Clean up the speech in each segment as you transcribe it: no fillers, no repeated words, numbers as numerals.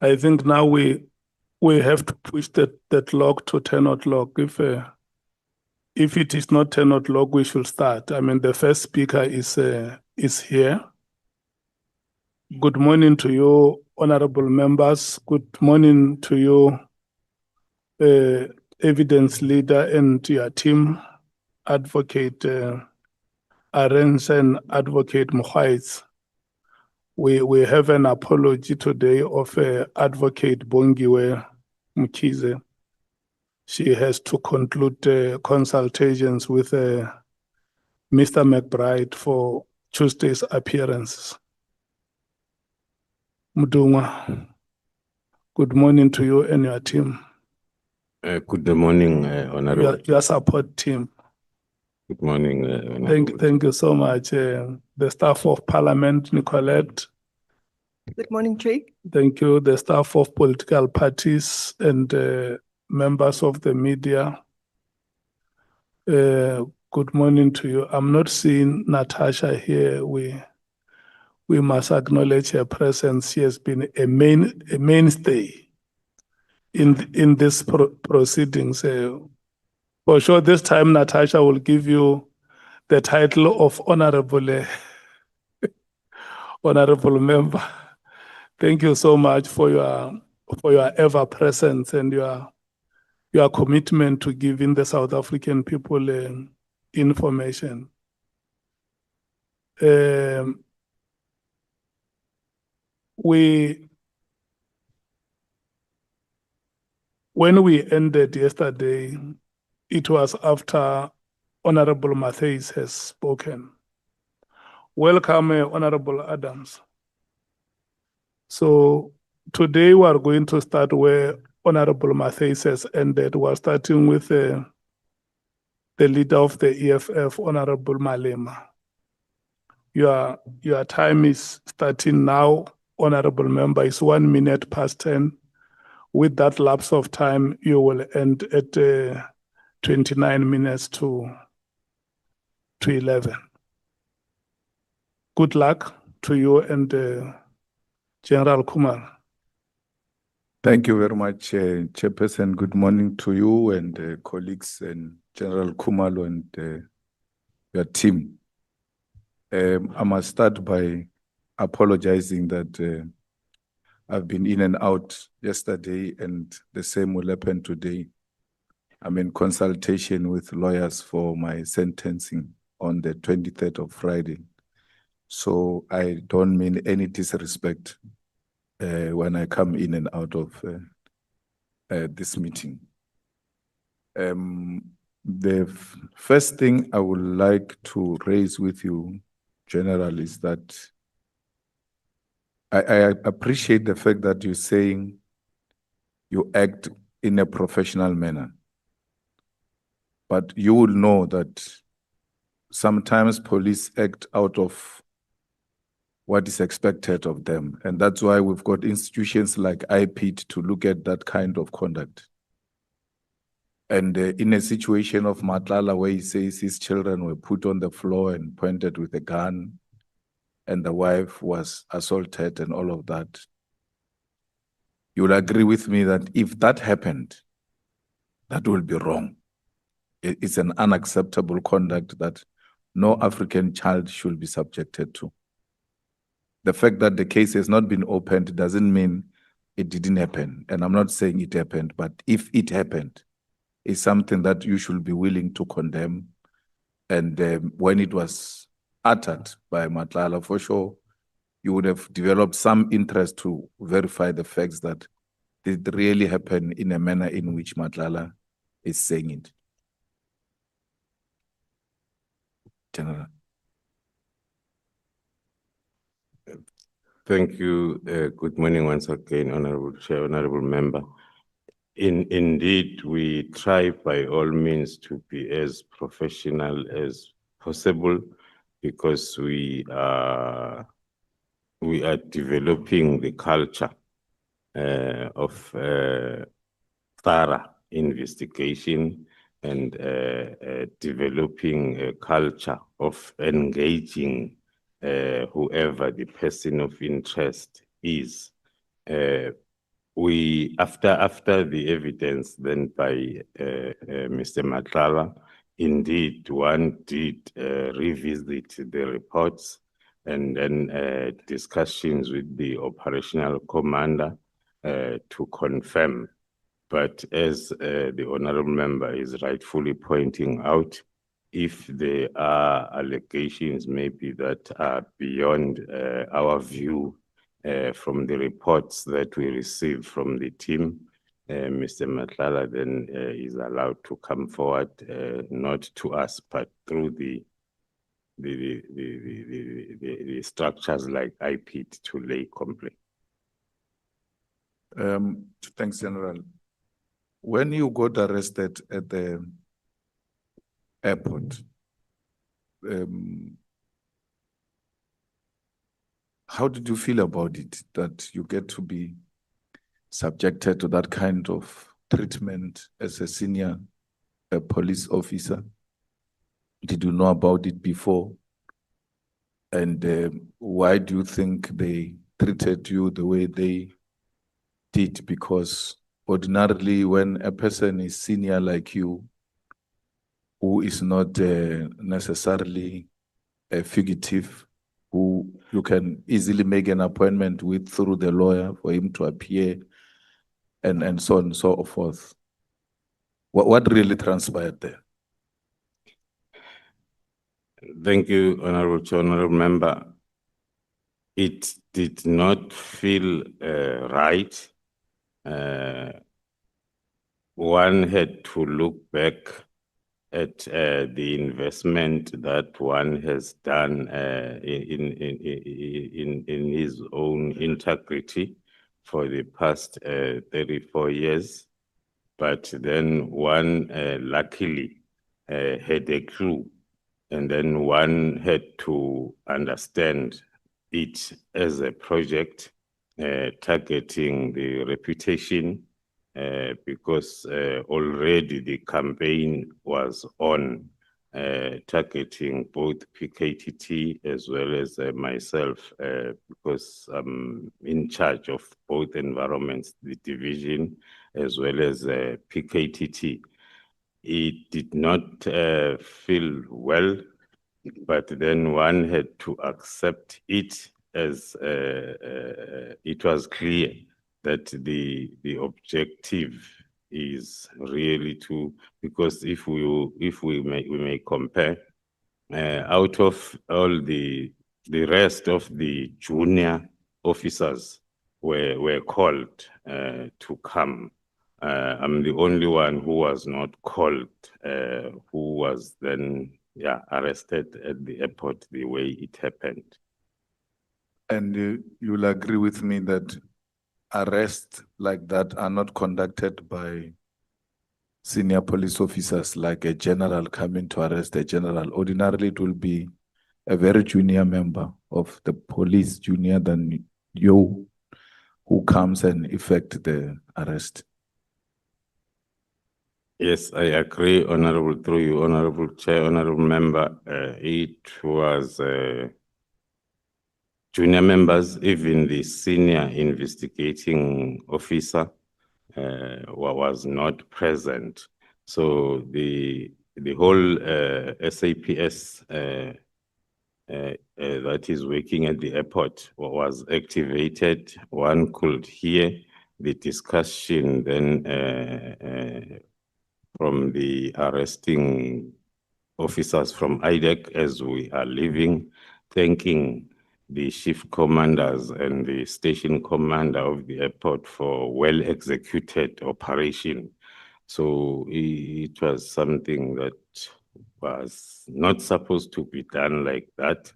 I think now we have to push that clock to 10 o'clock. If it is not 10 o'clock, we should start. I mean, the first speaker is here. Good morning to you, honorable members. Good morning to you, evidence leader and your team, Advocate Arens and Advocate Mukhaitz. We have an apology today of Advocate Bongiwe Mkize. She has to conclude consultations with Mr. McBride for Tuesday's appearance. Mudunga, good morning to you and your team. Good morning, Honorable. Your support team. Good morning, Honorable. Thank you so much. The staff of Parliament, Nicolette. Good morning, Chair. Thank you. The staff of political parties and members of the media. Good morning to you. I'm not seeing Natasha here. We must acknowledge her presence. She has been a mainstay in this proceedings. For sure, this time Natasha will give you the title of honorable member. Thank you so much for your ever presence and your commitment to giving the South African people information. When we ended yesterday, it was after Honorable Matthews has spoken. Welcome, Honorable Adams. So today we are going to start where Honorable Matthews has ended. We're starting with the leader of the EFF, Honorable Malema. Your time is starting now, Honorable Member. It's 1 minute past 10. With that lapse of time, you will end at 29 minutes to 11. Good luck to you and General Kumar. Thank you very much, Chairperson. Good morning to you and colleagues and General Kumalo and your team. I must start by apologizing that I've been in and out yesterday and the same will happen today. I'm in consultation with lawyers for my sentencing on the 23rd of Friday. So I don't mean any disrespect when I come in and out of this meeting. The first thing I would like to raise with you, General, is that I appreciate the fact that you're saying you act in a professional manner. But you will know that sometimes police act out of what is expected of them. And that's why we've got institutions like IPID to look at that kind of conduct. And in a situation of Matlala where he says his children were put on the floor and pointed with a gun, and the wife was assaulted and all of that, you will agree with me that if that happened, that will be wrong. It's an unacceptable conduct that no African child should be subjected to. The fact that the case has not been opened doesn't mean it didn't happen. And I'm not saying it happened, but if it happened, it's something that you should be willing to condemn. And when it was uttered by Matlala, for sure, you would have developed some interest to verify the facts that it really happened in a manner in which Matlala is saying it. General. Thank you. Good morning once again, Honorable Chair, Honorable Member. Indeed, we try by all means to be as professional as possible because we are developing the culture of thorough investigation and developing a culture of engaging whoever the person of interest is. after the evidence then by Mr. Matlala, indeed one did revisit the reports and then discussions with the operational commander to confirm. But as the honorable member is rightfully pointing out, if there are allegations maybe that are beyond our view from the reports that we receive from the team, Mr. Matlala then is allowed to come forward, not to us, but through the structures like IPIT to lay complaint. Thanks, General. When you got arrested at the airport, how did you feel about it, that you get to be subjected to that kind of treatment as a senior police officer? Did you know about it before? And why do you think they treated you the way they did? Because ordinarily, when a person is senior like you, who is not necessarily a fugitive, who you can easily make an appointment with through the lawyer for him to appear, and so on and so forth. What really transpired there? Thank you, Honorable Chair, Honorable Member. It did not feel right. One had to look back at the investment that one has done in his own integrity for the past 34 years. But then one luckily had a clue, and then one had to understand it as a project targeting the reputation, because already the campaign was on targeting both PKTT as well as myself, because I'm in charge of both environments, the division as well as PKTT. It did not feel well, but then one had to accept it as it was clear that the objective is really to, because if we may compare, out of all the rest of the junior officers were called to come. I'm the only one who was not called, who was then arrested at the airport the way it happened. And you'll agree with me that arrests like that are not conducted by senior police officers, like a general coming to arrest a general. Ordinarily, it will be a very junior member of the police, junior than you, who comes and effect the arrest. Yes, I agree, Honorable, through you, Honorable Chair, Honorable Member. It was junior members, even the senior investigating officer was not present. So the whole SAPS that is working at the airport was activated. One could hear the discussion then from the arresting officers from IDEC as we are leaving, thanking the shift commanders and the station commander of the airport for well-executed operation. So it was something that was not supposed to be done like that,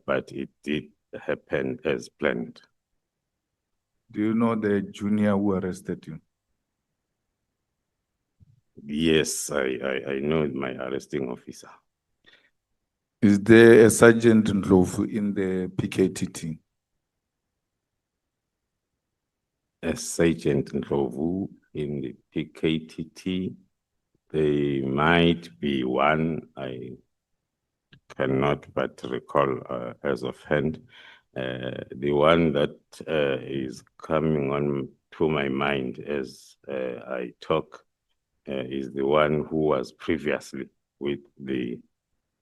but it did happen as planned. Do you know the junior who arrested you? Yes, I know my arresting officer. Is there a Sergeant Ndlovu in the PKTT? A Sergeant Ndlovu in the PKTT, there might be one, I cannot but recall as of hand. The one that is coming on to my mind as I talk is the one who was previously with the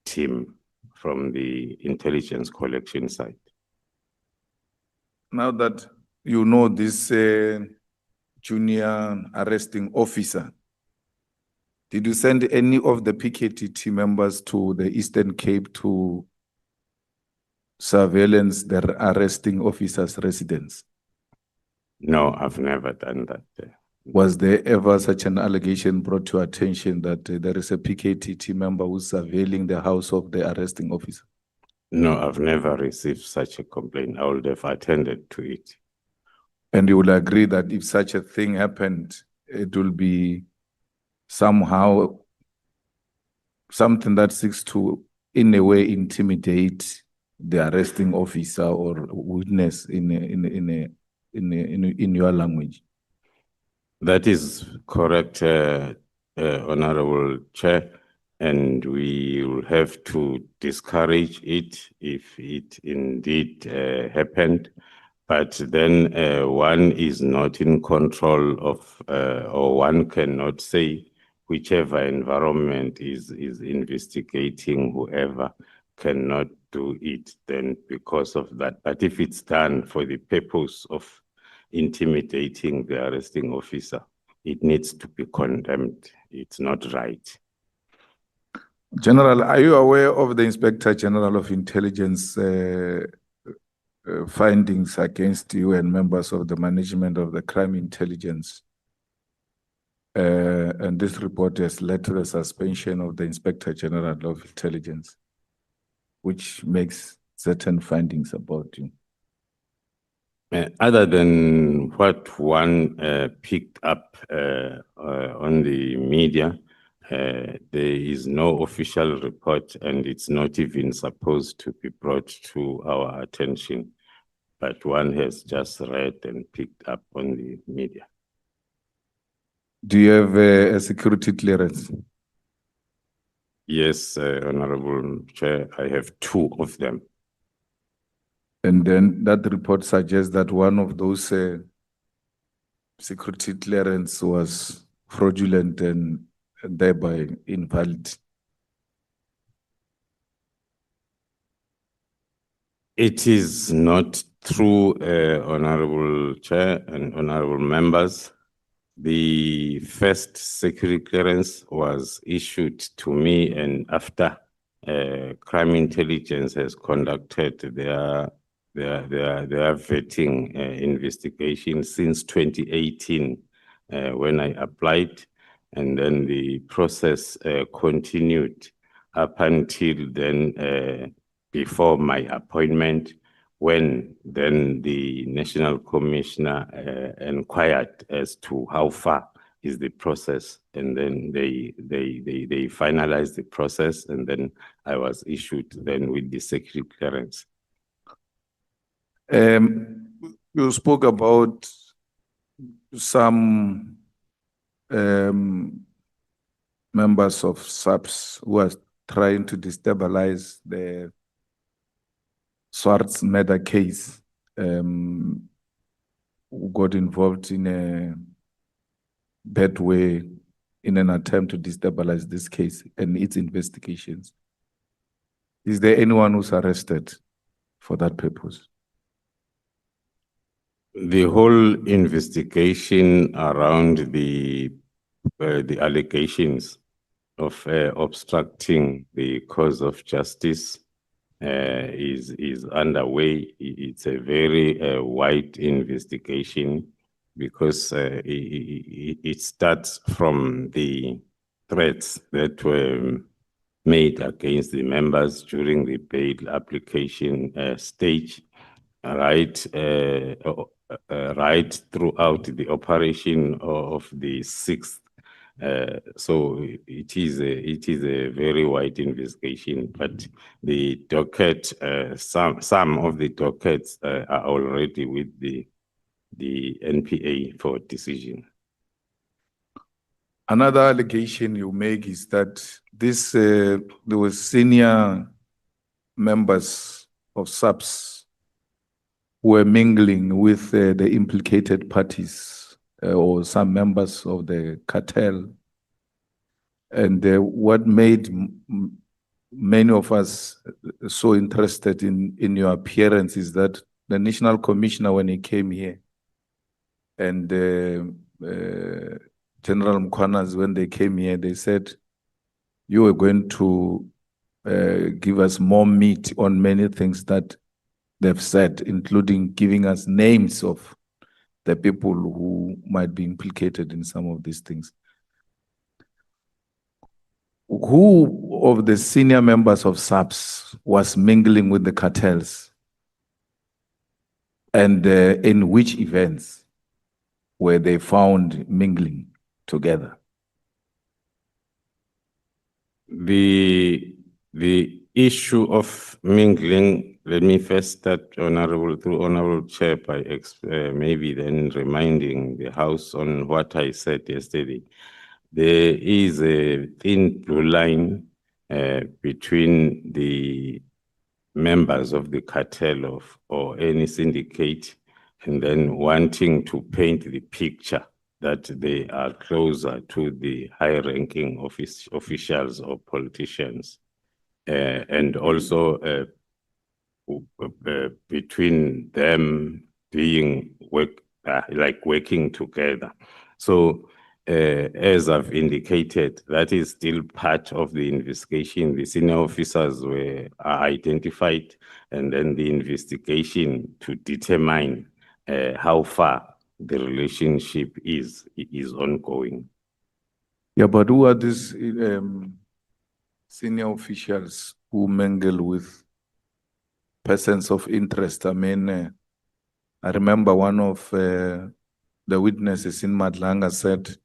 team from the intelligence collection side. Now that you know this junior arresting officer, did you send any of the PKT team members to the Eastern Cape to surveillance the arresting officer's residence? No, I've never done that. Was there ever such an allegation brought to attention that there is a PKT team member who's surveilling the house of the arresting officer? No, I've never received such a complaint. I would have attended to it. And you will agree that if such a thing happened, it will be somehow something that seeks to, in a way, intimidate the arresting officer or witness in your language. That is correct, Honorable Chair, and we will have to discourage it if it indeed happened. But then one is not in control of, or one cannot say whichever environment is investigating whoever cannot do it then because of that. But if it's done for the purpose of intimidating the arresting officer, it needs to be condemned. It's not right. General, are you aware of the Inspector General of Intelligence findings against you and members of the management of the crime intelligence? And this report has led to the suspension of the Inspector General of Intelligence, which makes certain findings about you. Other than what one picked up on the media, there is no official report and it's not even supposed to be brought to our attention, but one has just read and picked up on the media. Do you have a security clearance? Yes, Honorable Chair, I have 2 of them. And then that report suggests that one of those security clearance was fraudulent and thereby invalid. It is not true, Honorable Chair and Honorable Members. The first security clearance was issued to me, and after crime intelligence has conducted their vetting investigation since 2018 when I applied, and then the process continued up until then before my appointment, when then the National Commissioner inquired as to how far is the process, and then they finalized the process, and then I was issued then with the security clearance. You spoke about some members of SAPS who are trying to destabilize the Swartz murder case, who got involved in a bad way in an attempt to destabilize this case and its investigations. Is there anyone who's arrested for that purpose? The whole investigation around the allegations of obstructing the cause of justice is underway. It's a very wide investigation because it starts from the threats that were made against the members during the bail application stage, right throughout the operation of the 6th. So it is a very wide investigation, but the docket, some of the dockets are already with the NPA for decision. Another allegation you make is that this there were senior members of SAPS who were mingling with the implicated parties or some members of the cartel. And what made many of us so interested in your appearance is that the National Commissioner, when he came here, and General Mkwanas, when they came here, they said, you were going to give us more meat on many things that they've said, including giving us names of the people who might be implicated in some of these things. Who of the senior members of SAPS was mingling with the cartels? And in which events were they found mingling together? The issue of mingling, let me first start, through Honorable Chair, by maybe then reminding the House on what I said yesterday. There is a thin blue line between the members of the cartel or any syndicate and then wanting to paint the picture that they are closer to the high-ranking officials or politicians, and also between them being working together. So, as I've indicated, that is still part of the investigation. The senior officers are identified, and then the investigation to determine how far the relationship is ongoing. Yeah, but who are these senior officials who mingle with persons of interest? I mean, I remember one of the witnesses in Madlanga said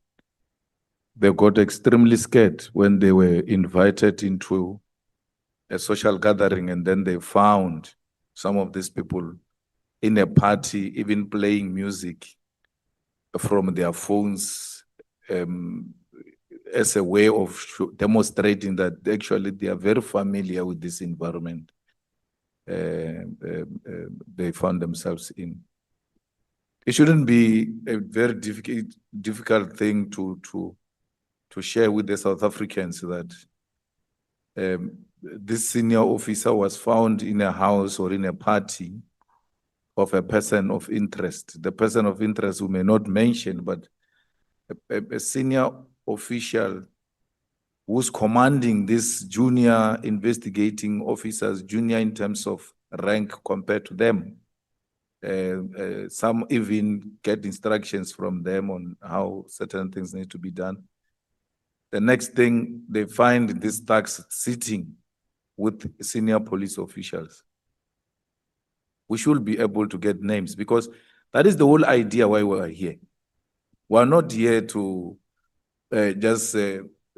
they got extremely scared when they were invited into a social gathering, and then they found some of these people in a party, even playing music from their phones, as a way of demonstrating that actually they are very familiar with this environment they found themselves in. It shouldn't be a very difficult thing to share with the South Africans that this senior officer was found in a house or in a party of a person of interest. The person of interest we may not mention, but a senior official who's commanding these junior investigating officers, junior in terms of rank compared to them. Some even get instructions from them on how certain things need to be done. The next thing, they find these thugs sitting with senior police officials. We should be able to get names, because that is the whole idea why we are here. We are not here to just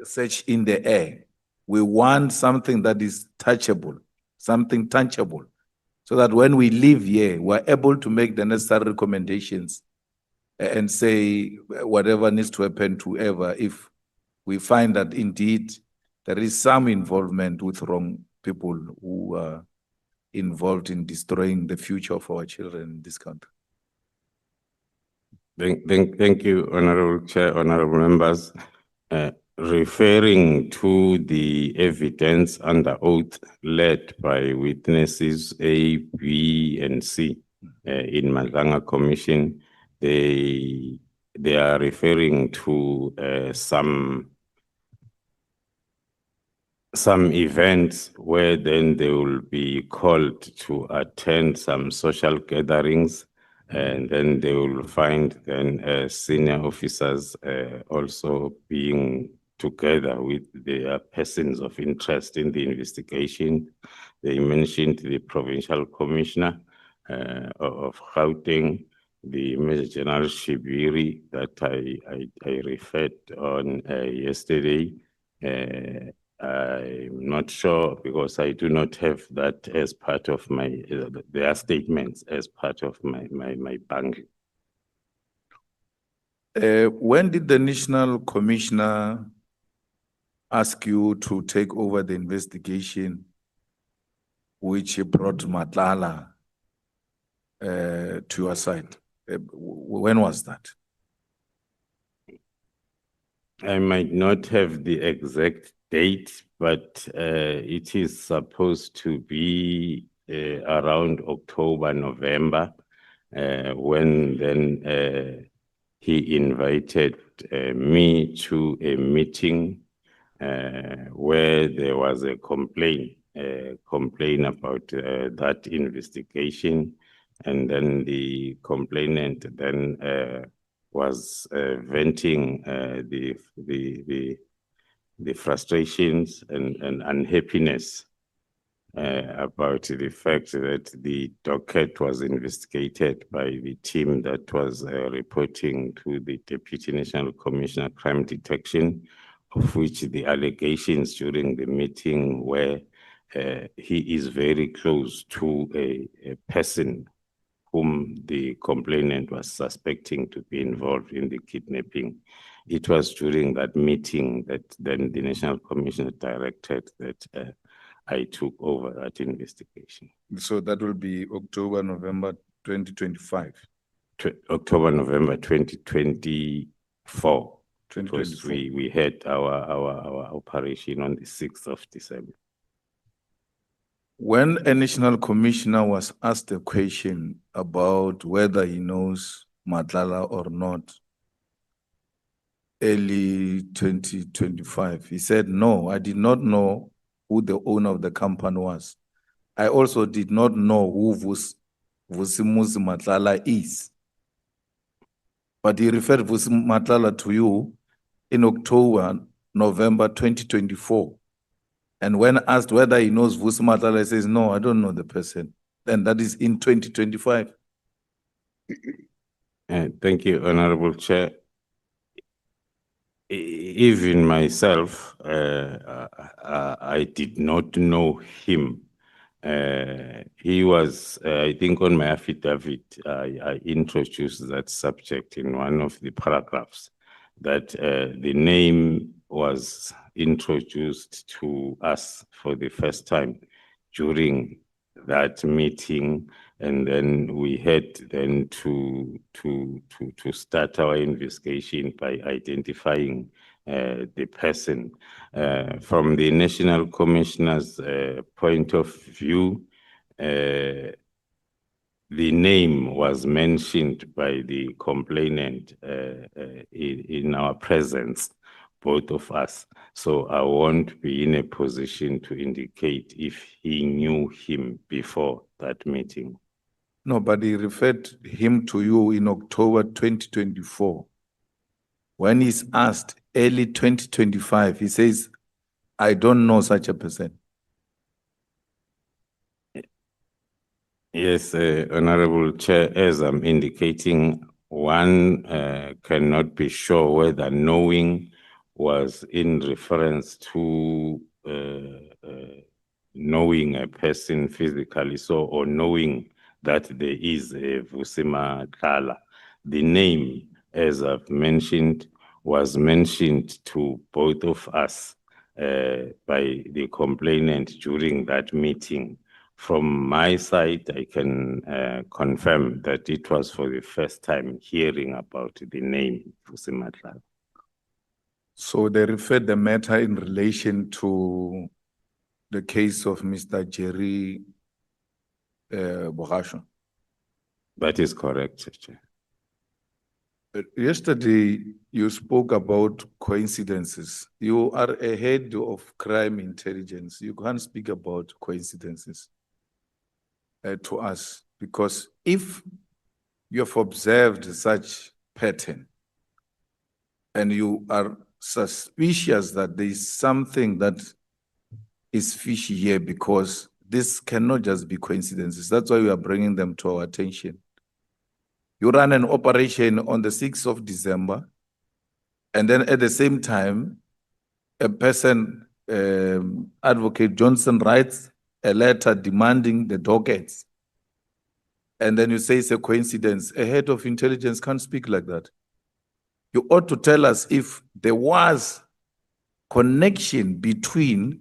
search in the air. We want something that is touchable, something tangible, so that when we leave here, we're able to make the necessary recommendations and say whatever needs to happen to whoever if we find that indeed there is some involvement with wrong people who are involved in destroying the future of our children in this country. Thank you, Honorable Chair, honorable members. Referring to the evidence under oath led by witnesses A, B, and C in Madlanga Commission, they are referring to some events where then they will be called to attend some social gatherings, and then they will find then senior officers also being together with their persons of interest in the investigation. They mentioned the provincial commissioner of Gauteng, the Major General Shibiri that I referred on yesterday. I'm not sure, because I do not have that as part of my their statements as part of my bank. When did the National Commissioner ask you to take over the investigation which brought Matlala to your side? When was that? I might not have the exact date, but it is supposed to be around October, November, when then he invited me to a meeting where there was a complaint about that investigation, and then the complainant then was venting the frustrations and unhappiness about the fact that the docket was investigated by the team that was reporting to the Deputy National Commissioner Crime Detection, of which the allegations during the meeting were he is very close to a person whom the complainant was suspecting to be involved in the kidnapping. It was during that meeting that then the National Commissioner directed that I took over that investigation. So that will be October, November 2025. October, November 2024. Because 2024. we had our operation on the 6th of December. When a national commissioner was asked a question about whether he knows Matlala or not, early 2025, he said, no, I did not know who the owner of the company was. I also did not know who Vusimuzi Matlala is. But he referred Vusimuzi Matlala to you in October, November 2024. And when asked whether he knows Vusi Matlala, he says, no, I don't know the person. And that is in 2025. Thank you, Honorable Chair. Even myself, I did not know him. He was, I think on my affidavit, I introduced that subject in one of the paragraphs, that the name was introduced to us for the first time during that meeting, and then we had then to start our investigation by identifying the person. From the National Commissioner's point of view, the name was mentioned by the complainant in our presence, both of us. So I won't be in a position to indicate if he knew him before that meeting. No, but he referred him to you in October 2024. When he's asked early 2025, he says, I don't know such a person. Yes, Honorable Chair, as I'm indicating, one cannot be sure whether knowing was in reference to knowing a person physically, so, or knowing that there is a Vusi Matlala. The name, as I've mentioned, was mentioned to both of us by the complainant during that meeting. From my side, I can confirm that it was for the first time hearing about the name Vusi Matlala. So they referred the matter in relation to the case of Mr. Jerry Bogasho. That is correct, Chair. Yesterday, you spoke about coincidences. You are a head of crime intelligence. You can't speak about coincidences to us, because if you have observed such pattern and you are suspicious that there is something that is fishy here, because this cannot just be coincidences. That's why we are bringing them to our attention. You run an operation on the 6th of December, and then at the same time, a person, Advocate Johnson, writes a letter demanding the dockets. And then you say it's a coincidence. A head of intelligence can't speak like that. You ought to tell us if there was connection between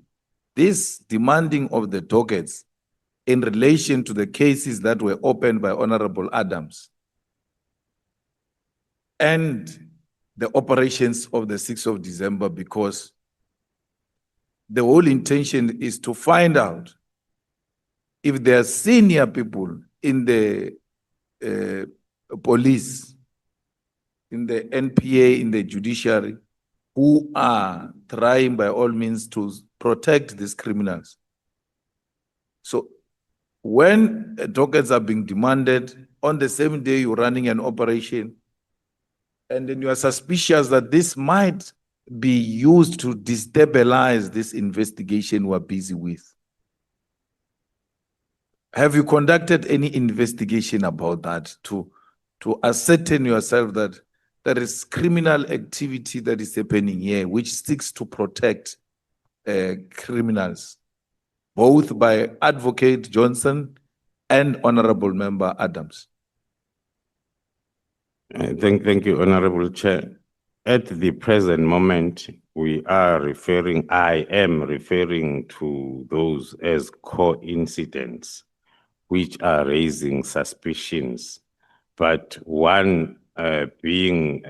this demanding of the dockets in relation to the cases that were opened by Honorable Adams and the operations of the 6th of December, because the whole intention is to find out if there are senior people in the police, in the NPA, in the judiciary, who are trying by all means to protect these criminals. So when tokens are being demanded, on the same day you're running an operation, and then you are suspicious that this might be used to destabilize this investigation we're busy with. Have you conducted any investigation about that to ascertain yourself that there is criminal activity that is happening here, which seeks to protect criminals, both by Advocate Johnson and Honorable Member Adams? Thank you, Honorable Chair. At the present moment, I am referring to those as coincidents, which are raising suspicions, but one being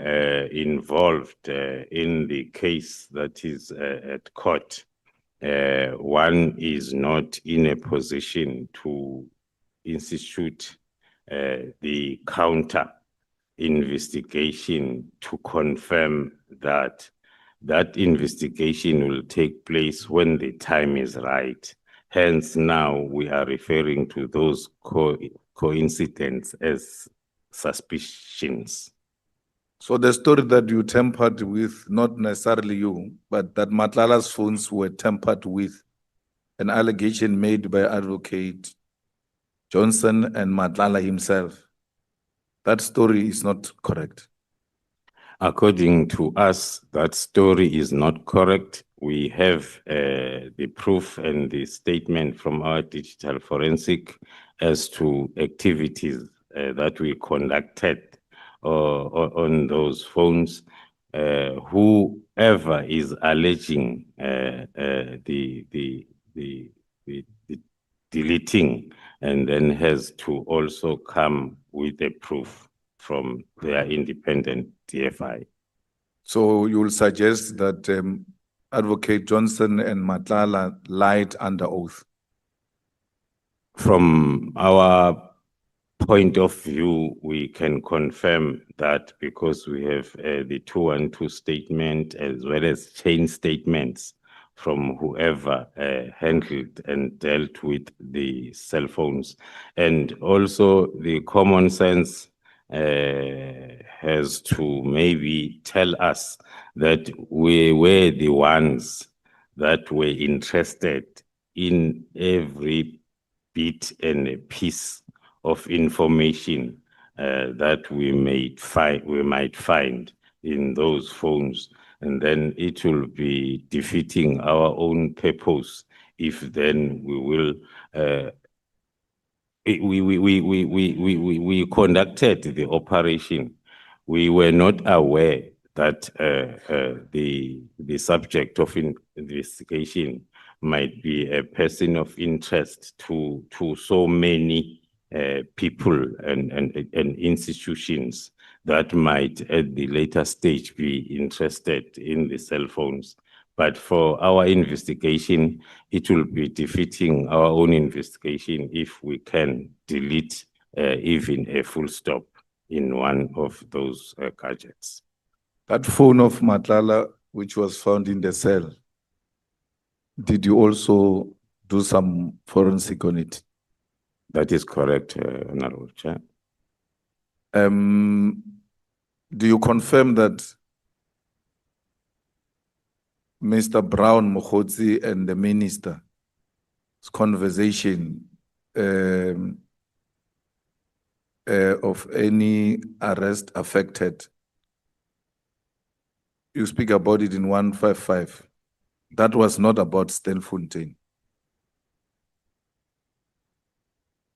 involved in the case that is at court, one is not in a position to institute the counter investigation to confirm that that investigation will take place when the time is right. Hence, now we are referring to those coincidents as suspicions. So the story that you tampered with, not necessarily you, but that Matlala's phones were tampered with, an allegation made by Advocate Johnson and Matlala himself, that story is not correct. According to us, that story is not correct. We have the proof and the statement from our digital forensic as to activities that we conducted on those phones. Whoever is alleging the deleting and then has to also come with a proof from their independent DFI. So you will suggest that Advocate Johnson and Matlala lied under oath? From our point of view, we can confirm that because we have the 212 statement as well as chain statements from whoever handled and dealt with the cell phones. And also the common sense has to maybe tell us that we were the ones that were interested in every bit and a piece of information that we might find in those phones. And then it will be defeating our own purpose if then we will we conducted the operation. We were not aware that the subject of investigation might be a person of interest to so many people and institutions that might at the later stage be interested in the cell phones. But for our investigation, it will be defeating our own investigation if we can delete even a full stop in one of those gadgets. That phone of Matlala, which was found in the cell, did you also do some forensic on it? That is correct, Honorable Chair. Do you confirm that Mr. Brown Mokhodzi and the minister's conversation of any arrest affected, you speak about it in 155, that was not about Stenfontein?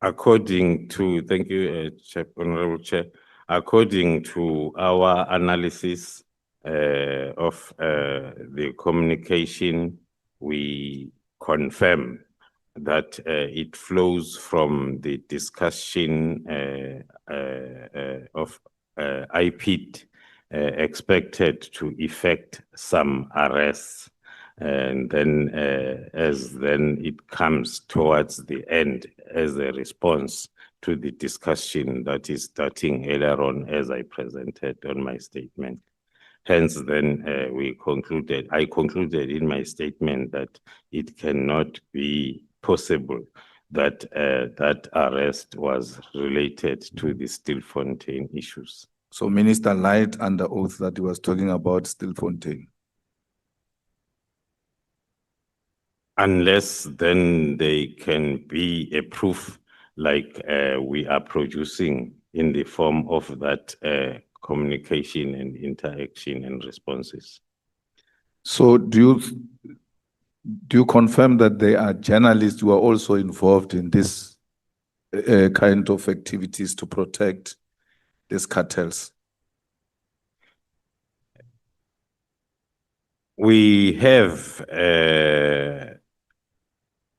According to, thank you, Honorable Chair, according to our analysis of the communication, we confirm that it flows from the discussion of IPID expected to effect some arrests. And then as then it comes towards the end as a response to the discussion that is starting earlier on as I presented on my statement. Hence, then I concluded in my statement that it cannot be possible that that arrest was related to the Stilfontein issues. So Minister lied under oath that he was talking about Stilfontein. Unless then they can be a proof like we are producing in the form of that communication and interaction and responses. So do you confirm that there are journalists who are also involved in this kind of activities to protect these cartels? We have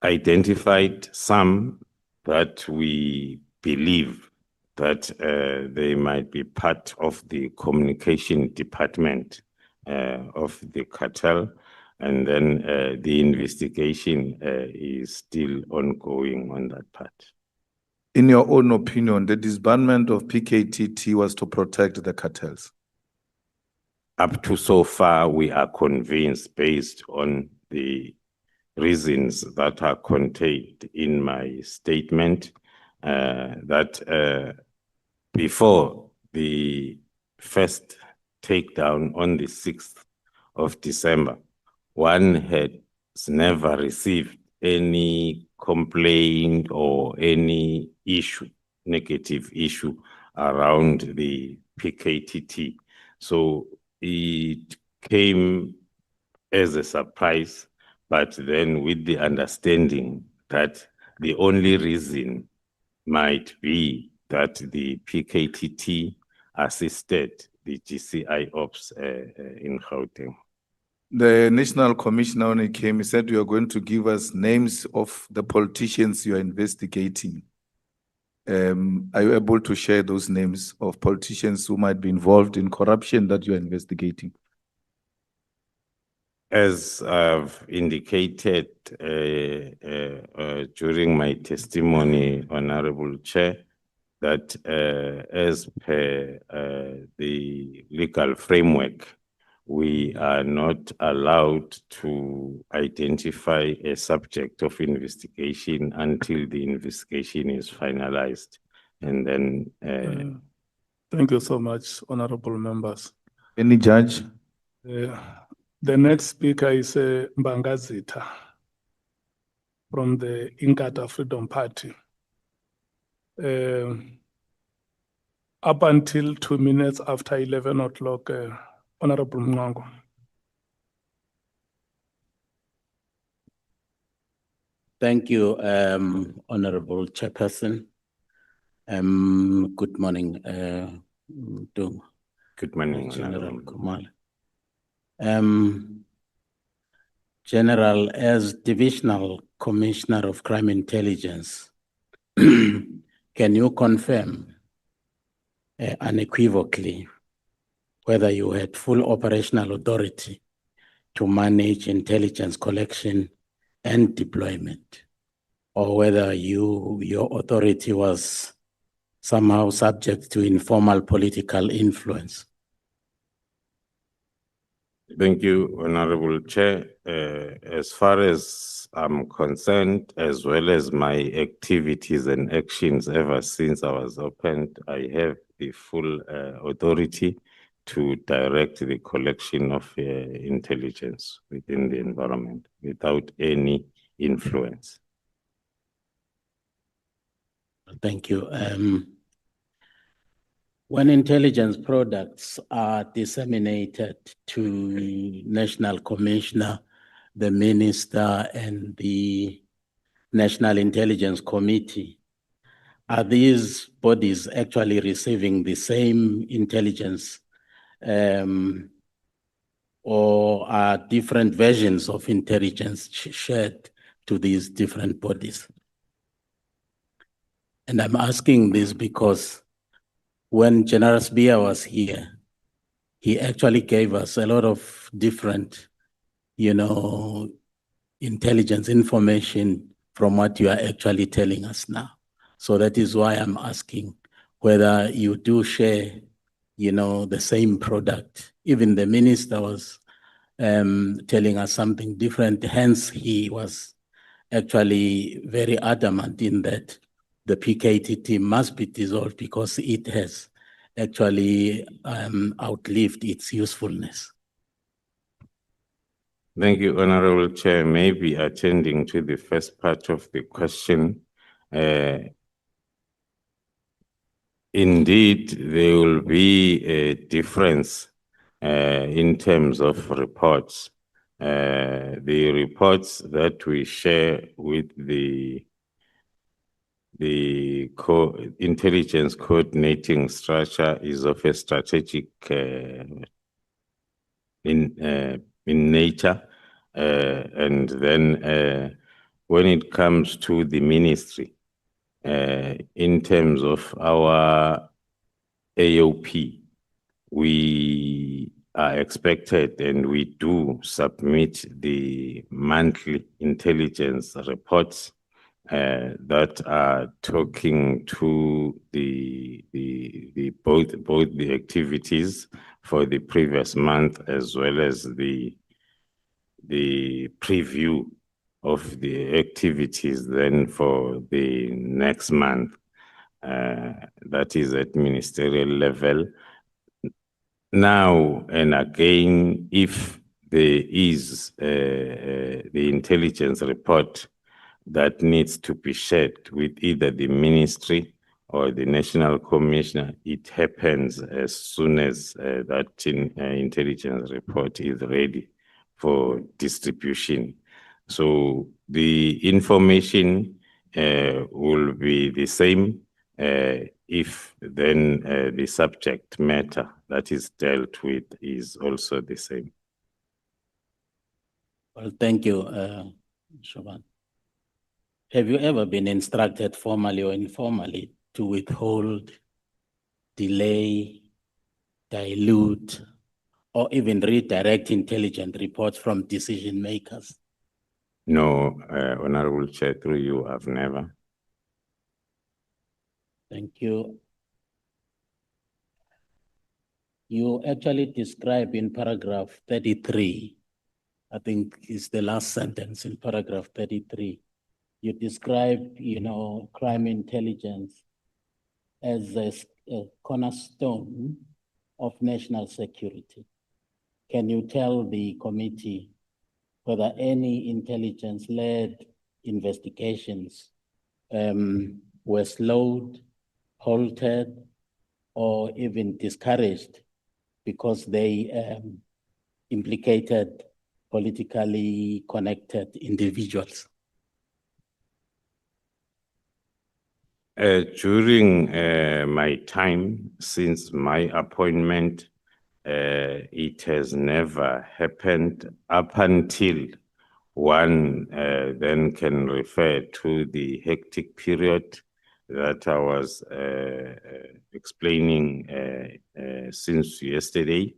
identified some that we believe that they might be part of the communication department of the cartel, and then the investigation is still ongoing on that part. In your own opinion, the disbandment of PKTT was to protect the cartels? Up to so far, we are convinced, based on the reasons that are contained in my statement, that before the first takedown on the 6th of December, one had never received any complaint or any issue, negative issue around the PKTT. So it came as a surprise, but then with the understanding that the only reason might be that the PKTT assisted the GCI ops in Gauteng. The National Commissioner, when he came, he said, you are going to give us names of the politicians you are investigating. Are you able to share those names of politicians who might be involved in corruption that you are investigating? As I've indicated during my testimony, Honorable Chair, that as per the legal framework, we are not allowed to identify a subject of investigation until the investigation is finalized. And then Thank you so much, honorable members. Any judge? The next speaker is Mbangazita from the Inkatha Freedom Party. Up until 2 minutes after 11 o'clock, Honorable Mngango. Thank you, Honorable Chairperson. Good morning to good morning, General Honorable. Kumalo. General, as Divisional Commissioner of Crime Intelligence, can you confirm unequivocally whether you had full operational authority to manage intelligence collection and deployment, or whether your authority was somehow subject to informal political influence? Thank you, Honorable Chair. As far as I'm concerned, as well as my activities and actions ever since I was opened, I have the full authority to direct the collection of intelligence within the environment without any influence. Thank you. When intelligence products are disseminated to National Commissioner, the Minister, and the National Intelligence Committee, are these bodies actually receiving the same intelligence, or are different versions of intelligence shared to these different bodies? And I'm asking this because when General Sbia was here, he actually gave us a lot of different, intelligence information from what you are actually telling us now. So that is why I'm asking whether you do share, the same product. Even the minister was telling us something different. Hence, he was actually very adamant in that the PKTT must be dissolved because it has actually outlived its usefulness. Thank you, Honorable Chair. Maybe attending to the first part of the question. Indeed, there will be a difference in terms of reports. The reports that we share with the intelligence coordinating structure is of a strategic in nature, and then when it comes to the ministry, in terms of our AOP, we are expected and we do submit the monthly intelligence reports that are talking to both the activities for the previous month as well as the preview of the activities then for the next month. That is at ministerial level. Now and again, if there is the intelligence report that needs to be shared with either the ministry or the national commissioner, it happens as soon as that intelligence report is ready for distribution. So the information will be the same if then the subject matter that is dealt with is also the same. Well, thank you, Shoban. Have you ever been instructed formally or informally to withhold, delay, dilute, or even redirect intelligent reports from decision makers? No, Honorable Chair, through you, I've never. Thank you. You actually describe in paragraph 33, I think is the last sentence in paragraph 33. You describe, crime intelligence as a cornerstone of national security. Can you tell the committee whether any intelligence-led investigations were slowed, halted, or even discouraged because they implicated politically connected individuals? During my time since my appointment, it has never happened up until one then can refer to the hectic period that I was explaining since yesterday,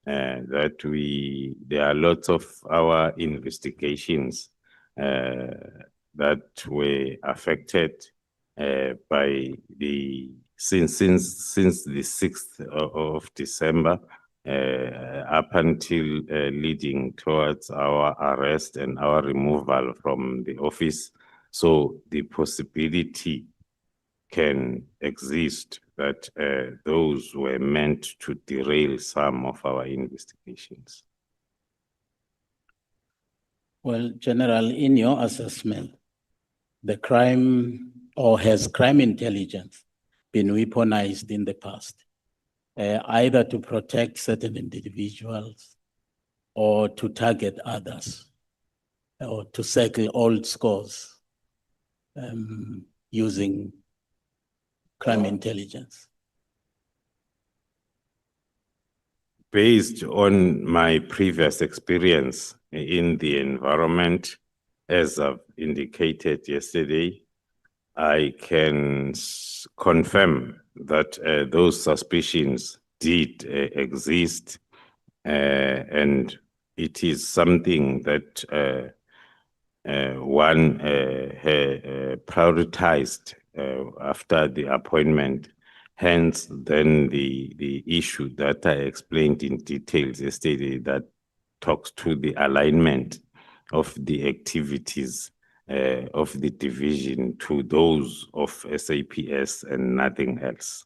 that there are lots of our investigations that were affected by since the 6th of December up until leading towards our arrest and our removal from the office. So the possibility can exist that those were meant to derail some of our investigations. Well, General, in your assessment, the crime or has crime intelligence been weaponized in the past, either to protect certain individuals or to target others, or to settle old scores using crime intelligence? Based on my previous experience in the environment, as I've indicated yesterday, I can confirm that those suspicions did exist, and it is something that one prioritized after the appointment. Hence, then the issue that I explained in details yesterday that talks to the alignment of the activities of the division to those of SAPS and nothing else.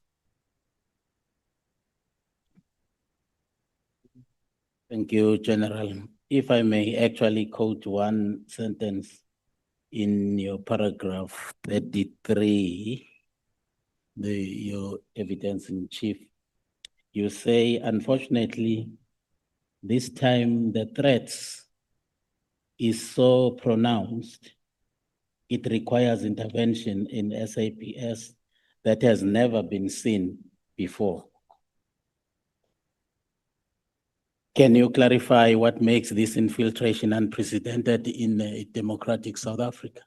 Thank you, General. If I may actually quote one sentence in your paragraph 33, your evidence in chief, you say, unfortunately, this time the threats is so pronounced, it requires intervention in SAPS that has never been seen before. Can you clarify what makes this infiltration unprecedented in a democratic South Africa?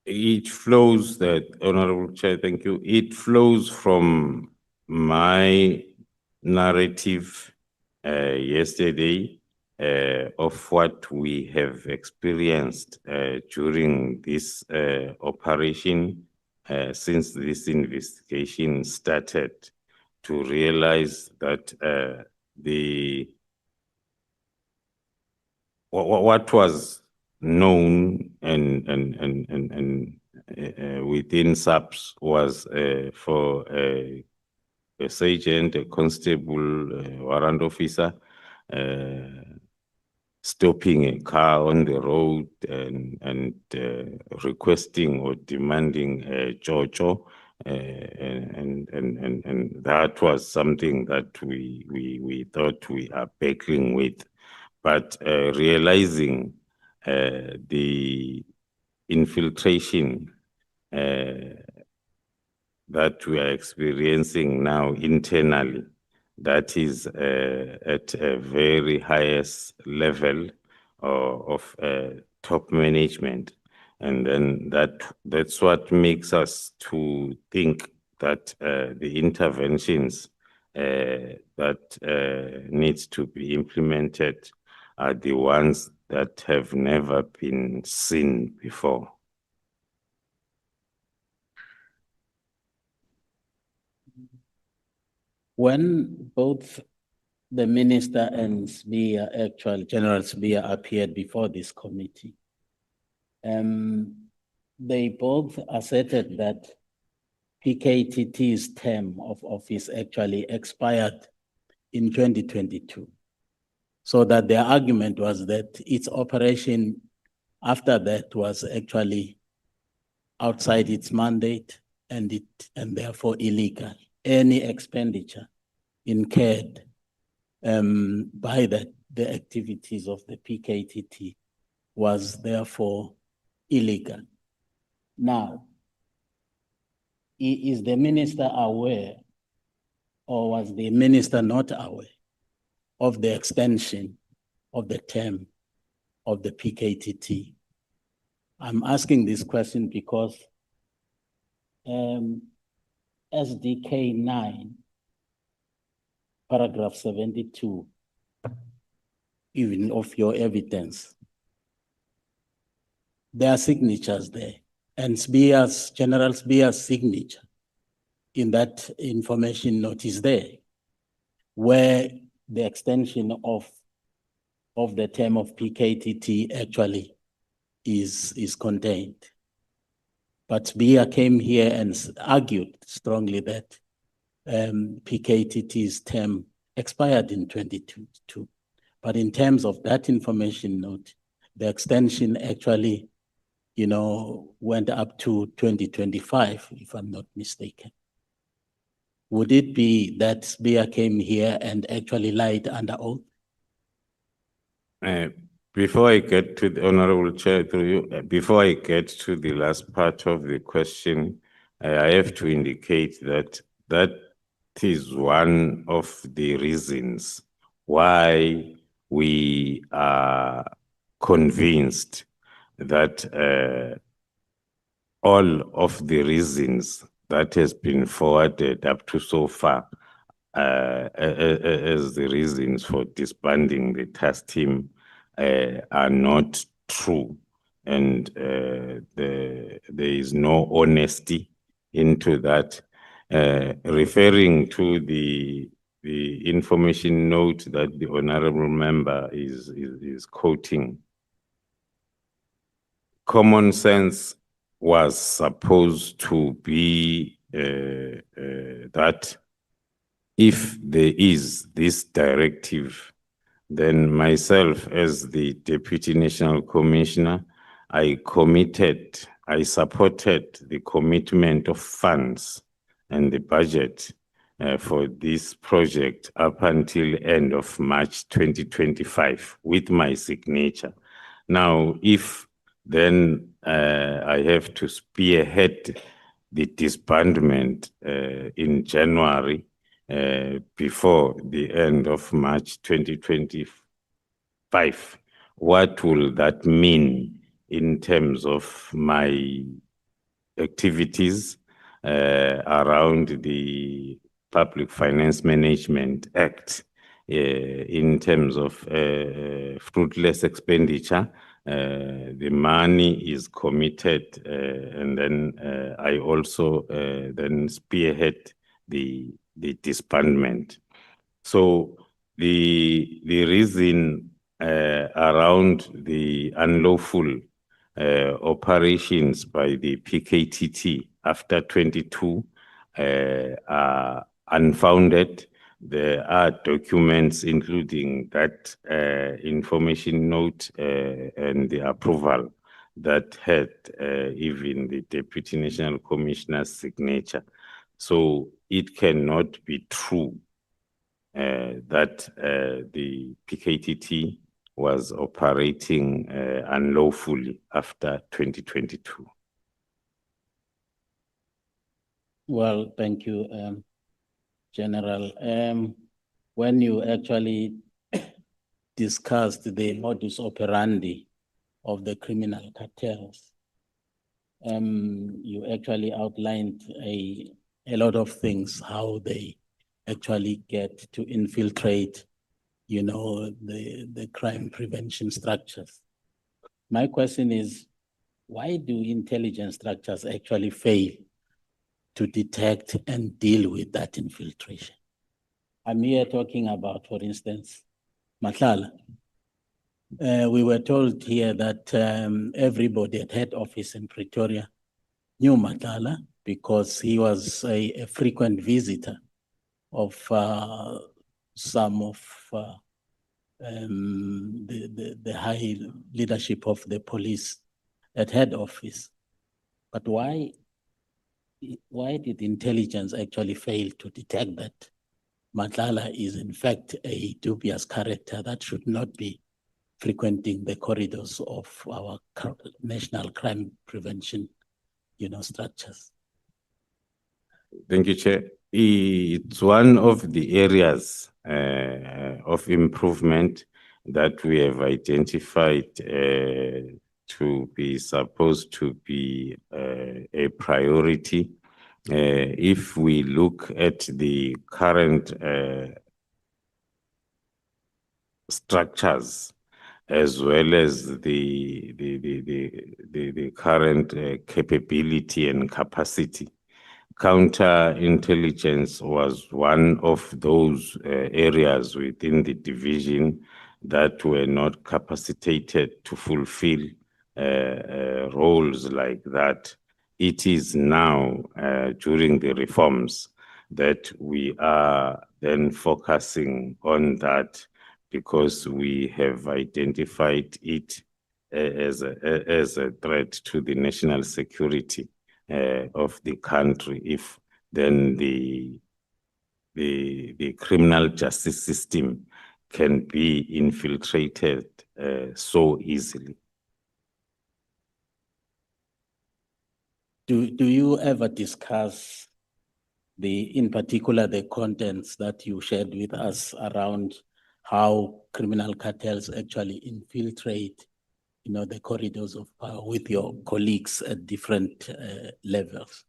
It flows, Honorable Chair, thank you. It flows from my narrative yesterday of what we have experienced during this operation since this investigation started, to realize that what was known and within SAPS was for a sergeant, a constable, a warrant officer, stopping a car on the road and requesting or demanding a jojo. And that was something that we thought we are battling with. But realizing the infiltration that we are experiencing now internally, that is at a very highest level of top management. And then that's what makes us to think that the interventions that needs to be implemented are the ones that have never been seen before. When both the minister and General Sbiya appeared before this committee, they both asserted that PKTT's term of office actually expired in 2022. So that their argument was that its operation after that was actually outside its mandate and therefore illegal. Any expenditure incurred by the activities of the PKTT was therefore illegal. Now, is the minister aware, or was the minister not aware of the extension of the term of the PKTT? I'm asking this question because SDK 9, paragraph 72, even of your evidence, there are signatures there, and General Sbiya's signature in that information notice there, where the extension of the term of PKTT actually is contained. But Sbiya came here and argued strongly that PKTT's term expired in 2022. But in terms of that information note, the extension actually, went up to 2025, if I'm not mistaken. Would it be that Sbiya came here and actually lied under oath? Before I get to the Honorable Chair, through you, before I get to the last part of the question, I have to indicate that that is one of the reasons why we are convinced that all of the reasons that has been forwarded up to so far as the reasons for disbanding the task team are not true, and there is no honesty into that. Referring to the information note that the honorable member is quoting, common sense was supposed to be that if there is this directive, then myself as the Deputy National Commissioner, I supported the commitment of funds and the budget for this project up until end of March 2025 with my signature. Now, if then I have to spearhead the disbandment in January before the end of March 2025, what will that mean in terms of my activities around the Public Finance Management Act in terms of fruitless expenditure? The money is committed, and then I also then spearhead the disbandment. So the reason around the unlawful operations by the PKTT after 22 are unfounded. There are documents including that information note and the approval that had even the Deputy National Commissioner's signature. So it cannot be true that the PKTT was operating unlawfully after 2022. Well, thank you, General. When you actually discussed the modus operandi of the criminal cartels, you actually outlined a lot of things, how they actually get to infiltrate, you know, the crime prevention structures. My question is, why do intelligence structures actually fail to detect and deal with that infiltration? I'm here talking about, for instance, Matlala. We were told here that everybody at head office in Pretoria knew Matlala because he was a frequent visitor of some of the high leadership of the police at head office. But why did intelligence actually fail to detect that Matlala is in fact a dubious character that should not be frequenting the corridors of our national crime prevention, you know, structures? Thank you, Chair. It's one of the areas of improvement that we have identified to be supposed to be a priority. If we look at the current structures as well as the current capability and capacity, counterintelligence was one of those areas within the division that were not capacitated to fulfill roles like that. It is now during the reforms that we are then focusing on that, because we have identified it as a threat to the national security of the country. If then the criminal justice system can be infiltrated so easily. Do you ever discuss in particular the contents that you shared with us around how criminal cartels actually infiltrate, you know, the corridors of power with your colleagues at different levels?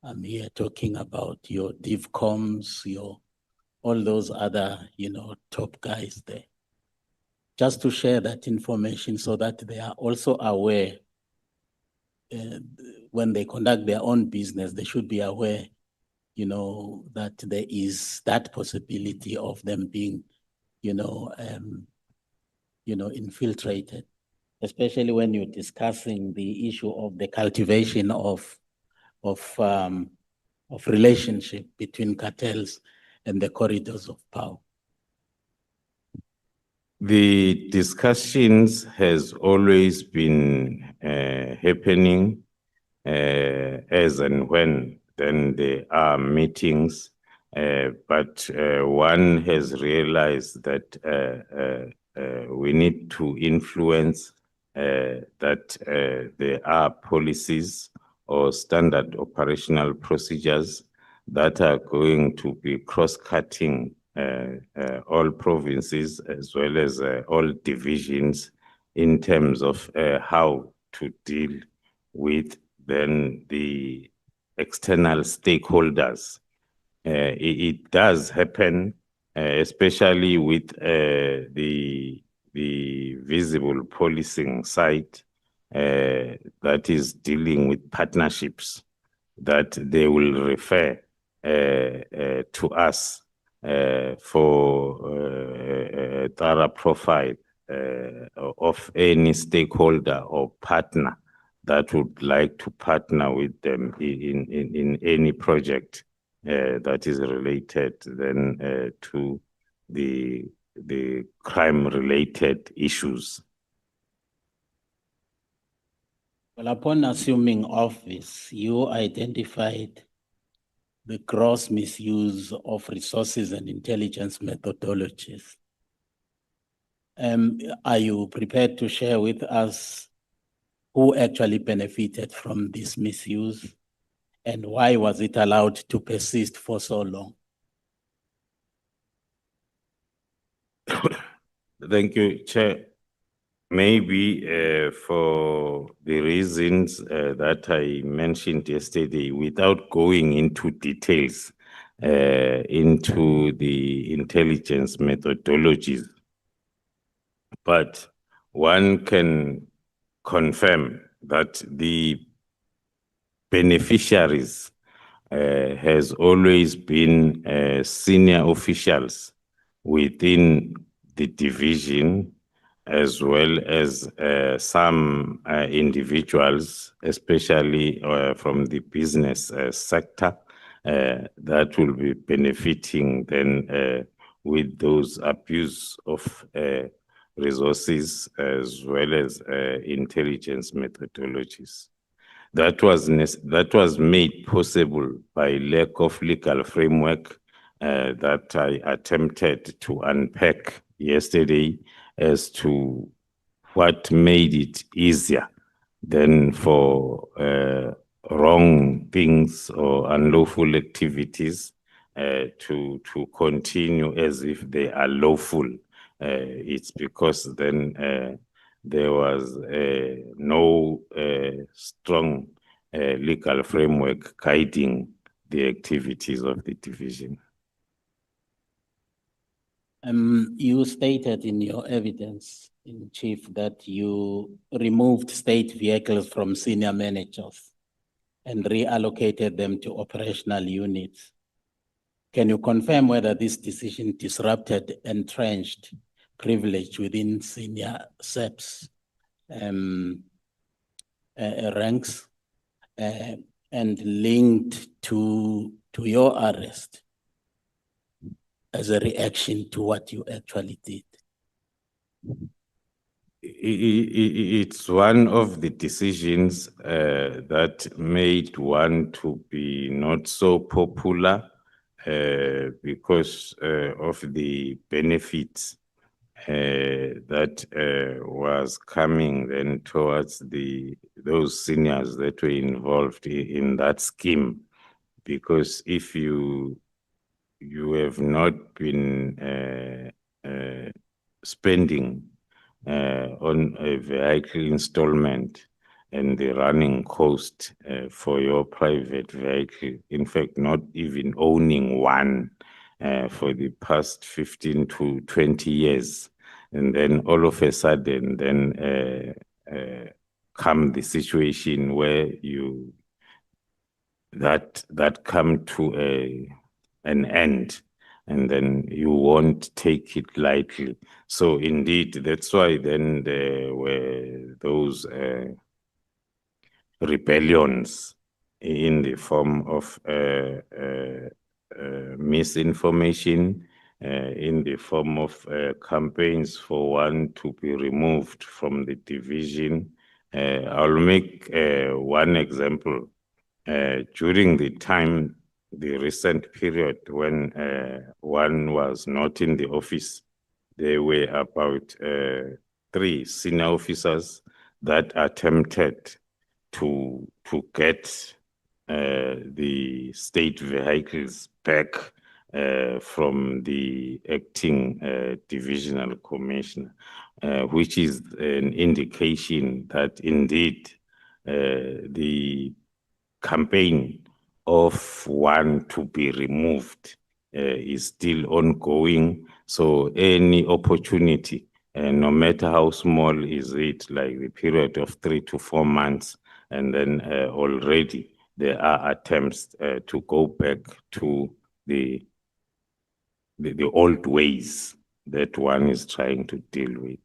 I'm here talking about your DivComs, your all those other, top guys there. Just to share that information so that they are also aware when they conduct their own business, they should be aware, that there is that possibility of them being, infiltrated, especially when you're discussing the issue of the cultivation of relationship between cartels and the corridors of power. The discussions has always been happening as and when then there are meetings, but one has realized that we need to influence that there are policies or standard operational procedures that are going to be cross-cutting all provinces as well as all divisions in terms of how to deal with then the external stakeholders. It does happen, especially with the visible policing side that is dealing with partnerships, that they will refer to us for a thorough profile of any stakeholder or partner that would like to partner with them in any project that is related then to the crime-related issues. Well, upon assuming office, you identified the gross misuse of resources and intelligence methodologies. Are you prepared to share with us who actually benefited from this misuse and why was it allowed to persist for so long? Thank you, Chair. Maybe for the reasons that I mentioned yesterday, without going into details into the intelligence methodologies, but one can confirm that the beneficiaries has always been senior officials within the division, as well as some individuals, especially from the business sector, that will be benefiting then with those abuse of resources as well as intelligence methodologies. That was made possible by lack of legal framework that I attempted to unpack yesterday as to what made it easier than for wrong things or unlawful activities to continue as if they are lawful. It's because then there was no strong legal framework guiding the activities of the division. You stated in your evidence, in chief, that you removed state vehicles from senior managers and reallocated them to operational units. Can you confirm whether this decision disrupted entrenched privilege within senior SEPs ranks and linked to your arrest as a reaction to what you actually did? It's one of the decisions that made one to be not so popular because of the benefits that was coming then towards those seniors that were involved in that scheme. Because if you have not been spending on a vehicle installment and the running cost for your private vehicle, in fact, not even owning one, for the past 15 to 20 years. And then all of a sudden, come the situation where that come to an end, and then you won't take it lightly. So indeed, that's why then there were those rebellions in the form of misinformation, in the form of campaigns for one to be removed from the division. I'll make one example. During the recent period when one was not in the office, there were about 3 senior officers that attempted to get the state vehicles back from the acting divisional commissioner, which is an indication that indeed the campaign of one to be removed is still ongoing. So any opportunity, no matter how small is it, like the period of 3 to 4 months, and then already there are attempts to go back to the old ways that one is trying to deal with.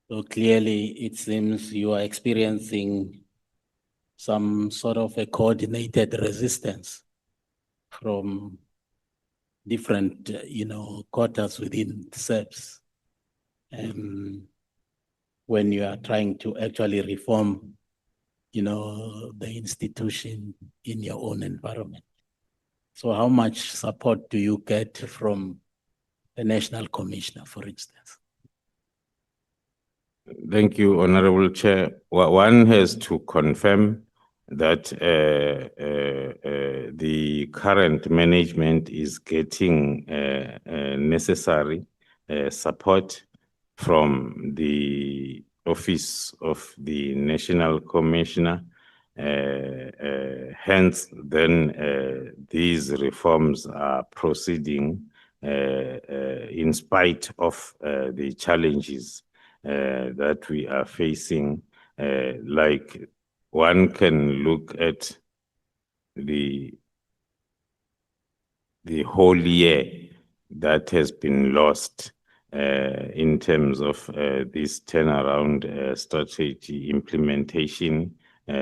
So clearly, it seems you are experiencing some sort of a coordinated resistance from different, quarters within SEPS. When you are trying to actually reform, the institution in your own environment. So how much support do you get from the National Commissioner, for instance? Thank you, Honorable Chair. One has to confirm that the current management is getting necessary support from the Office of the National Commissioner. Hence, then these reforms are proceeding in spite of the challenges that we are facing. Like one can look at the whole year that has been lost in terms of this turnaround strategy implementation.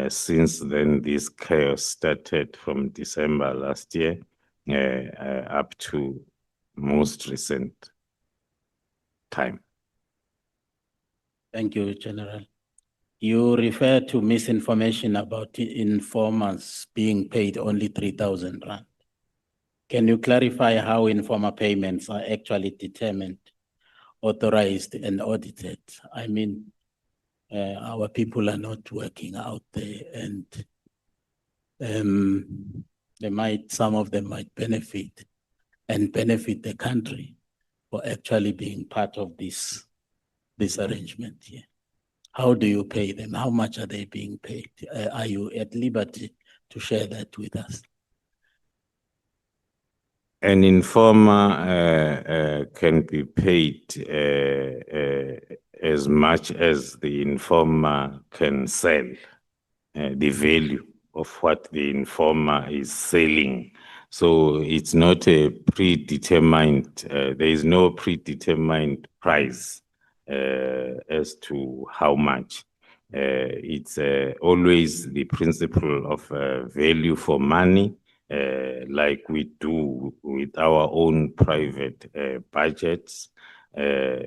Since then, this chaos started from December last year up to most recent time. Thank you, General. You refer to misinformation about informers being paid only 3,000 rand. Can you clarify how informer payments are actually determined, authorized, and audited? I mean, our people are not working out there, and some of them might benefit the country for actually being part of this arrangement here. How do you pay them? How much are they being paid? Are you at liberty to share that with us? An informer can be paid as much as the informer can sell, the value of what the informer is selling. So it's not a predetermined, there is no predetermined price as to how much. It's always the principle of value for money, like we do with our own private budgets.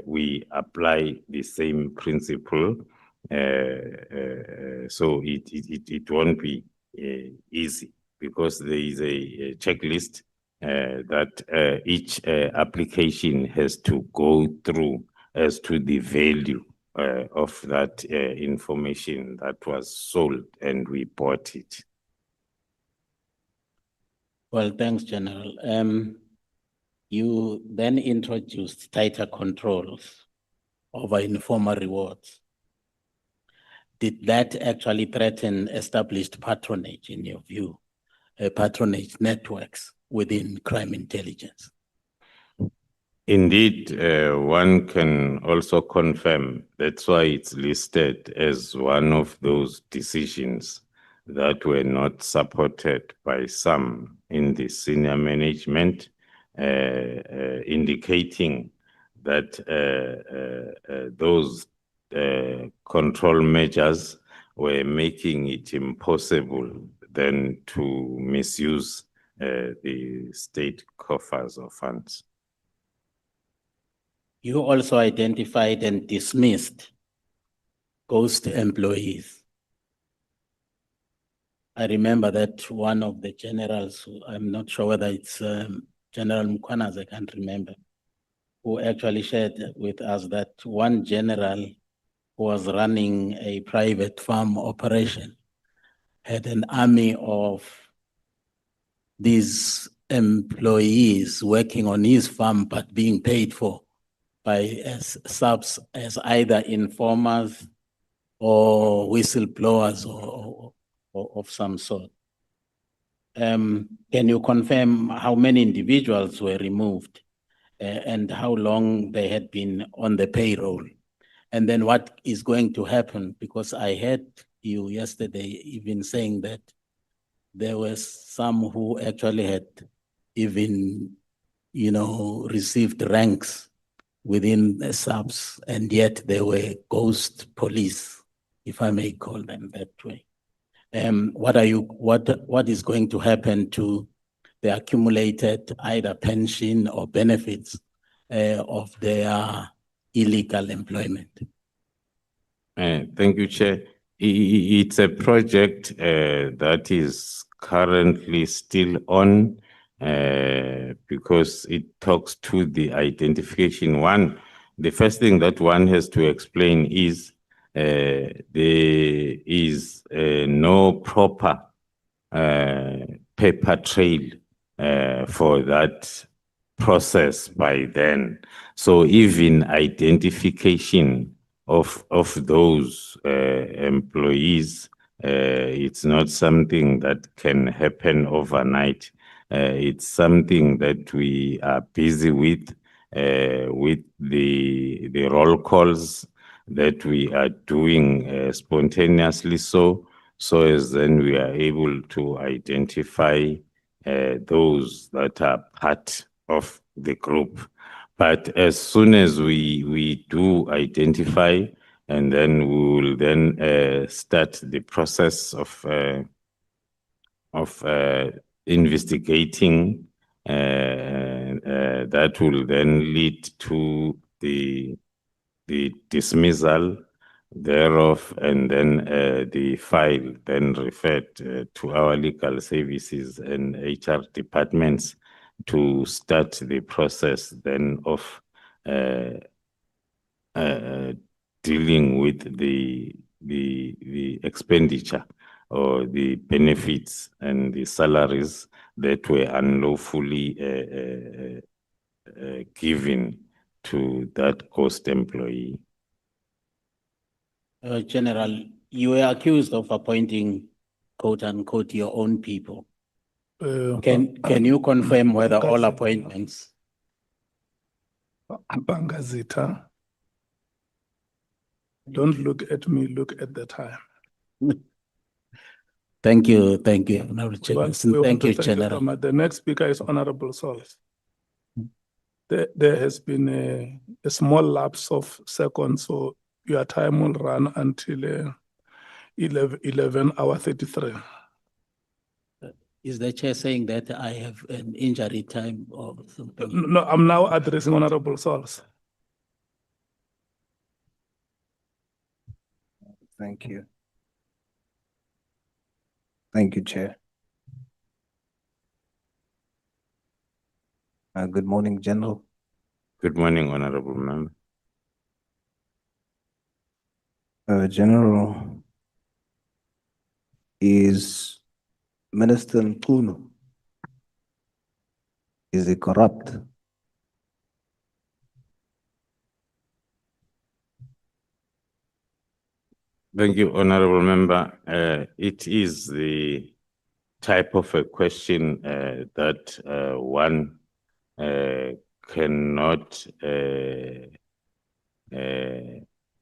We apply the same principle. So it won't be easy, because there is a checklist that each application has to go through as to the value of that information that was sold and we bought it. Well, thanks, General. You then introduced tighter controls over informal rewards. Did that actually threaten established patronage, in your view, patronage networks within crime intelligence. Indeed, one can also confirm, that's why it's listed as one of those decisions that were not supported by some in the senior management, indicating that those control measures were making it impossible then to misuse the state coffers or funds. You also identified and dismissed ghost employees. I remember that one of the generals, who I'm not sure whether it's General Mukwanas, I can't remember, who actually shared with us that one general who was running a private farm operation had an army of these employees working on his farm but being paid for by as subs as either informers or whistleblowers or of some sort. Can you confirm how many individuals were removed and how long they had been on the payroll? And then what is going to happen? Because I heard you yesterday even saying that there were some who actually had even, received ranks within the subs, and yet they were ghost police, if I may call them that way. What is going to happen to the accumulated either pension or benefits of their illegal employment? Thank you, Chair. It's a project that is currently still on because it talks to the identification. The first thing that one has to explain is there is no proper paper trail for that process by then. So even identification of those employees, it's not something that can happen overnight. It's something that we are busy with the roll calls that we are doing spontaneously so as then we are able to identify those that are part of the group. But as soon as we do identify, and then we will then start the process of investigating, that will then lead to the dismissal thereof, and then the file then referred to our legal services and HR departments to start the process then of dealing with the expenditure or the benefits and the salaries that were unlawfully given to that ghost employee. General, you were accused of appointing, quote unquote, your own people. Can you confirm whether all appointments? Bangazita. Don't look at me, look at the time. Thank you, Honorable Chairperson. We want Thank to you, thank General. so much. The next speaker is Honorable Solis. There has been a small lapse of seconds, so your time will run until 11:33. Is the chair saying that I have an injury time or something? No, I'm now addressing Honorable Solis. Thank you. Thank you, Chair. Good morning, General. Good morning, Honorable Member. General, is Minister Nkunu, is he corrupt? Thank you, Honorable Member. It is the type of a question that one cannot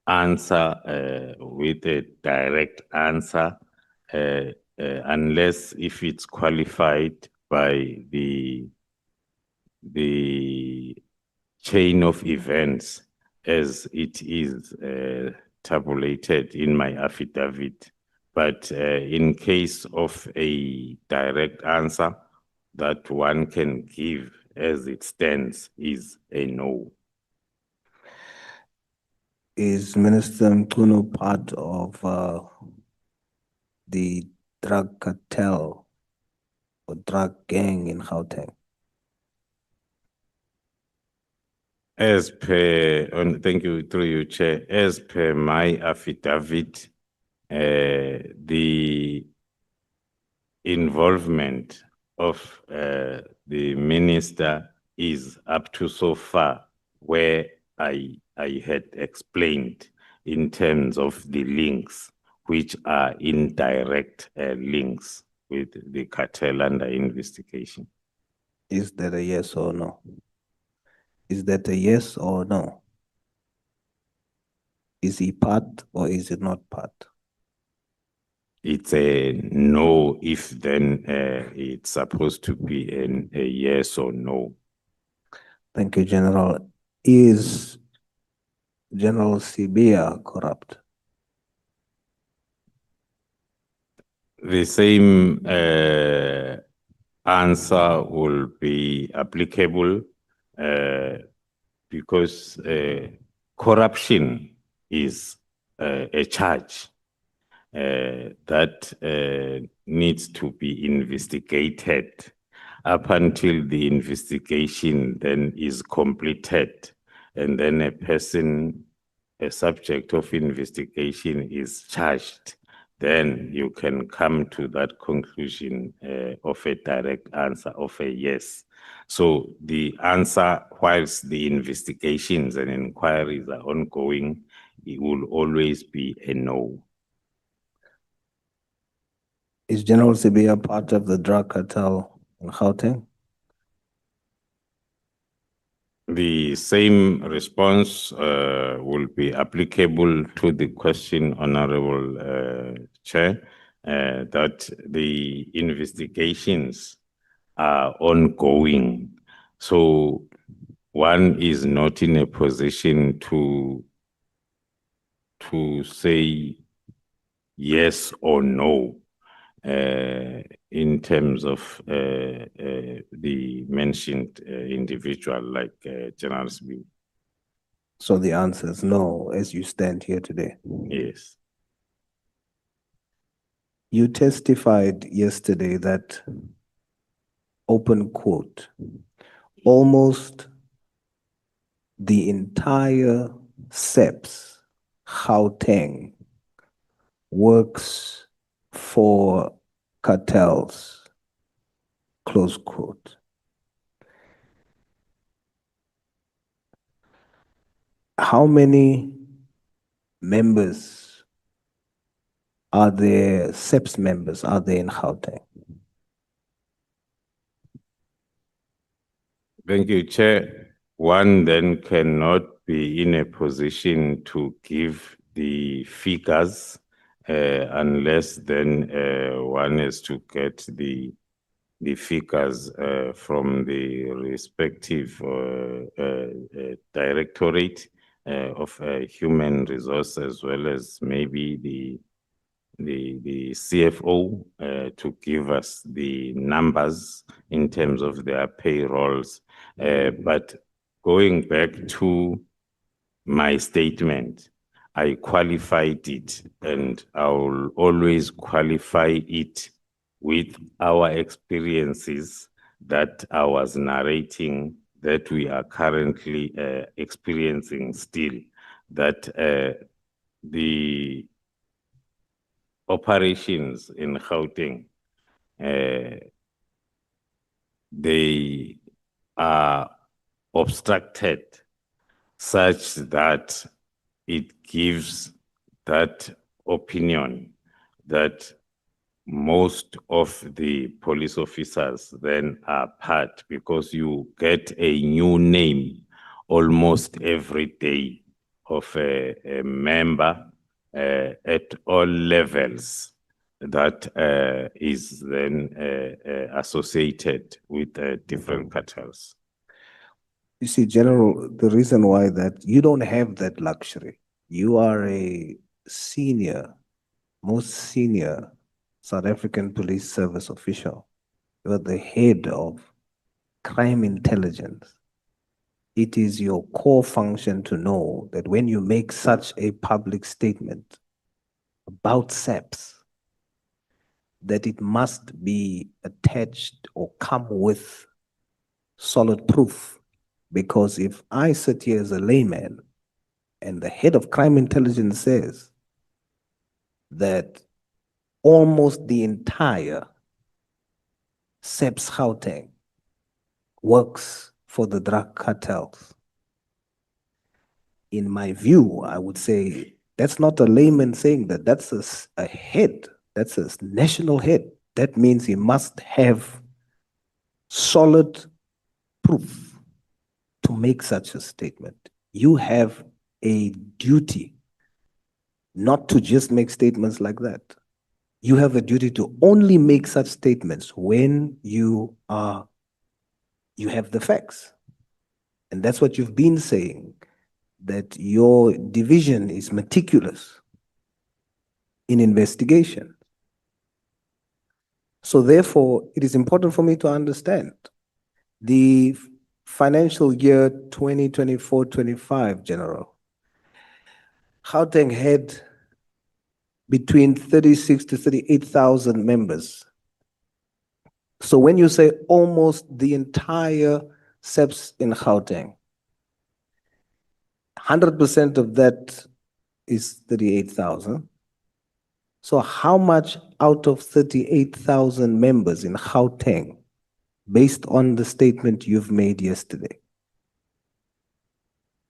answer with a direct answer unless if it's qualified by the chain of events as it is tabulated in my affidavit. But in case of a direct answer that one can give as it stands is a no. Is Minister Mchunu part of the drug cartel or drug gang in Gauteng? As per, thank you, through you, Chair. As per my affidavit, the involvement of the minister is up to so far where I had explained in terms of the links, which are indirect links with the cartel under investigation. Is that a yes or no? Is that a yes or no? Is he part or is he not part? It's a no if then it's supposed to be a yes or no. Thank you, General. Is General Sibia corrupt? The same answer will be applicable because corruption is a charge that needs to be investigated up until the investigation then is completed, and then a person, a subject of investigation is charged. Then you can come to that conclusion of a direct answer of a yes. So the answer, whilst the investigations and inquiries are ongoing, it will always be a no. Is General Sibia part of the drug cartel in Gauteng? The same response will be applicable to the question, Honorable Chair, that the investigations are ongoing. So one is not in a position to say yes or no in terms of the mentioned individual like General Smith. So the answer is no, as you stand here today. Yes. You testified yesterday that, open quote, almost the entire SEPS Gauteng works for cartels, close quote. How many members are there, SEPS members are there in Gauteng? Thank you, Chair. One then cannot be in a position to give the figures unless then one has to get the figures from the respective directorate of human resource, as well as maybe the CFO to give us the numbers in terms of their payrolls. But going back to my statement, I qualified it, and I will always qualify it with our experiences that I was narrating, that we are currently experiencing still, that the operations in Gauteng, they are obstructed such that it gives that opinion that most of the police officers then are part, because you get a new name almost every day of a member at all levels that is then associated with different cartels. You see, General, the reason why that you don't have that luxury, you are a most senior South African Police Service official. You are the head of crime intelligence. It is your core function to know that when you make such a public statement about SAPS, that it must be attached or come with solid proof. Because if I sit here as a layman and the head of crime intelligence says that almost the entire SAPS Gauteng works for the drug cartels, in my view, I would say that's not a layman saying that. That's a head. That's a national head. That means he must have solid proof to make such a statement. You have a duty not to just make statements like that. You have a duty to only make such statements when you have the facts. And that's what you've been saying, that your division is meticulous in investigation. So therefore, it is important for me to understand the financial year 2024-25, General. Gauteng had between 36 to 38,000 members. So when you say almost the entire SEPS in Gauteng, 100% of that is 38,000. So how much out of 38,000 members in Gauteng, based on the statement you've made yesterday,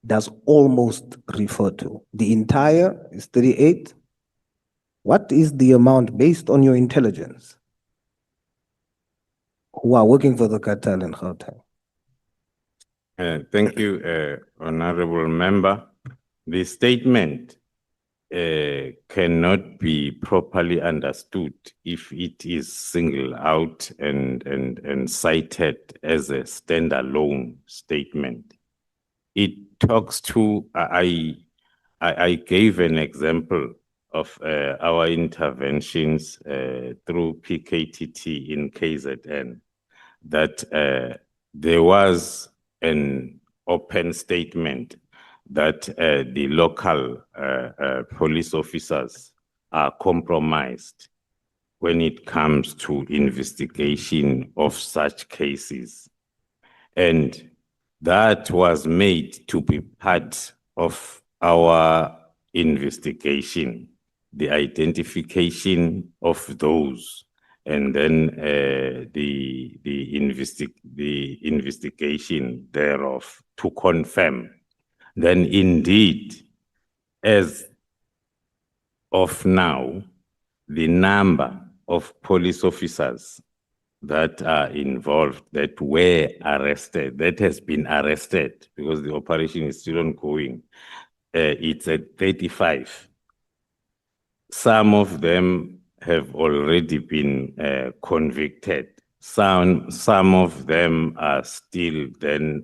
does almost refer to? The entire is 38. What is the amount based on your intelligence who are working for the cartel in Gauteng? Thank you, Honorable Member. The statement cannot be properly understood if it is singled out and cited as a standalone statement. It talks to, I gave an example of our interventions through PKTT in KZN, that there was an open statement that the local police officers are compromised when it comes to investigation of such cases. And that was made to be part of our investigation, the identification of those, and then the investigation thereof to confirm. Then indeed, as of now, the number of police officers that are involved, that were arrested, that has been arrested, because the operation is still ongoing, it's at 35. Some of them have already been convicted. Some of them are still then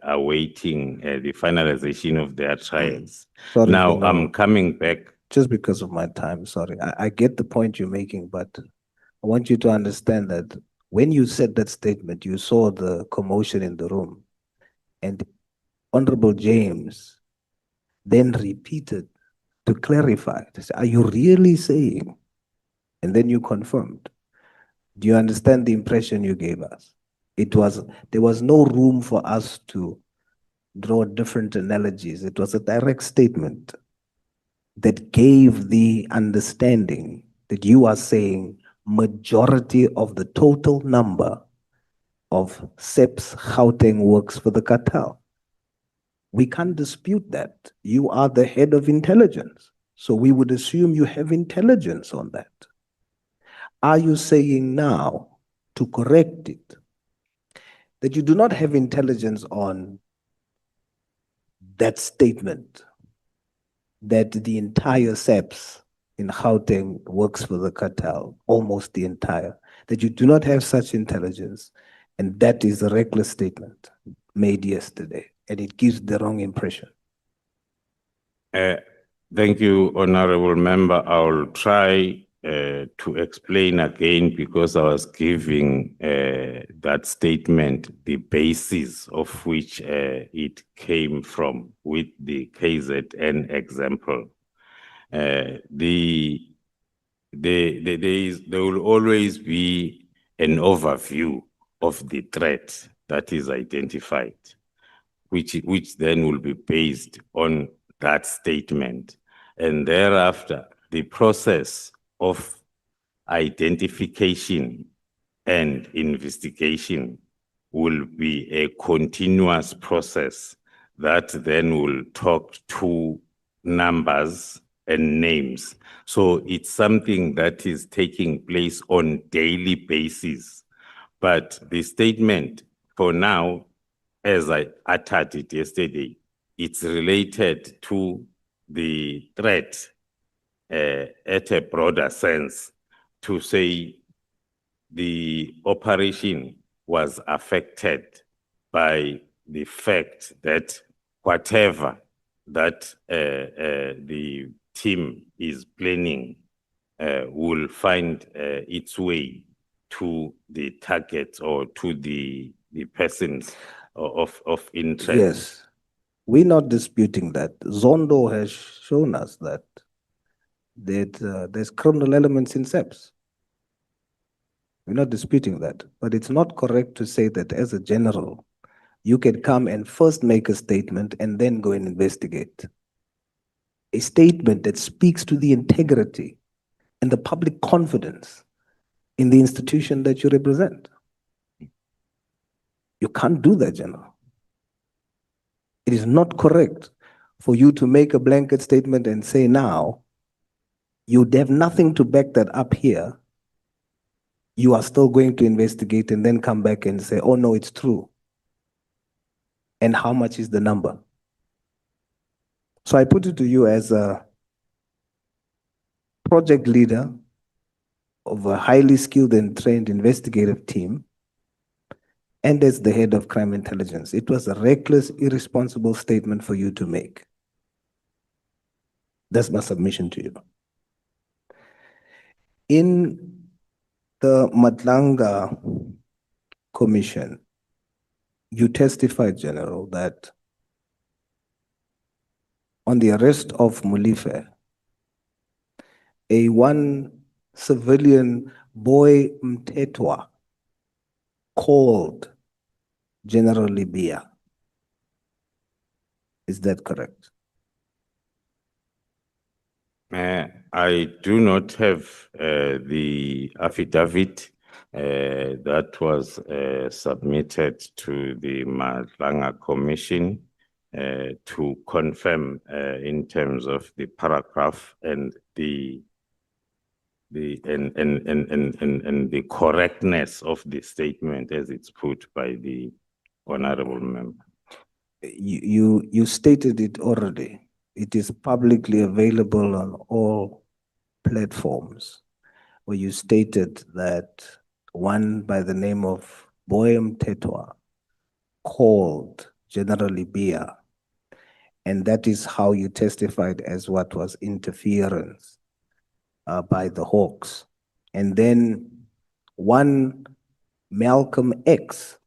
awaiting the finalization of their trials. Sorry, Now, General. I'm coming back. Just because of my time, sorry. I get the point you're making, but I want you to understand that when you said that statement, you saw the commotion in the room. And Honorable James then repeated to clarify. To say, are you really saying? And then you confirmed. Do you understand the impression you gave us? There was no room for us to draw different analogies. It was a direct statement that gave the understanding that you are saying majority of the total number of SEPS Gauteng works for the cartel. We can't dispute that. You are the head of intelligence. So we would assume you have intelligence on that. Are you saying now, to correct it, that you do not have intelligence on that statement, that the entire SAPS in Gauteng works for the cartel, almost the entire, that you do not have such intelligence, and that is a reckless statement made yesterday, and it gives the wrong impression? Thank you, Honorable Member. I'll try to explain again because I was giving that statement the basis of which it came from with the KZN example. There will always be an overview of the threat that is identified, which then will be based on that statement. And thereafter, the process of identification and investigation will be a continuous process that then will talk to numbers and names. So it's something that is taking place on daily basis. But the statement for now, as I uttered it yesterday, it's related to the threat at a broader sense, to say the operation was affected by the fact that whatever that the team is planning will find its way to the target or to the persons of interest. Yes, we're not disputing that. Zondo has shown us that there's criminal elements in SAPS. We're not disputing that, but it's not correct to say that as a general, you can come and first make a statement and then go and investigate. A statement that speaks to the integrity and the public confidence in the institution that you represent. You can't do that, General. It is not correct for you to make a blanket statement and say now, you'd have nothing to back that up here. You are still going to investigate and then come back and say, oh no, it's true. And how much is the number? So I put it to you as a project leader of a highly skilled and trained investigative team, and as the head of crime intelligence, it was a reckless, irresponsible statement for you to make. That's my submission to you. In the Matlanga Commission, you testified, General, that on the arrest of Mulife, one civilian boy Mtetwa called General Libya. Is that correct? I do not have the affidavit that was submitted to the Matlanga Commission to confirm in terms of the paragraph and the correctness of the statement as it's put by the honorable member. You stated it already. It is publicly available on all platforms, where you stated that one by the name of Boyam Tetwa called General Libya, and that is how you testified as what was interference by the Hawks. And then one Malcolm X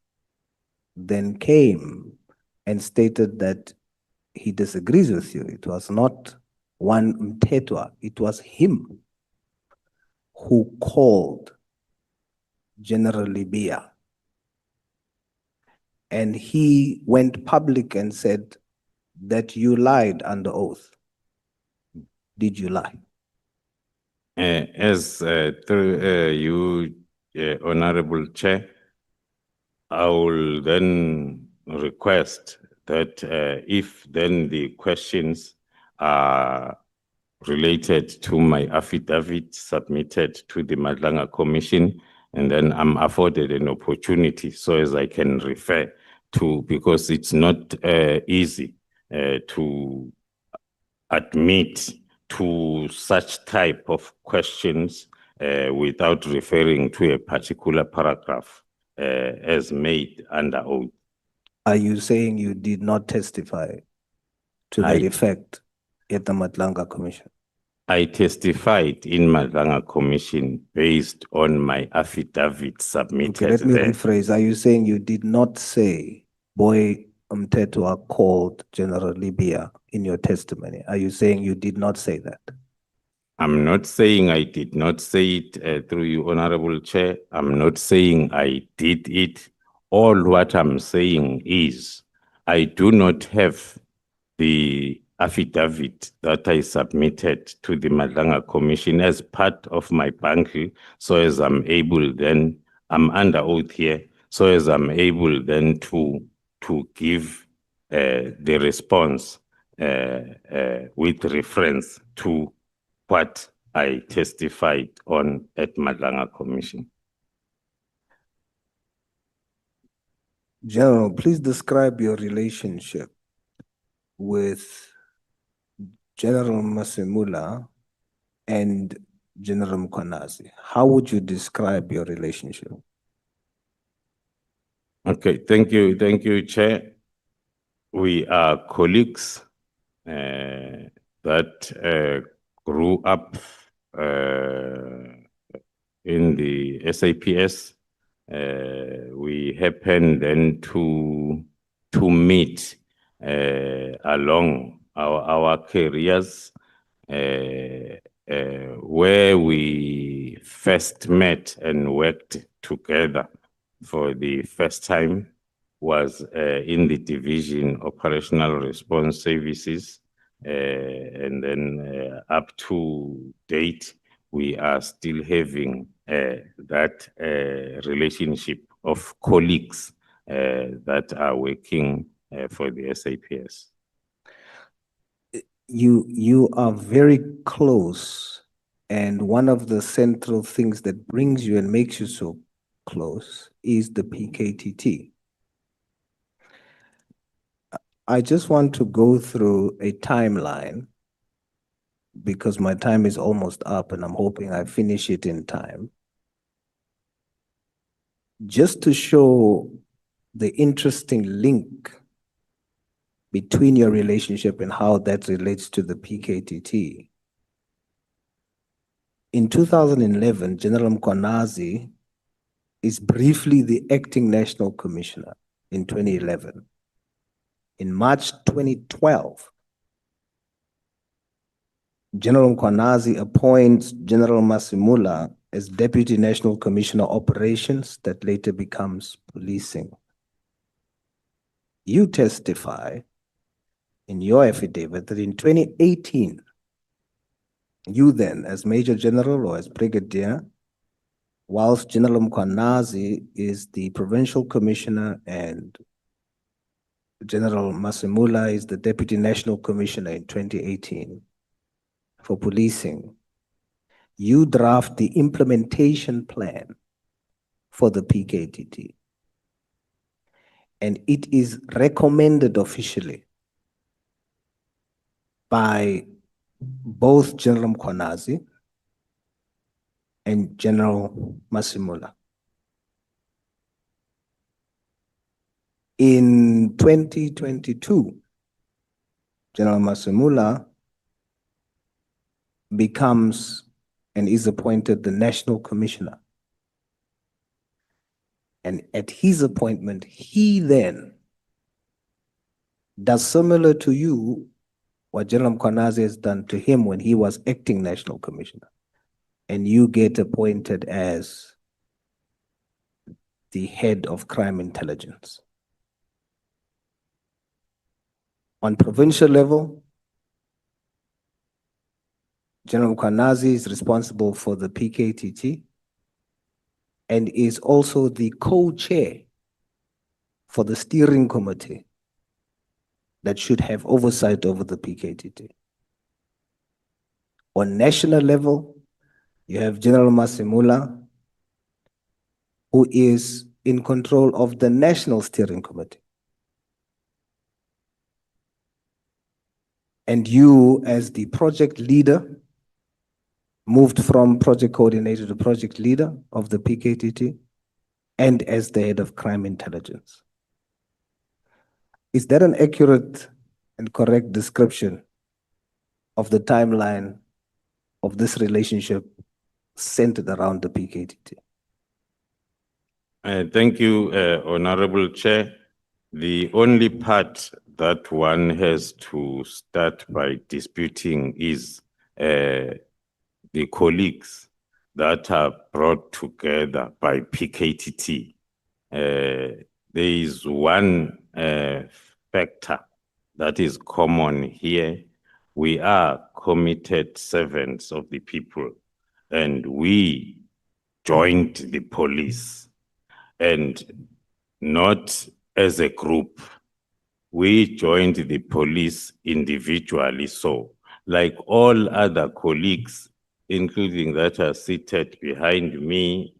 then came and stated that he disagrees with you. It was not one Mtetwa, it was him who called General Libya. And he went public and said that you lied under oath. Did you lie? As through you, Honorable Chair, I will then request that if then the questions are related to my affidavit submitted to the Madlanga Commission, and then I'm afforded an opportunity so as I can refer to, because it's not easy to admit to such type of questions without referring to a particular paragraph as made under oath. Are you saying you did not testify to I- that effect at the Matlanga Commission? I testified in Madlanga Commission based on my affidavit submitted Okay, let me there. rephrase. Are you saying you did not say Boy Mtetwa called General Libya in your testimony? Are you saying you did not say that? I'm not saying I did not say it through you, Honorable Chair. I'm not saying I did it. All what I'm saying is I do not have the affidavit that I submitted to the Madlanga Commission as part of my bundle, so as I'm able then, I'm under oath here, so as I'm able then to give the response with reference to what I testified on at Madlanga Commission. General, please describe your relationship with General Masemula and General Mkwanazi. How would you describe your relationship? Okay, thank you, Chair. We are colleagues that grew up in the SAPS. We happened then to meet along our careers, where we first met and worked together for the first time was in the division operational response services, and then up to date we are still having that relationship of colleagues that are working for the SAPS. You are very close, and one of the central things that brings you and makes you so close is the PKTT. I just want to go through a timeline because my time is almost up and I'm hoping I finish it in time. Just to show the interesting link between your relationship and how that relates to the PKTT. In 2011, General Mkwanazi is briefly the acting national commissioner in 2011. In March 2012, General Mkwanazi appoints General Masemula as Deputy National Commissioner Operations, that later becomes policing. You testify in your affidavit that in 2018, you then, as Major General or as Brigadier, whilst General Mkwanazi is the Provincial Commissioner and General Masemula is the Deputy National Commissioner in 2018 for policing, you draft the implementation plan for the PKTT. And it is recommended officially by both General Mkwanazi and General Masemula. In 2022, General Masemula becomes and is appointed the National Commissioner. And at his appointment, he then does similar to you what General Mkwanazi has done to him when he was acting National Commissioner. And you get appointed as the head of crime intelligence. On provincial level, General Mkwanazi is responsible for the PKTT and is also the co-chair for the steering committee that should have oversight over the PKTT. On national level, you have General Masimula, who is in control of the National Steering Committee. And you, as the project leader, moved from project coordinator to project leader of the PKTT, and as the head of crime intelligence. Is that an accurate and correct description of the timeline of this relationship centered around the PKTT? Thank you, Honorable Chair. The only part that one has to start by disputing is the colleagues that are brought together by PKTT. There is one factor that is common here. We are committed servants of the people, and we joined the police, and not as a group. We joined the police individually. So, like all other colleagues, including that are seated behind me,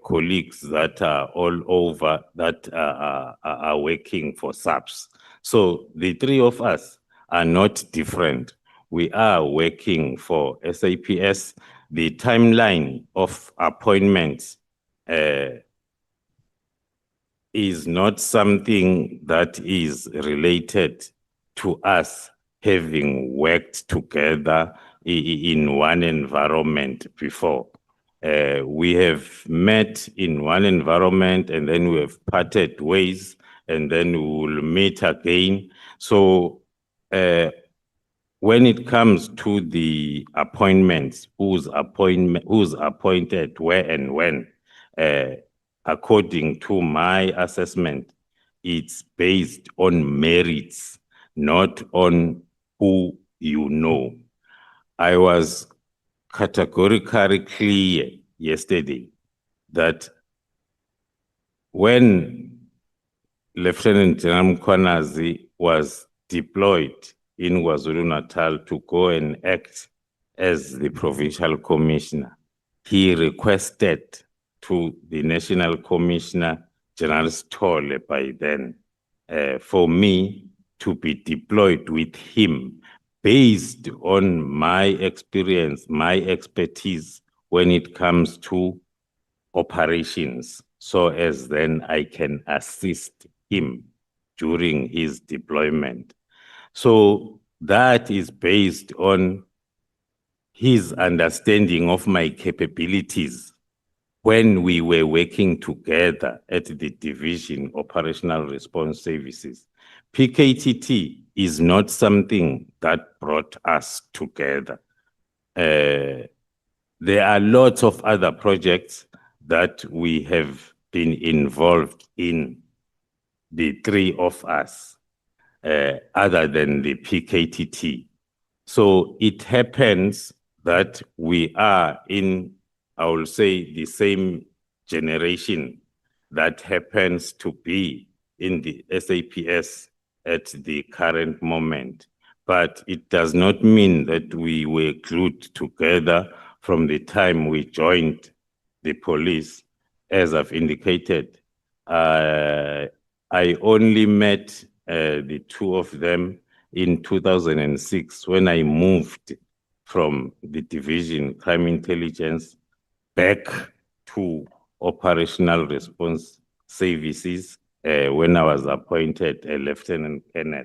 colleagues that are all over, that are working for SAPS. So the three of us are not different. We are working for SAPS. The timeline of appointments is not something that is related to us having worked together in one environment before. We have met in one environment, and then we have parted ways, and then we will meet again. So when it comes to the appointments, who's appointed where and when, according to my assessment, it's based on merits, not on who you know. I was categorically clear yesterday that when Lieutenant General Mkhwanazi was deployed in KwaZulu-Natal to go and act as the provincial commissioner, he requested to the National Commissioner, General Stolle, by then, for me to be deployed with him based on my experience, my expertise when it comes to operations, so as then I can assist him during his deployment. So that is based on his understanding of my capabilities when we were working together at the Division Operational Response Services. PKTT is not something that brought us together. There are lots of other projects that we have been involved in, the three of us, other than the PKTT. So it happens that we are in, I will say, the same generation that happens to be in the SAPS at the current moment. But it does not mean that we were glued together from the time we joined the police. As I've indicated, I only met the two of them in 2006 when I moved from the Division Crime Intelligence back to Operational Response Services when I was appointed a Lieutenant Colonel.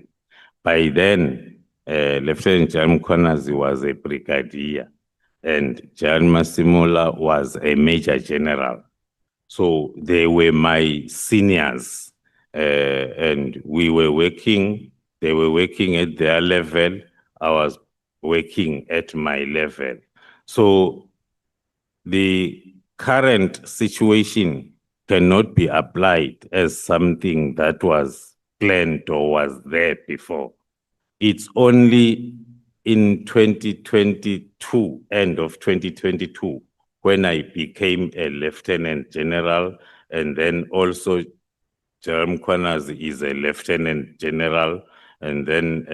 By then, Lieutenant General Mkhwanazi was a brigadier and General Masimula was a Major General. So they were my seniors, and we were working, they were working at their level, I was working at my level. So the current situation cannot be applied as something that was planned or was there before. It's only in 2022, end of 2022, when I became a Lieutenant General, and then also General Mkhwanazi is a Lieutenant General, and then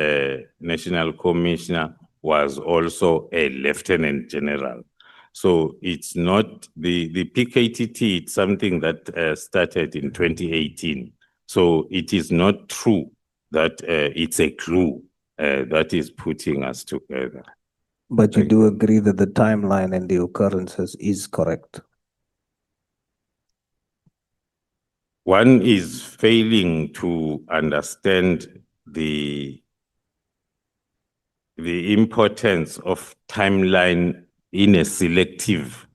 National Commissioner was also a lieutenant general. So it's not the PKTT, it's something that started in 2018. So it is not true that it's a clue that is putting us together. But you Thank do agree that the timeline and the occurrences is correct? One is failing to understand the importance of timeline in a selective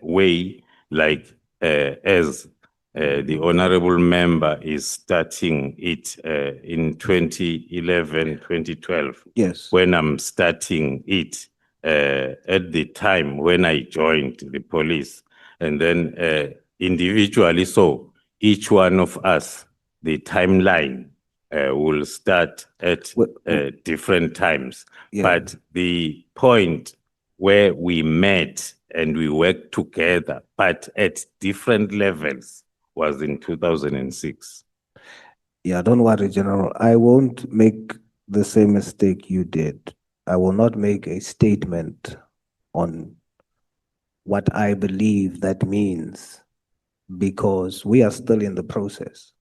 way, like as the honorable member is starting it in 2011, 2012. Yes. When I'm starting it at the time when I joined the police, and then individually, so each one of us, the timeline will start at different times. Yeah. But the point where we met and we worked together, but at different levels, was in 2006. Yeah, don't worry, General. I won't make the same mistake you did. I will not make a statement on what I believe that means, because we are still in the process.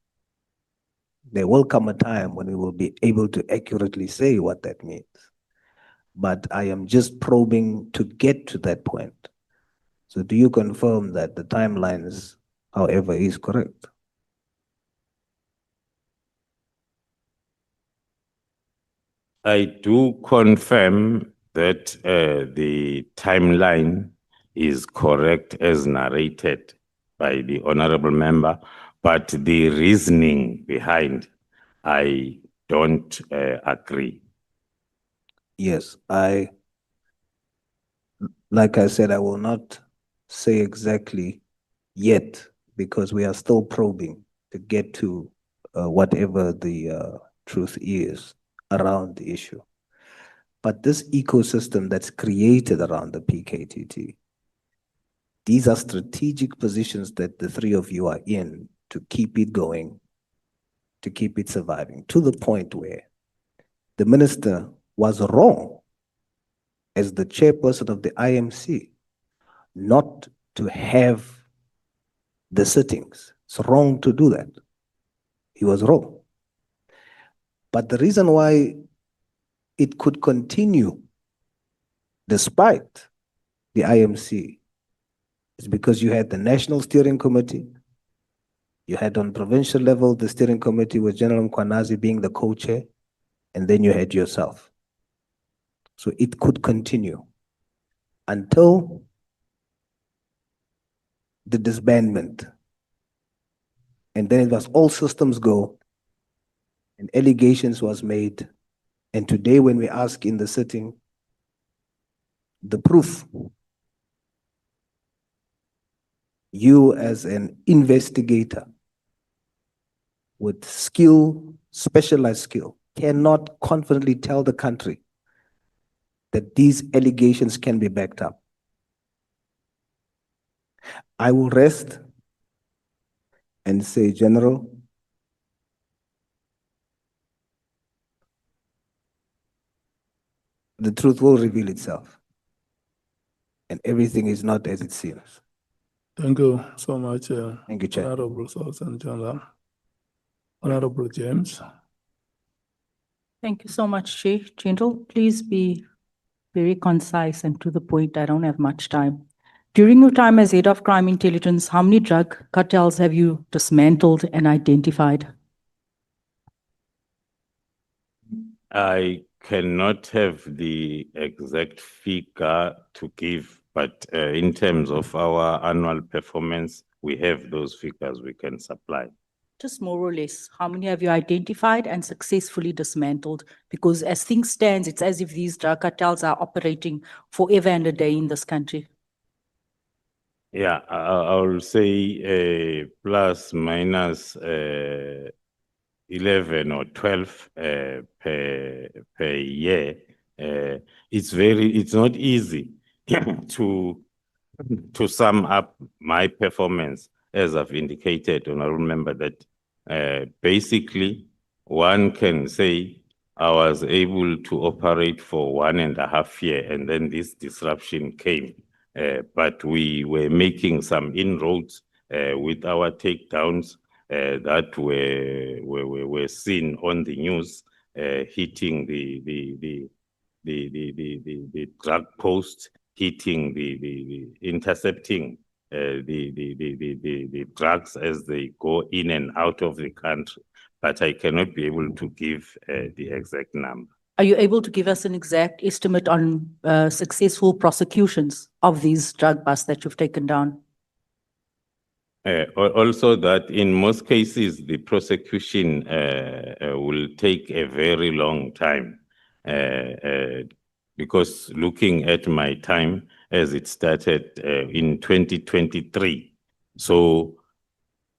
There will come a time when we will be able to accurately say what that means. But I am just probing to get to that point. So do you confirm that the timelines, however, is correct? I do confirm that the timeline is correct as narrated by the honorable member, but the reasoning behind, I don't agree. Yes, like I said, I will not say exactly yet, because we are still probing to get to whatever the truth is around the issue. But this ecosystem that's created around the PKTT, these are strategic positions that the three of you are in to keep it going, to keep it surviving, to the point where the minister was wrong as the chairperson of the IMC not to have the sittings. It's wrong to do that. He was wrong. But the reason why it could continue despite the IMC is because you had the National Steering Committee, you had on provincial level the steering committee with General Mkwanazi being the co-chair, and then you had yourself. So it could continue until the disbandment. And then it was all systems go, and allegations was made. And today when we ask in the sitting, the proof, you as an investigator with skill, specialized skill, cannot confidently tell the country that these allegations can be backed up. I will rest and say, General, the truth will reveal itself, and everything is not as it seems. Thank you so much, Thank you, Chair. Honorable Sultan General. Honorable James. Thank you so much, Chair. General, please be very concise and to the point. I don't have much time. During your time as head of crime intelligence, how many drug cartels have you dismantled and identified? I cannot have the exact figure to give, but in terms of our annual performance, we have those figures we can supply. Just more or less, how many have you identified and successfully dismantled? Because as things stand, it's as if these drug cartels are operating forever and a day in this country. Yeah, I will say plus minus 11 or 12 per year. It's not easy to sum up my performance, as I've indicated, and I remember that basically one can say I was able to operate for 1.5 years, and then this disruption came. But we were making some inroads with our takedowns that were seen on the news, hitting the drug post, hitting the intercepting the drugs as they go in and out of the country. But I cannot be able to give the exact number. Are you able to give us an exact estimate on successful prosecutions of these drug busts that you've taken down? Also that in most cases, the prosecution will take a very long time because looking at my time as it started in 2023. So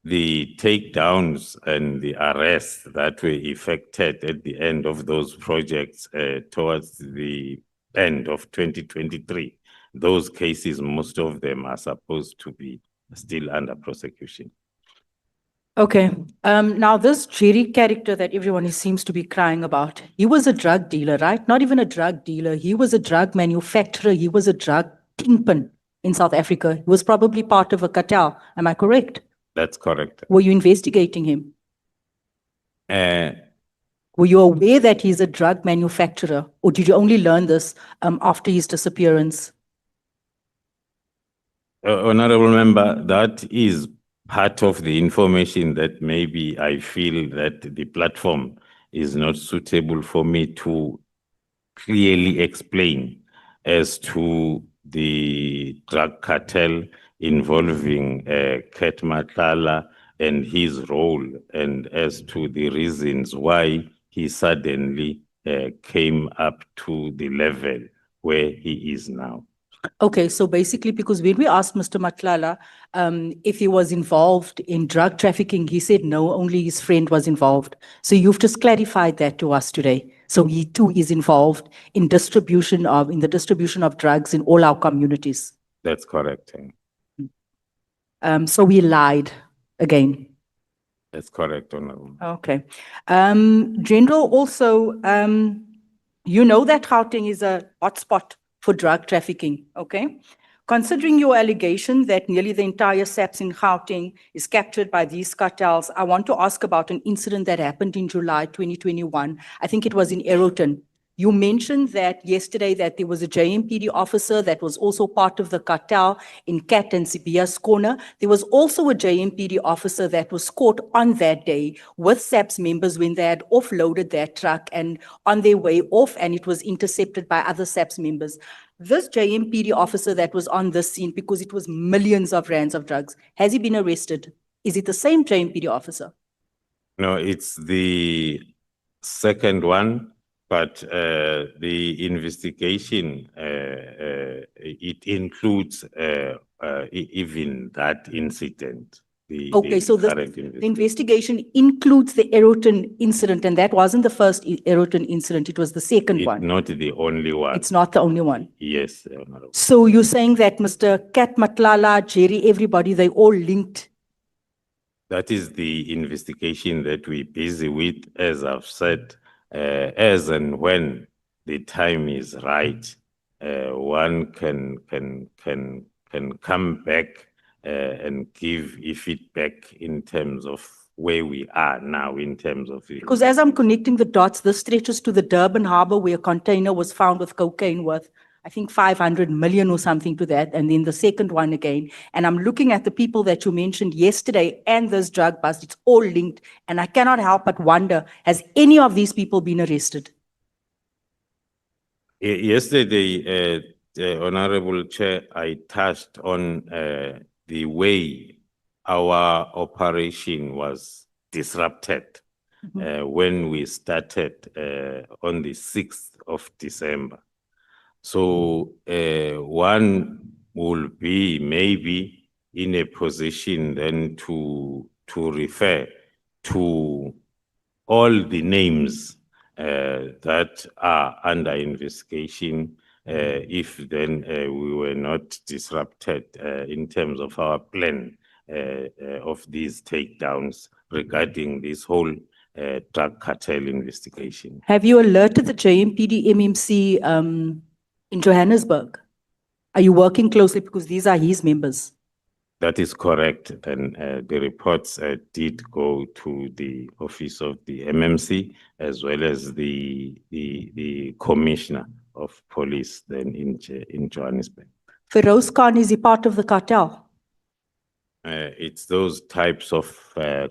the takedowns and the arrests that were effected at the end of those projects towards the end of 2023, those cases, most of them are supposed to be still under prosecution. Okay. Now this Jerry character that everyone seems to be crying about, he was a drug dealer, right? Not even a drug dealer. He was a drug manufacturer. He was a drug kingpin in South Africa. He was probably part of a cartel. Am I correct? That's correct. Were you investigating him? Were you aware that he's a drug manufacturer, or did you only learn this after his disappearance? Honorable Member, that is part of the information that maybe I feel that the platform is not suitable for me to clearly explain as to the drug cartel involving Ket Matlala and his role, and as to the reasons why he suddenly came up to the level where he is now. Okay, so basically, because when we asked Mr. Matlala if he was involved in drug trafficking, he said no, only his friend was involved. So you've just clarified that to us today. So he too is involved in the distribution of drugs in all our communities. That's correct. So we lied again. That's correct, Honorable. Okay. General, also, you know that Gauteng is a hotspot for drug trafficking, okay? Considering your allegation that nearly the entire SAPS in Gauteng is captured by these cartels, I want to ask about an incident that happened in July 2021. I think it was in Aeroton. You mentioned that yesterday that there was a JMPD officer that was also part of the cartel in Kat and Sibia's corner. There was also a JMPD officer that was caught on that day with SAPS members when they had offloaded their truck and on their way off, and it was intercepted by other SAPS members. This JMPD officer that was on this scene, because it was millions of rands of drugs, has he been arrested? Is it the same JMPD officer? No, it's the second one, but the investigation, it includes even that incident. Okay, so the current investigation includes the Aeroton incident, and that wasn't the first Aeroton incident, it was the second It's one. not the only one. It's not the only one. Yes, Honorable. So you're saying that Mr. Kat Matlala, Jerry, everybody, they all linked? That is the investigation that we're busy with, as I've said, as and when the time is right, one can come back and give a feedback in terms of where we are now in terms of the. Because as I'm connecting the dots, this stretches to the Durban Harbour where a container was found with cocaine worth, I think 500 million or something to that, and then the second one again. And I'm looking at the people that you mentioned yesterday and this drug bust, it's all linked. And I cannot help but wonder, has any of these people been arrested? Yesterday, Honorable Chair, I touched on the way our operation was disrupted when we started on the 6th of December. So one will be maybe in a position then to refer to all the names that are under investigation if then we were not disrupted in terms of our plan of these takedowns regarding this whole drug cartel investigation. Have you alerted the JMPD MMC in Johannesburg? Are you working closely because these are his members? That is correct. Then the reports did go to the office of the MMC as well as the commissioner of police then in Johannesburg. Feroz Khan, is he part of the cartel? It's those types of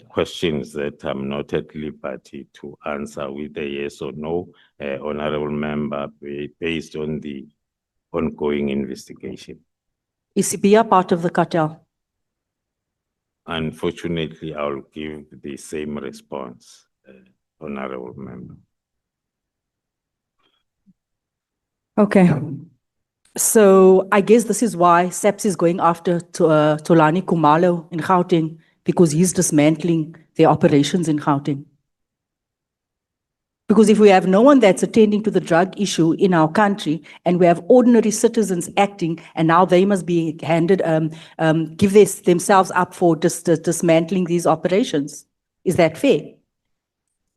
questions that I'm not at liberty to answer with a yes or no, honorable member, based on the ongoing investigation. Is he a part of the cartel? Unfortunately, I'll give the same response, honorable member. Okay. So I guess this is why SAPS is going after Tolani Kumalo in Gauteng, because he's dismantling their operations in Gauteng. Because if we have no one that's attending to the drug issue in our country, and we have ordinary citizens acting, and now they must be handed, give themselves up for dismantling these operations. Is that fair?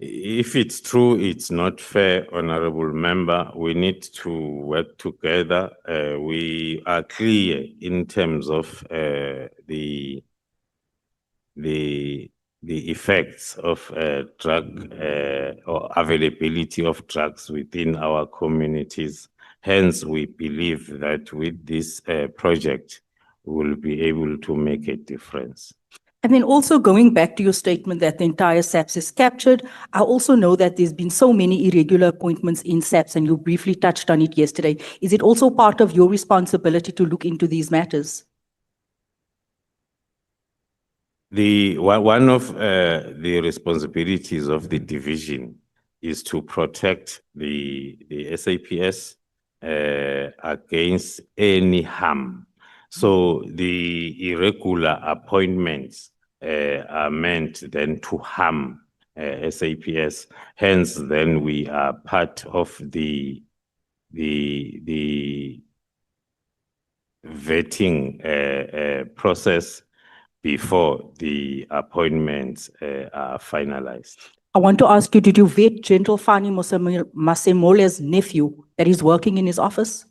If it's true, it's not fair, honorable member. We need to work together. We are clear in terms of the effects of drug or availability of drugs within our communities. Hence, we believe that with this project, we'll be able to make a difference. And then also going back to your statement that the entire SAPS is captured, I also know that there's been so many irregular appointments in SAPS, and you briefly touched on it yesterday. Is it also part of your responsibility to look into these matters? One of the responsibilities of the division is to protect the SAPS against any harm. So the irregular appointments are meant then to harm SAPS. Hence, then we are part of the vetting process before the appointments are finalized. I want to ask you, did you vet General Fani Masemole's nephew that is working in his office?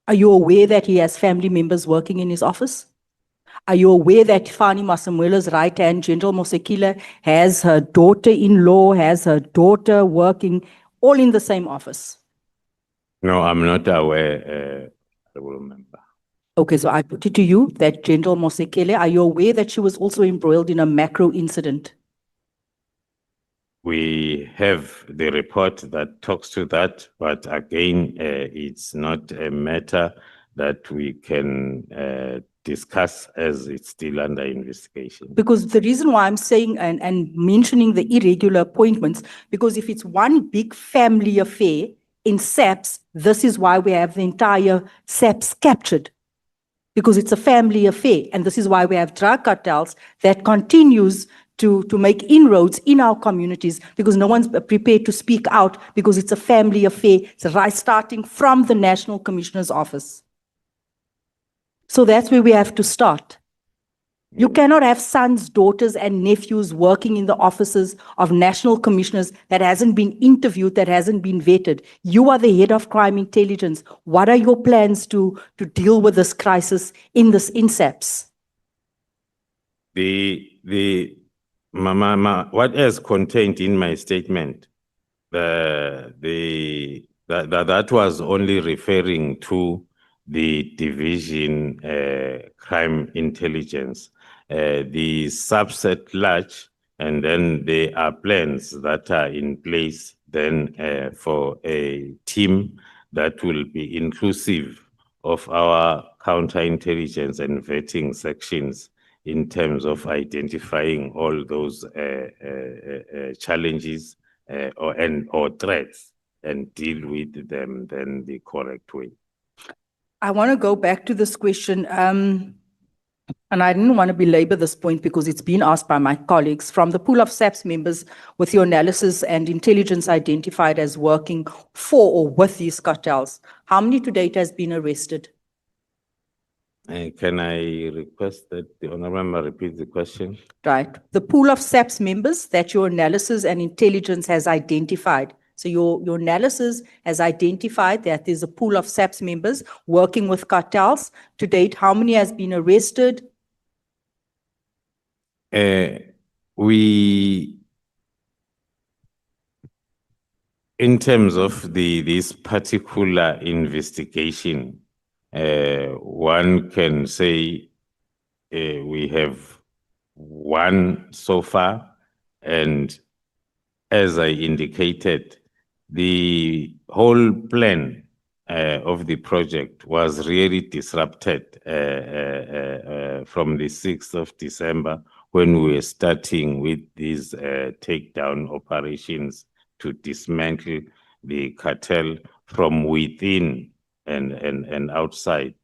Are you aware that he has family members working in his office? Are you aware that Fani Masemole's right-hand, General Mosekile, has her daughter-in-law, has her daughter working all in the same office? No, I'm not aware, honorable member. Okay, so I put it to you that General Mosekile, are you aware that she was also embroiled in a macro incident? We have the report that talks to that, but again, it's not a matter that we can discuss as it's still under investigation. Because the reason why I'm saying and mentioning the irregular appointments, because if it's one big family affair in SAPS, this is why we have the entire SAPS captured. Because it's a family affair, and this is why we have drug cartels that continues to make inroads in our communities, because no one's prepared to speak out, because it's a family affair. It's right starting from the National Commissioner's office. So that's where we have to start. You cannot have sons, daughters, and nephews working in the offices of national commissioners that hasn't been interviewed, that hasn't been vetted. You are the head of crime intelligence. What are your plans to deal with this crisis in SAPS? What is contained in my statement, that was only referring to the division crime intelligence, the subset large, and then there are plans that are in place then for a team that will be inclusive of our counterintelligence and vetting sections in terms of identifying all those challenges or threats and deal with them then the correct way. I want to go back to this question, and I didn't want to belabor this point because it's been asked by my colleagues. From the pool of SAPS members with your analysis and intelligence identified as working for or with these cartels, how many to date has been arrested? Can I request that the honorable member repeat the question? Right. The pool of SAPS members that your analysis and intelligence has identified. So your analysis has identified that there's a pool of SAPS members working with cartels. To date, how many has been arrested? We, in terms of this particular investigation, one can say we have one so far, and as I indicated, the whole plan of the project was really disrupted from the 6th of December when we were starting with these takedown operations to dismantle the cartel from within and outside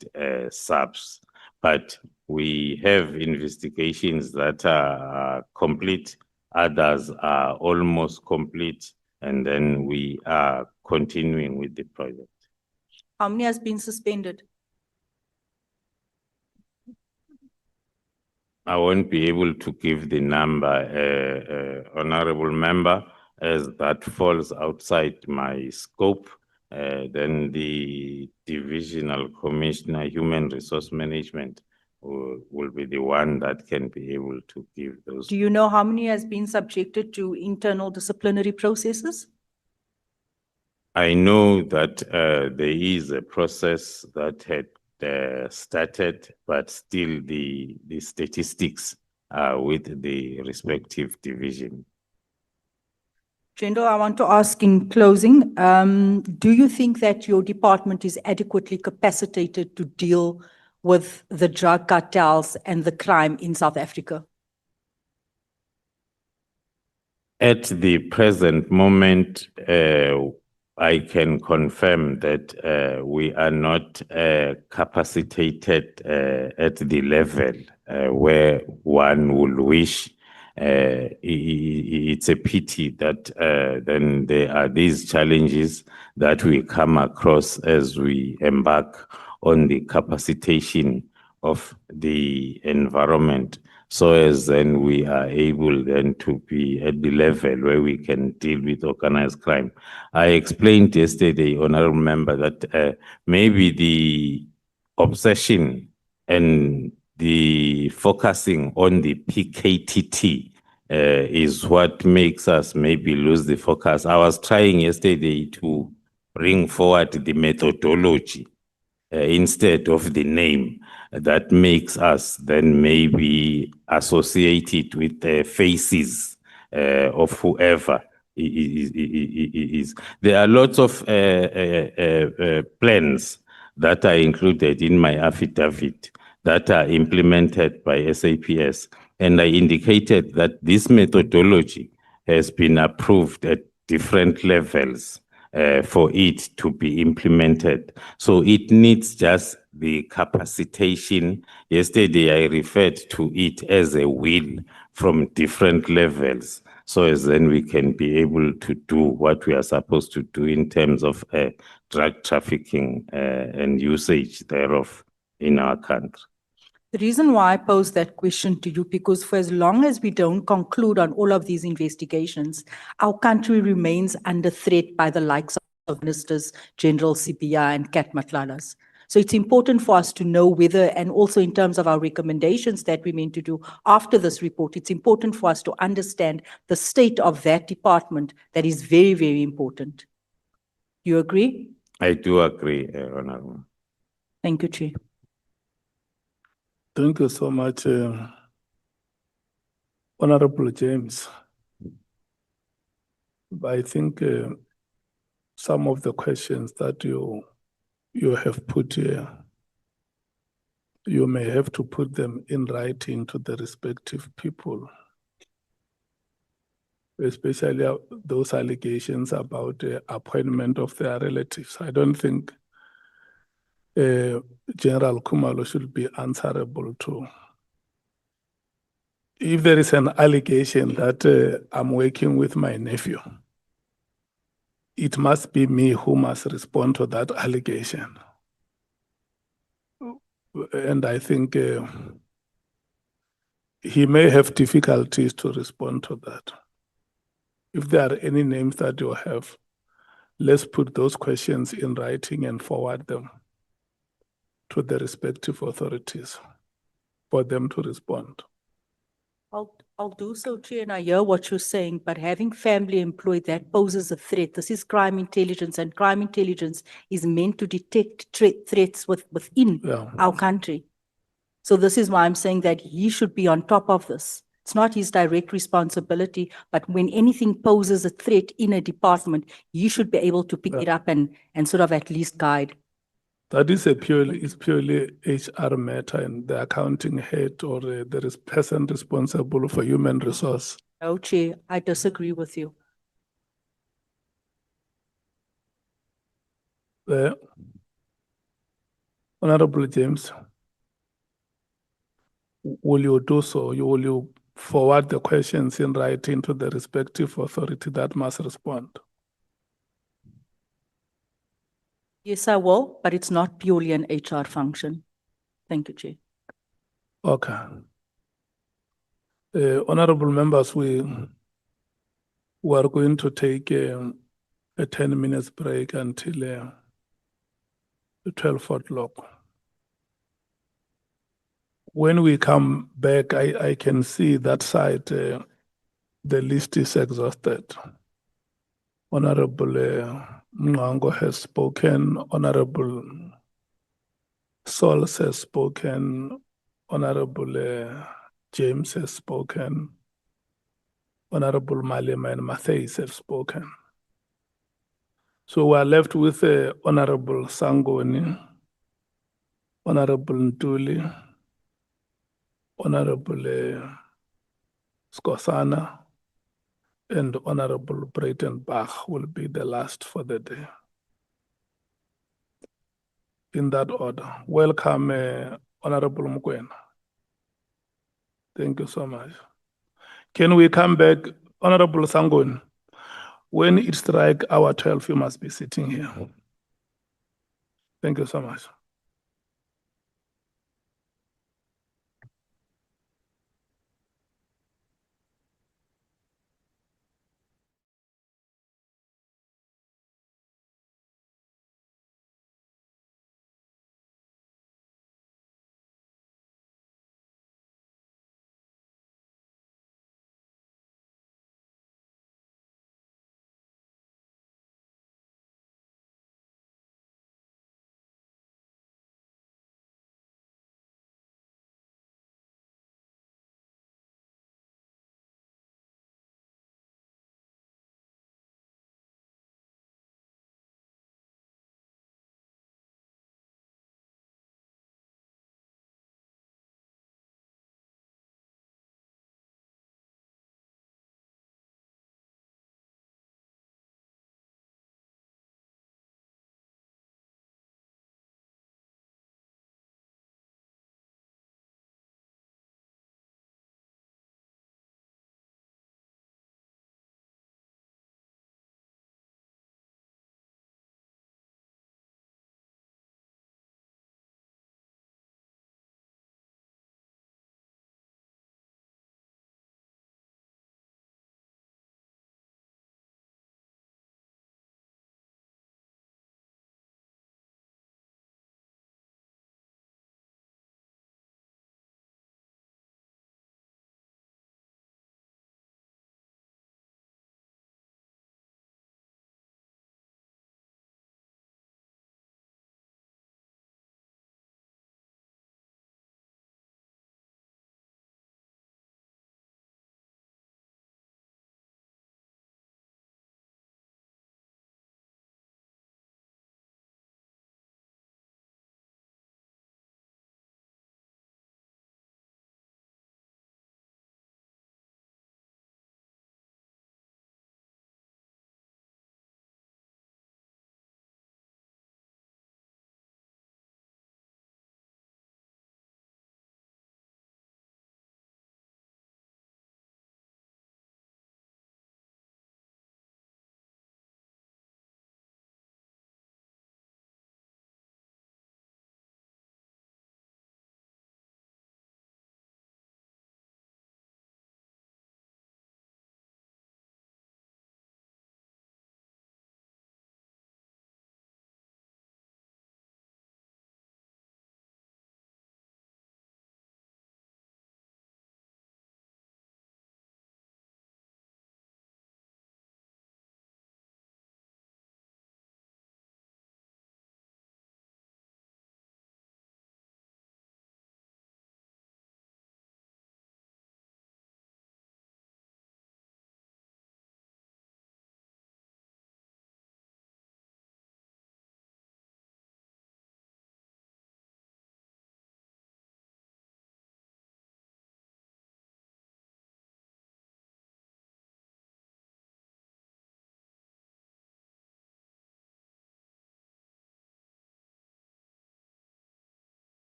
subs. But we have investigations that are complete, others are almost complete, and then we are continuing with the project. How many has been suspended? I won't be able to give the number, honorable member, as that falls outside my scope. Then the divisional commissioner, human resource management, will be the one that can be able to give those. Do you know how many has been subjected to internal disciplinary processes? I know that there is a process that had started, but still the statistics are with the respective division. General, I want to ask in closing, do you think that your department is adequately capacitated to deal with the drug cartels and the crime in South Africa? At the present moment, I can confirm that we are not capacitated at the level where one would wish. It's a pity that then there are these challenges that we come across as we embark on the capacitation of the environment, so as then we are able then to be at the level where we can deal with organized crime. I explained yesterday, honorable member, that maybe the obsession and the focusing on the PKTT is what makes us maybe lose the focus. I was trying yesterday to bring forward the methodology instead of the name that makes us then maybe associate it with the faces of whoever is. There are lots of plans that are included in my affidavit that are implemented by SAPS. And I indicated that this methodology has been approved at different levels for it to be implemented. So it needs just the capacitation. Yesterday, I referred to it as a wheel from different levels, so as then we can be able to do what we are supposed to do in terms of drug trafficking and usage thereof in our country. The reason why I pose that question to you, because for as long as we don't conclude on all of these investigations, our country remains under threat by the likes of Ministers General Sipia and Kat Matlalas. So it's important for us to know whether, and also in terms of our recommendations that we mean to do after this report, it's important for us to understand the state of that department. That is very, very important. You agree? I do agree, Honorable. Thank you, Chair. Thank you so much, Honorable James. I think some of the questions that you have put here, you may have to put them in writing to the respective people, especially those allegations about the appointment of their relatives. I don't think General Khumalo should be answerable to. If there is an allegation that I'm working with my nephew, it must be me who must respond to that allegation. And I think he may have difficulties to respond to that. If there are any names that you have, let's put those questions in writing and forward them to the respective authorities for them to respond. I'll do so, Chair, and I hear what you're saying, but having family employed, that poses a threat. This is crime intelligence, and crime intelligence is meant to detect threats within Yeah. our country. So this is why I'm saying that he should be on top of this. It's not his direct responsibility, but when anything poses a threat in a department, he should be able to pick it up and sort of at least guide. That is purely HR matter, and the accounting head or there is person responsible for human resource. No, Chair, I disagree with you. Honorable James, will you do so? Will you forward the questions in writing to the respective authority that must respond? Yes, I will, but it's not purely an HR function. Thank you, Chair. Okay. Honorable members, we are going to take a 10 minutes break until 12 o'clock. When we come back, I can see that side, the list is exhausted. Honorable Mngango has spoken, Honorable Sols has spoken, Honorable James has spoken, Honorable Malema and Matthijs have spoken. So we are left with Honorable Sangoni, Honorable Ntuli, Honorable Skosana, and Honorable Breitenbach will be the last for the day. In that order. Welcome, Honorable Mukwena. Thank you so much. Can we come back, Honorable Sangon? When it strikes hour 12, you must be sitting here. Thank you so much.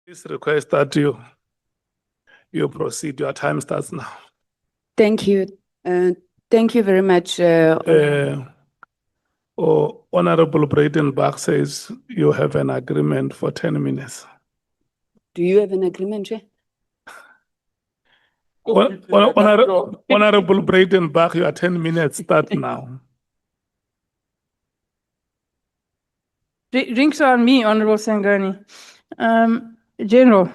Please request that you proceed. Your time starts now. Thank you. Thank you very much. Honorable Breitenbach says you have an agreement for 10 minutes. Do you have an agreement, Chair? Honorable Breitenbach, your 10 minutes start now. Drinks are on me, Honorable Sangani. General,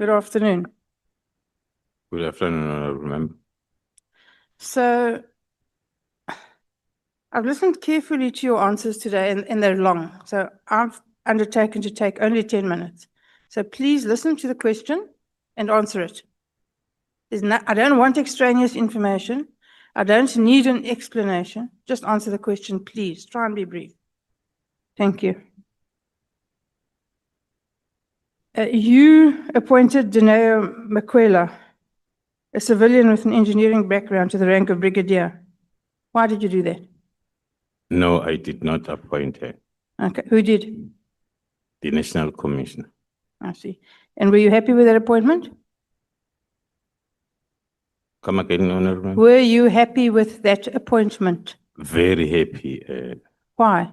good afternoon. Good afternoon, Honorable Member. So I've listened carefully to your answers today and they're long. So I've undertaken to take only 10 minutes. So please listen to the question and answer it. I don't want extraneous information. I don't need an explanation. Just answer the question, please. Try and be brief. Thank you. You appointed Deneo Makwela, a civilian with an engineering background, to the rank of brigadier. Why did you do that? No, I did not appoint her, Okay, who did? the National Commissioner. I see. And were you happy with that appointment? Come again, Honorable Member. Were you happy with that appointment? Very happy. Why?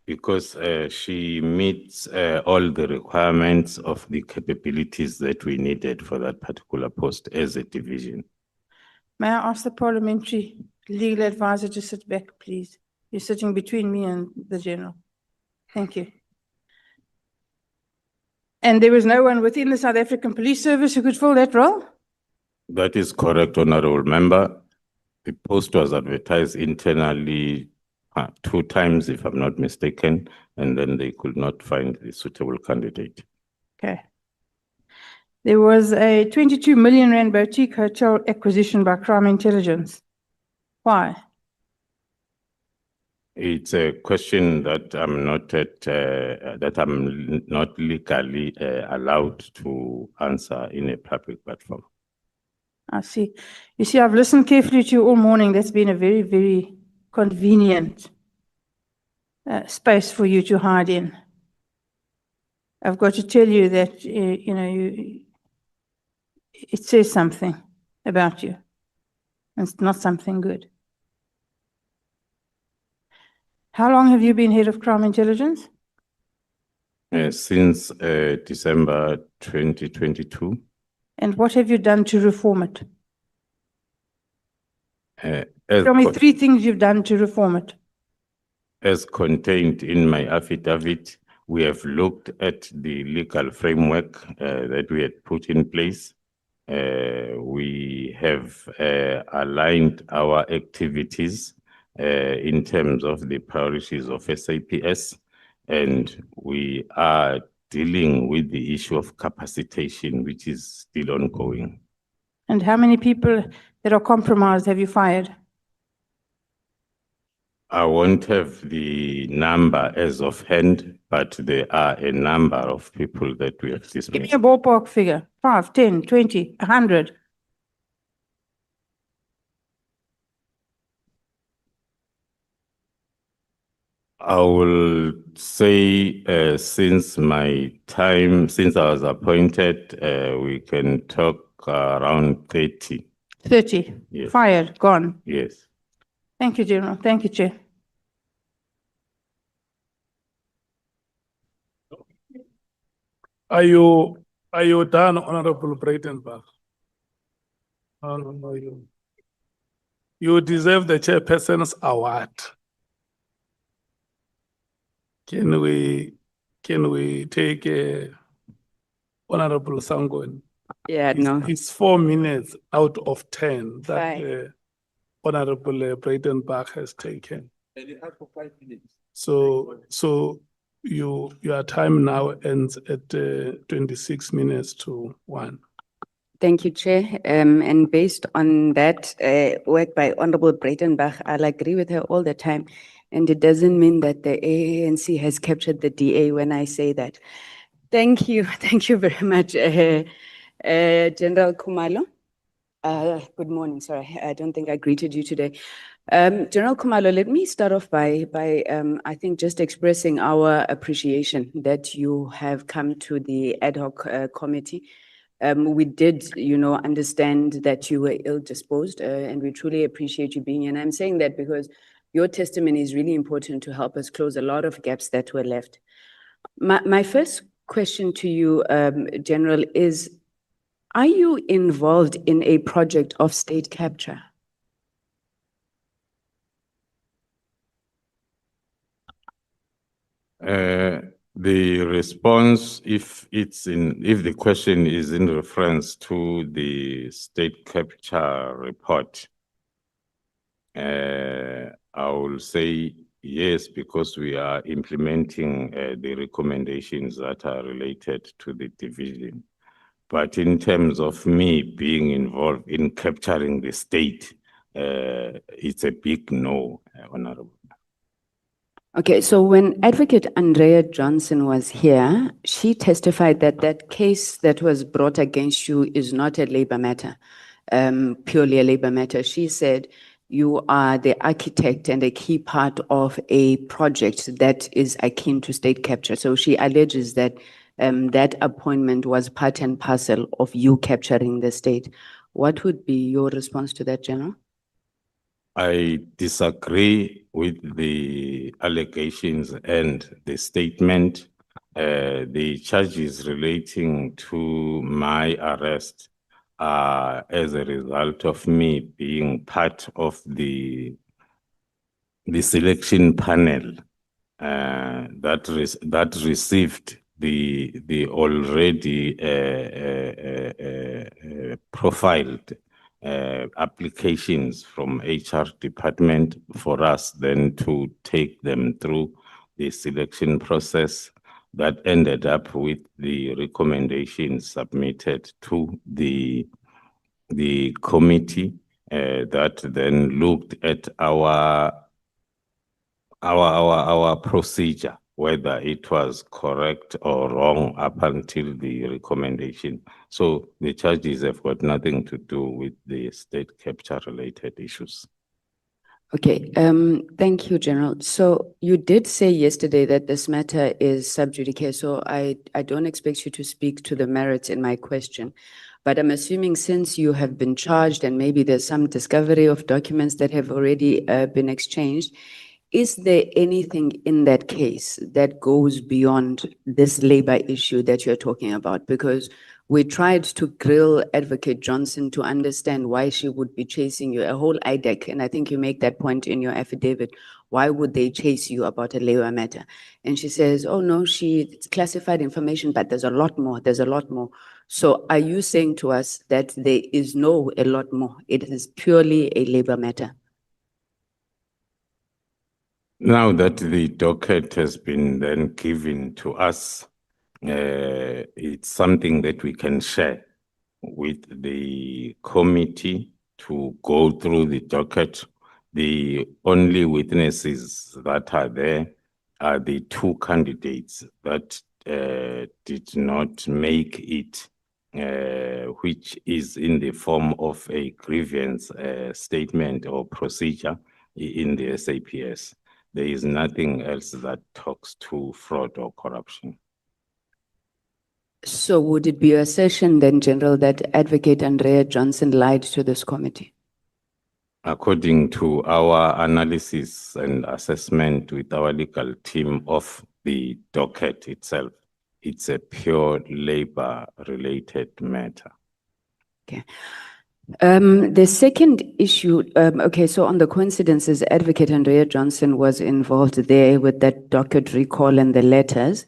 Because she meets all the requirements of the capabilities that we needed for that particular post as a division. May I ask the parliamentary legal advisor to sit back, please? You're sitting between me and the general. Thank you. And there was no one within the South African Police Service who could fill that role? That is correct, Honorable Member. The post was advertised internally 2 times, if I'm not mistaken, and then they could not find the suitable candidate. Okay. There was a 22 million rand boutique hotel acquisition by Crime Intelligence. Why? It's a question that I'm not legally allowed to answer in a public platform. I see. You see, I've listened carefully to you all morning. That's been a very, very convenient space for you to hide in. I've got to tell you that, it says something about you. It's not something good. How long have you been head of Crime Intelligence? Since December 2022. And what have you done to reform it? As Tell me 3 things you've done to reform it. As contained in my affidavit, we have looked at the legal framework that we had put in place. We have aligned our activities in terms of the priorities of SAPS, and we are dealing with the issue of capacitation, which is still ongoing. And how many people that are compromised have you fired? I won't have the number as of hand, but there are a number of people that we have Give me dismissed. a ballpark figure. 5, 10, 20, 100. I will say since I was appointed, we can talk around 30. 30. Yes. Fired, gone. Yes. Thank you, General. Thank you, Chair. Are you done, Honorable Breitenbach? No, you deserve the chairperson's award. Can we take Honorable Sangweni? Yeah, no. It's 4 minutes out of 10 that Fine. Honorable Breitenbach has taken. So your time now ends at 26 minutes to 1. Thank you, Chair. And based on that work by Honorable Breitenbach, I'll agree with her all the time. And it doesn't mean that the ANC has captured the DA when I say that. Thank you. Thank you very much, General Khumalo. Good morning. Sorry, I don't think I greeted you today. General Khumalo, let me start off by I think just expressing our appreciation that you have come to the ad hoc committee. We did, understand that you were ill-disposed, and we truly appreciate you being here. And I'm saying that because your testimony is really important to help us close a lot of gaps that were left. My first question to you, General, is, are you involved in a project of state capture? The response, if the question is in reference to the state capture report, I will say yes, because we are implementing the recommendations that are related to the division. But in terms of me being involved in capturing the state, it's a big no, Honorable. Okay, so when Advocate Andrea Johnson was here, she testified that that case that was brought against you is not a labor matter, purely a labor matter. She said you are the architect and a key part of a project that is akin to state capture. So she alleges that that appointment was part and parcel of you capturing the state. What would be your response to that, General? I disagree with the allegations and the statement. The charges relating to my arrest are as a result of me being part of the selection panel that received the already profiled applications from HR department for us then to take them through the selection process that ended up with the recommendations submitted to the committee that then looked at our procedure, whether it was correct or wrong up until the recommendation. So the charges have got nothing to do with the state capture related issues. Okay, thank you, General. So you did say yesterday that this matter is sub judice, so I don't expect you to speak to the merits in my question. But I'm assuming since you have been charged and maybe there's some discovery of documents that have already been exchanged, is there anything in that case that goes beyond this labor issue that you're talking about? Because we tried to grill Advocate Johnson to understand why she would be chasing you, a whole IDEC, and I think you make that point in your affidavit. Why would they chase you about a labor matter? And she says, oh no, it's classified information, but there's a lot more, there's a lot more. So are you saying to us that there is no a lot more? It is purely a labor matter? Now that the docket has been then given to us, it's something that we can share with the committee to go through the docket. The only witnesses that are there are the two candidates that did not make it, which is in the form of a grievance statement or procedure in the SAPS. There is nothing else that talks to fraud or corruption. So would it be your assertion then, General, that Advocate Andrea Johnson lied to this committee? According to our analysis and assessment with our legal team of the docket itself, it's a pure labor-related matter. Okay. The second issue, okay, so on the coincidences, Advocate Andrea Johnson was involved there with that docket recall and the letters.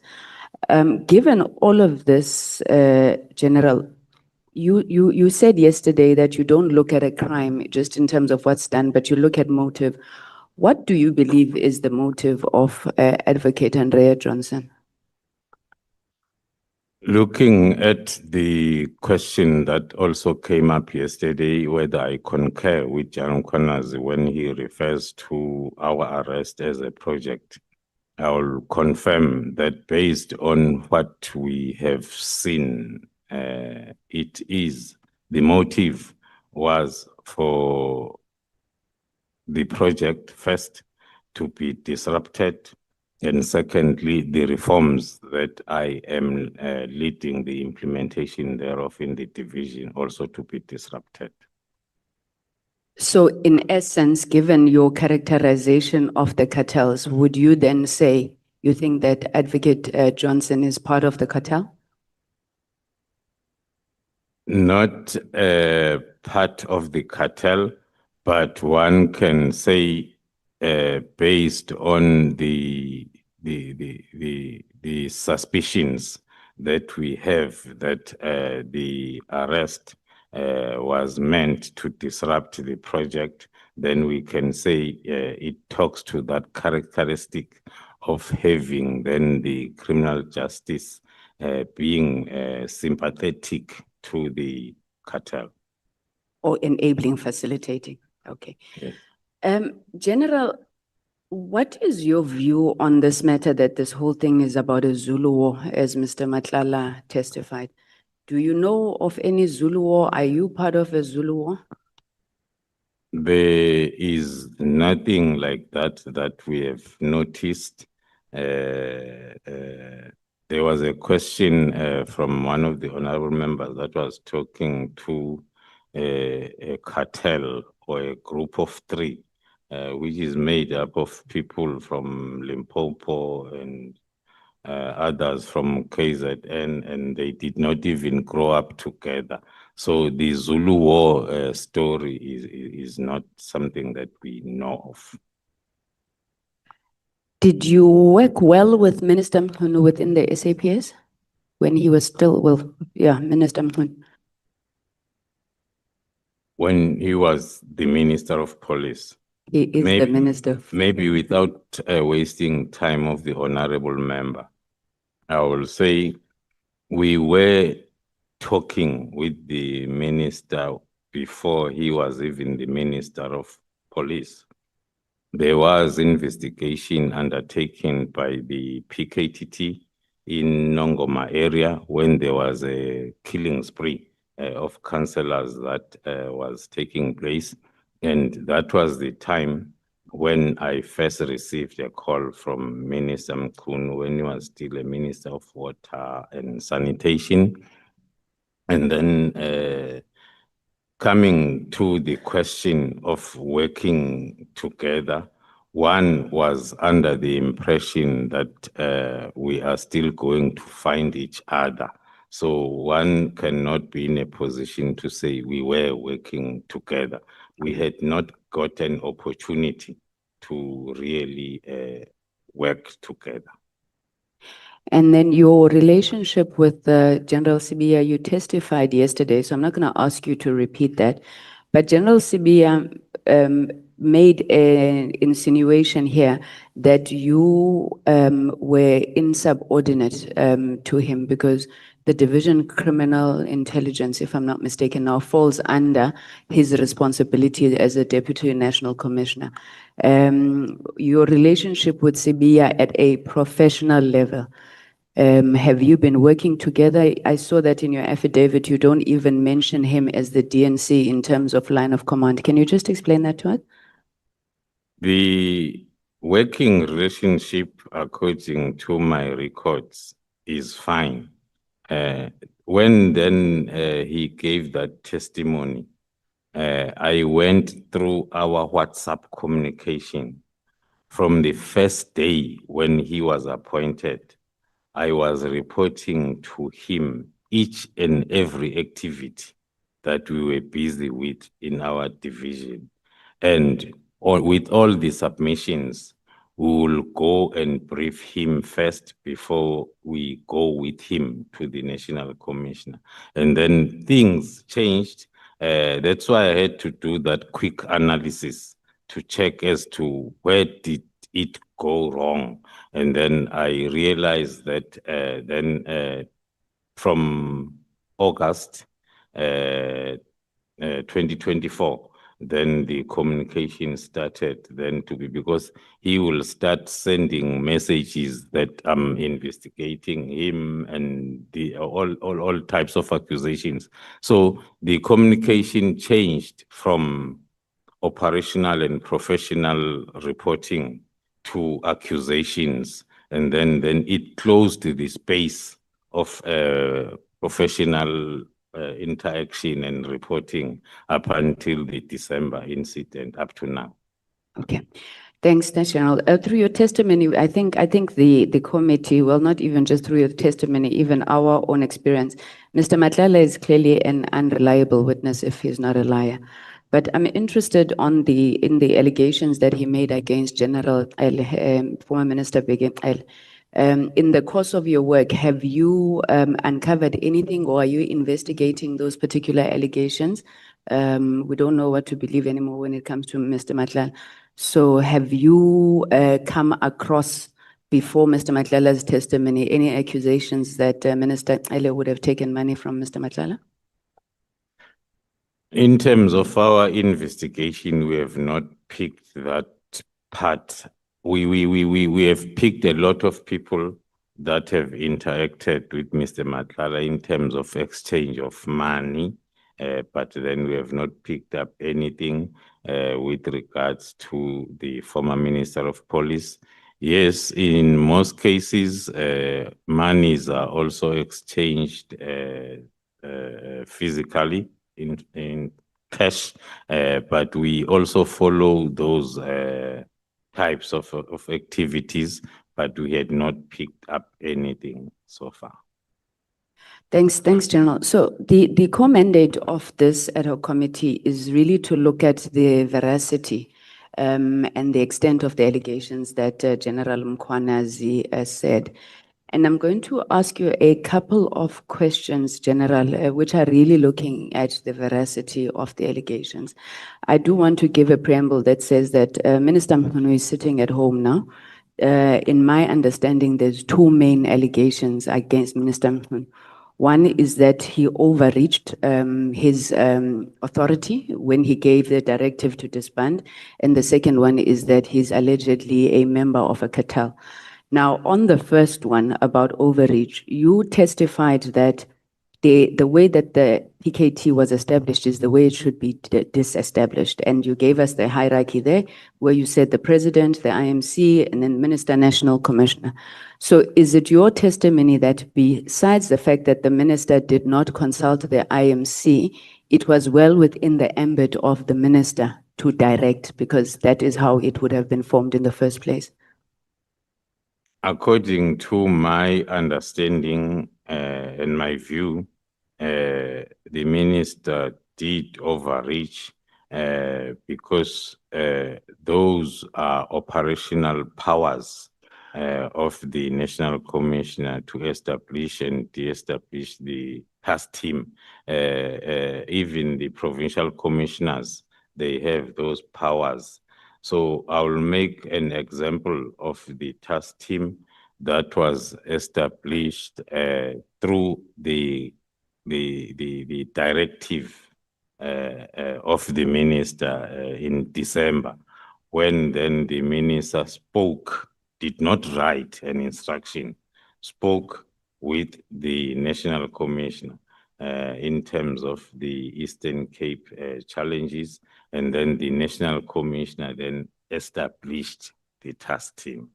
Given all of this, General, you said yesterday that you don't look at a crime just in terms of what's done, but you look at motive. What do you believe is the motive of Advocate Andrea Johnson? Looking at the question that also came up yesterday, whether I concur with Jan Kwanas when he refers to our arrest as a project, I will confirm that based on what we have seen, it is the motive was for the project first to be disrupted, and secondly, the reforms that I am leading the implementation thereof in the division also to be disrupted. So in essence, given your characterization of the cartels, would you then say you think that Advocate Johnson is part of the cartel? Not part of the cartel, but one can say based on the suspicions that we have that the arrest was meant to disrupt the project, then we can say it talks to that characteristic of having then the criminal justice being sympathetic to the cartel. Or enabling, facilitating? Okay. Yes. General, what is your view on this matter that this whole thing is about a Zulu war, as Mr. Matlala testified? Do you know of any Zulu war? Are you part of a Zulu war? There is nothing like that we have noticed. There was a question from one of the honorable members that was talking to a cartel or a group of three, which is made up of people from Limpopo and others from KZN, and they did not even grow up together. So the Zulu war story is not something that we know of. Did you work well with Minister Mkhunu within the SAPS when he was still, well, yeah, Minister Mkhunu? When he was the Minister of Police. He is the Minister. Maybe without wasting time of the honorable member, I will say we were talking with the minister before he was even the Minister of Police. There was investigation undertaken by the PKTT in Nongoma area when there was a killing spree of councillors that was taking place. And that was the time when I first received a call from Minister Mkhunu when he was still a Minister of Water and Sanitation. And then coming to the question of working together, one was under the impression that we are still going to find each other. So one cannot be in a position to say we were working together. We had not got an opportunity to really work together. And then your relationship with General Sibiya, you testified yesterday, so I'm not going to ask you to repeat that. But General Sibiya made an insinuation here that you were insubordinate to him because the Division Criminal Intelligence, if I'm not mistaken, now falls under his responsibility as a Deputy National Commissioner. Your relationship with Sibiya at a professional level, have you been working together? I saw that in your affidavit, you don't even mention him as the DNC in terms of line of command. Can you just explain that to us? The working relationship, according to my records, is fine. When then he gave that testimony, I went through our WhatsApp communication. From the first day when he was appointed, I was reporting to him each and every activity that we were busy with in our division. And with all the submissions, we will go and brief him first before we go with him to the National Commissioner. And then things changed. That's why I had to do that quick analysis to check as to where did it go wrong. And then I realized that then from August 2024, then the communication started then to be, because he will start sending messages that I'm investigating him and the all types of accusations. So the communication changed from operational and professional reporting to accusations, and then it closed the space of professional interaction and reporting up until the December incident up to now. Okay. Thanks, General. Through your testimony, I think the committee, well, not even just through your testimony, even our own experience, Mr. Matlala is clearly an unreliable witness if he's not a liar. But I'm interested in the allegations that he made against General former Minister Bheki Cele. In the course of your work, have you uncovered anything, or are you investigating those particular allegations? We don't know what to believe anymore when it comes to Mr. Matlala. So have you come across, before Mr. Matlala's testimony, any accusations that Minister Cele would have taken money from Mr. Matlala? In terms of our investigation, we have not picked that part. We have picked a lot of people that have interacted with Mr. Matlala in terms of exchange of money, but then we have not picked up anything with regards to the former Minister of Police. Yes, in most cases, monies are also exchanged physically in cash, but we also follow those types of activities, but we had not picked up anything so far. Thanks, General. So the core mandate of this ad hoc committee is really to look at the veracity and the extent of the allegations that General Mkhwanazi has said. And I'm going to ask you a couple of questions, General, which are really looking at the veracity of the allegations. I do want to give a preamble that says that Minister Mkhunu is sitting at home now. In my understanding, there's two main allegations against Minister Mkhunu. One is that he overreached his authority when he gave the directive to disband. And the second one is that he's allegedly a member of a cartel. Now, on the first one about overreach, you testified that the way that the PKT was established is the way it should be disestablished. And you gave us the hierarchy there, where you said the president, the IMC, and then minister, national commissioner. So is it your testimony that besides the fact that the minister did not consult the IMC, it was well within the ambit of the minister to direct, because that is how it would have been formed in the first place? According to my understanding and my view, the minister did overreach because those are operational powers of the National Commissioner to establish and de-establish the task team. Even the provincial commissioners, they have those powers. So I will make an example of the task team that was established through the directive of the minister in December, when then the minister did not write an instruction, spoke with the National Commissioner in terms of the Eastern Cape challenges, and then the National Commissioner then established the task team.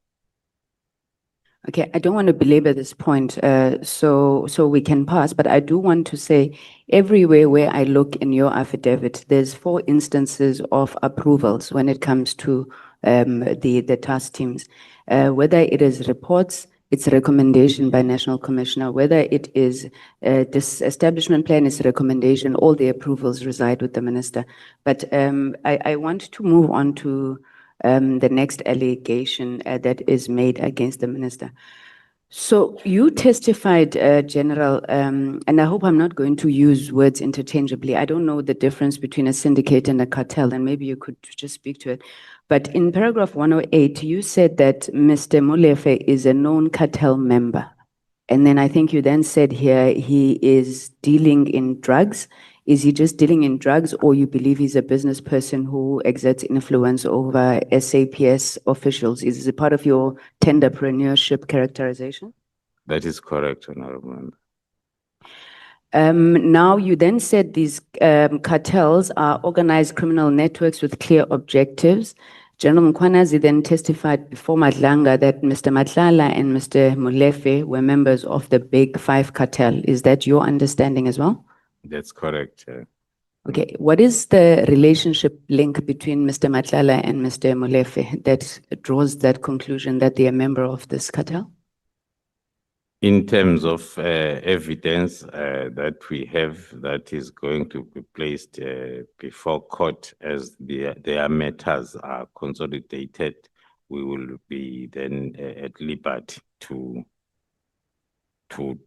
Okay, I don't want to belabor this point, so we can pass, but I do want to say everywhere where I look in your affidavit, there's 4 instances of approvals when it comes to the task teams. Whether it is reports, it's a recommendation by National Commissioner, whether it is this establishment plan is a recommendation, all the approvals reside with the minister. But I want to move on to the next allegation that is made against the minister. So you testified, General, and I hope I'm not going to use words interchangeably. I don't know the difference between a syndicate and a cartel, and maybe you could just speak to it. But in paragraph 108, you said that Mr. Molefe is a known cartel member. And then I think you then said here he is dealing in drugs. Is he just dealing in drugs, or you believe he's a business person who exerts influence over SAPS officials? Is it part of your tenderpreneurship characterization? That is correct, Honorable Member. Now, you then said these cartels are organized criminal networks with clear objectives. General Mkhwanazi then testified before Madlanga that Mr. Matlala and Mr. Molefe were members of the Big Five cartel. Is that your understanding as well? That's correct. Okay, what is the relationship link between Mr. Matlala and Mr. Molefe that draws that conclusion that they are a member of this cartel? In terms of evidence that we have that is going to be placed before court as their matters are consolidated, we will be then at liberty to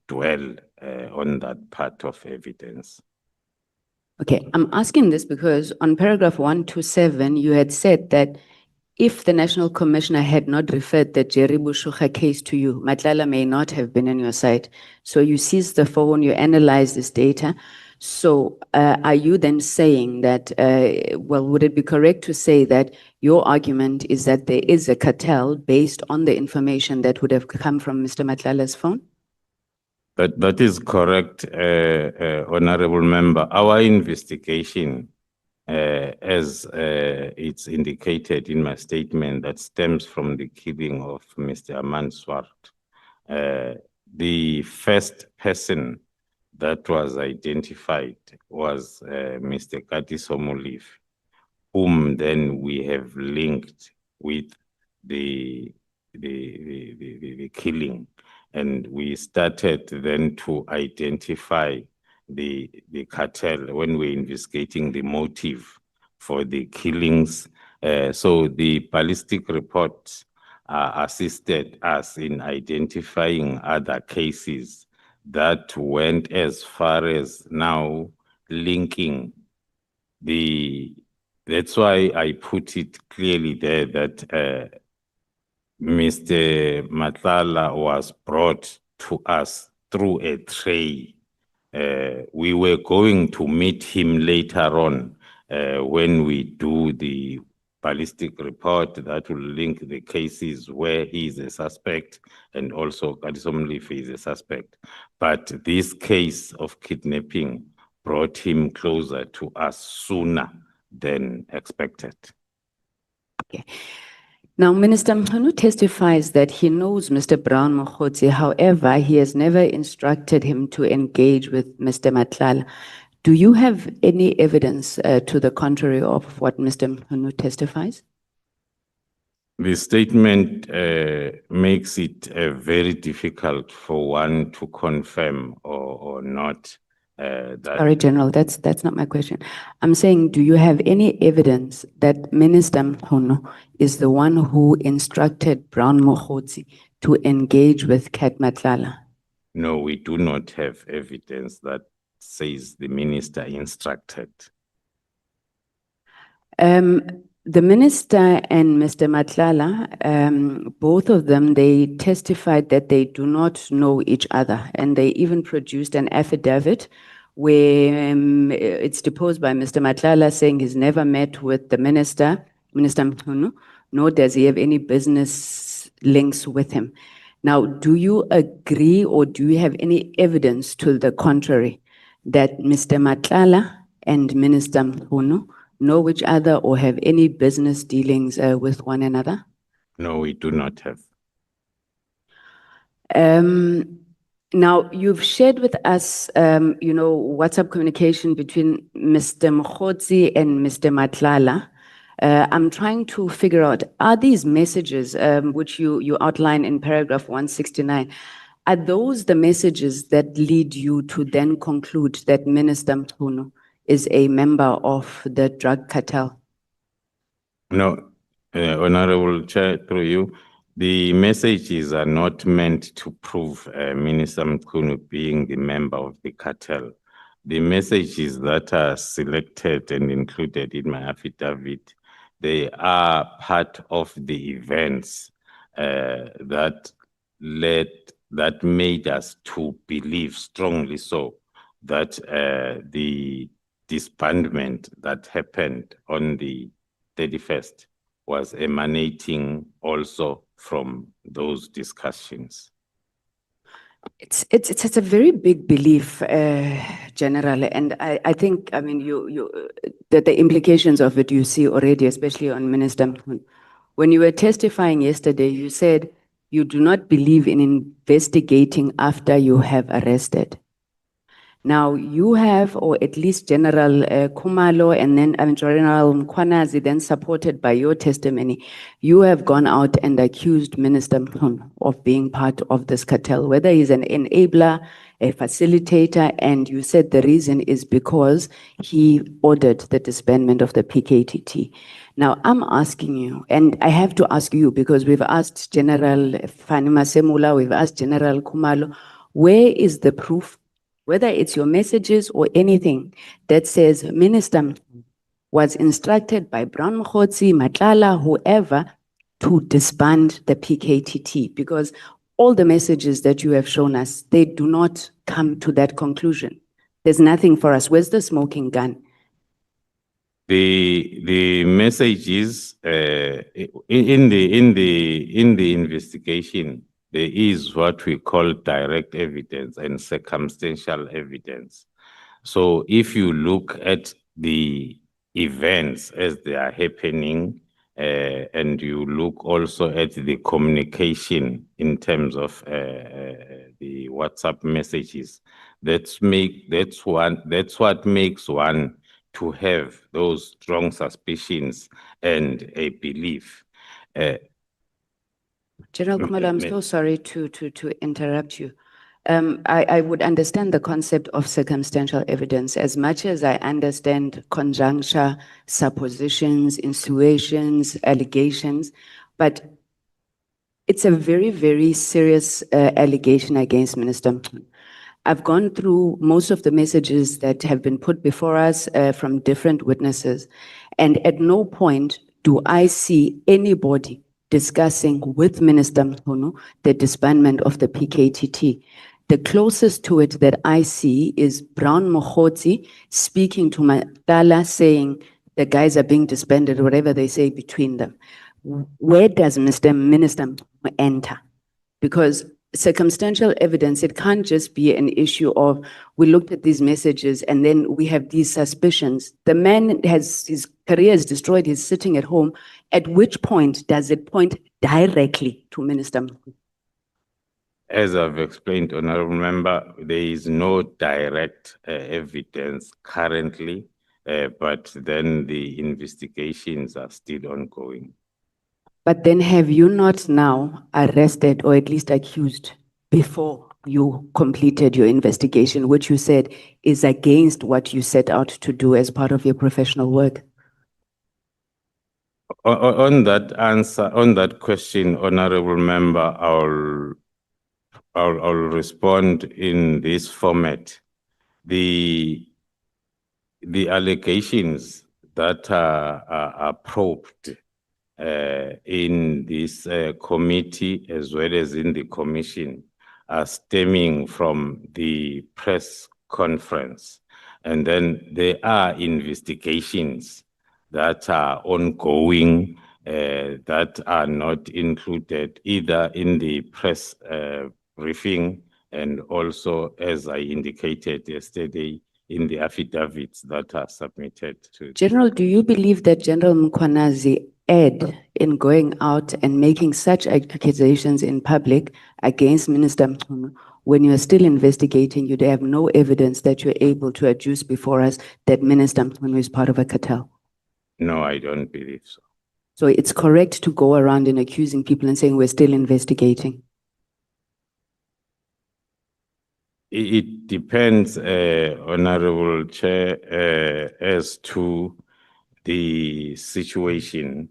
dwell on that part of evidence. Okay, I'm asking this because on paragraph 127, you had said that if the National Commissioner had not referred the Jerry Bushukha case to you, Matlala may not have been on your side. So you seized the phone, you analyzed this data. So are you then saying that, well, would it be correct to say that your argument is that there is a cartel based on the information that would have come from Mr. Matlala's phone? That is correct, Honorable Member. Our investigation, as it's indicated in my statement, that stems from the killing of Mr. Aman Swart. The first person that was identified was Mr. Katiso Molefe, whom then we have linked with the killing. And we started then to identify the cartel when we're investigating the motive for the killings. So the ballistic reports assisted us in identifying other cases that went as far as now linking that's why I put it clearly there that Mr. Matlala was brought to us through a tray. We were going to meet him later on when we do the ballistic report that will link the cases where he is a suspect and also Katiso Molefe is a suspect. But this case of kidnapping brought him closer to us sooner than expected. Okay. Now, Minister Mkhunu testifies that he knows Mr. Brown Mokhotsi, however, he has never instructed him to engage with Mr. Matlala. Do you have any evidence to the contrary of what Mr. Mkhunu testifies? The statement makes it very difficult for one to confirm or not. Sorry, General, that's not my question. I'm saying, do you have any evidence that Minister Mkhunu is the one who instructed Brown Mokhotsi to engage with Kat Matlala? No, we do not have evidence that says the minister instructed. The minister and Mr. Matlala, both of them, they testified that they do not know each other, and they even produced an affidavit where it's deposed by Mr. Matlala saying he's never met with the Minister Mkhunu, nor does he have any business links with him. Now, do you agree or do you have any evidence to the contrary that Mr. Matlala and Minister Mkhunu know each other or have any business dealings with one another? No, we do not have. Now, you've shared with us, WhatsApp communication between Mr. Mokhotsi and Mr. Matlala. I'm trying to figure out, are these messages, which you outline in paragraph 169, are those the messages that lead you to then conclude that Minister Mkhunu is a member of the drug cartel? No, Honorable Chair, through you, the messages are not meant to prove Minister Mkhunu being the member of the cartel. The messages that are selected and included in my affidavit, they are part of the events that made us to believe strongly so that the disbandment that happened on the 31st was emanating also from those discussions. It's a very big belief, General, and I think, I mean, the implications of it you see already, especially on Minister Mkhunu. When you were testifying yesterday, you said you do not believe in investigating after you have arrested. Now you have, or at least General Khumalo and then General Mkhwanazi, then supported by your testimony, you have gone out and accused Minister Mkhunu of being part of this cartel, whether he's an enabler, a facilitator, and you said the reason is because he ordered the disbandment of the PKTT. Now I'm asking you, and I have to ask you because we've asked General Fani Masemula, we've asked General Khumalo, where is the proof, whether it's your messages or anything that says Minister was instructed by Brown Mkhotsi, Matlala, whoever, to disband the PKTT? Because all the messages that you have shown us, they do not come to that conclusion. There's nothing for us. Where's the smoking gun? The messages in the investigation, there is what we call direct evidence and circumstantial evidence. So if you look at the events as they are happening, and you look also at the communication in terms of the WhatsApp messages, that's what makes one to have those strong suspicions and a belief. General Khumalo, I'm so sorry to interrupt you. I would understand the concept of circumstantial evidence as much as I understand conjuncture, suppositions, insinuations, allegations, but it's a very, very serious allegation against Minister Mkhunu. I've gone through most of the messages that have been put before us from different witnesses, and at no point do I see anybody discussing with Minister Mkhunu the disbandment of the PKTT. The closest to it that I see is Brown Mkhotsi speaking to Matala saying the guys are being disbanded, whatever they say between them. Where does Minister Mkhunu enter? Because circumstantial evidence, it can't just be an issue of we looked at these messages and then we have these suspicions. The man has, his career is destroyed, he's sitting at home. At which point does it point directly to Minister Mkhunu? As I've explained, Honorable Member, there is no direct evidence currently, but then the investigations are still ongoing. But then have you not now arrested or at least accused before you completed your investigation, which you said is against what you set out to do as part of your professional work? On that answer, on that question, Honorable Member, I'll respond in this format. The allegations that are probed in this committee as well as in the commission are stemming from the press conference. And then there are investigations that are ongoing that are not included either in the press briefing and also, as I indicated yesterday, in the affidavits that are submitted to. General, do you believe that General Mkhwanazi erred in going out and making such accusations in public against Minister Mkhunu when you are still investigating? You have no evidence that you're able to adduce before us that Minister Mkhunu is part of a cartel. No, I don't believe so. So it's correct to go around and accusing people and saying we're still investigating? It depends, Honorable Chair, as to the situation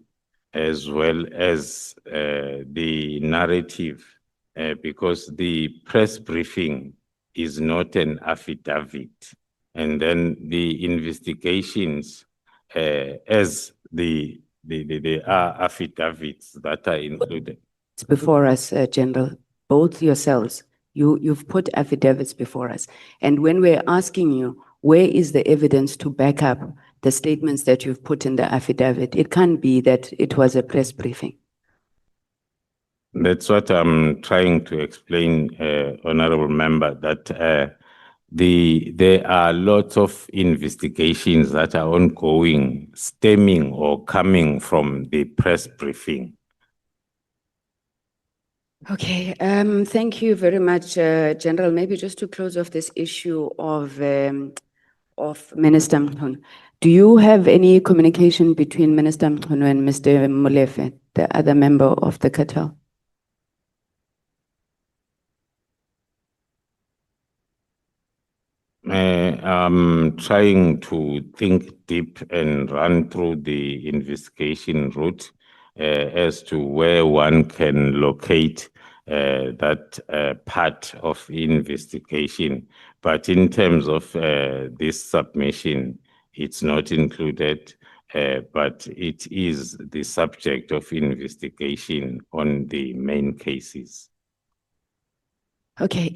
as well as the narrative, because the press briefing is not an affidavit. And then the investigations, as there are affidavits that are included. It's before us, General, both yourselves. You've put affidavits before us. And when we're asking you, where is the evidence to back up the statements that you've put in the affidavit? It can't be that it was a press briefing. That's what I'm trying to explain, Honorable Member, that there are lots of investigations that are ongoing, stemming or coming from the press briefing. Okay, thank you very much, General. Maybe just to close off this issue of Minister Mkhunu. Do you have any communication between Minister Mkhunu and Mr. Molefe, the other member of the cartel? I'm trying to think deep and run through the investigation route as to where one can locate that part of investigation. But in terms of this submission, it's not included, but it is the subject of investigation on the main cases. Okay,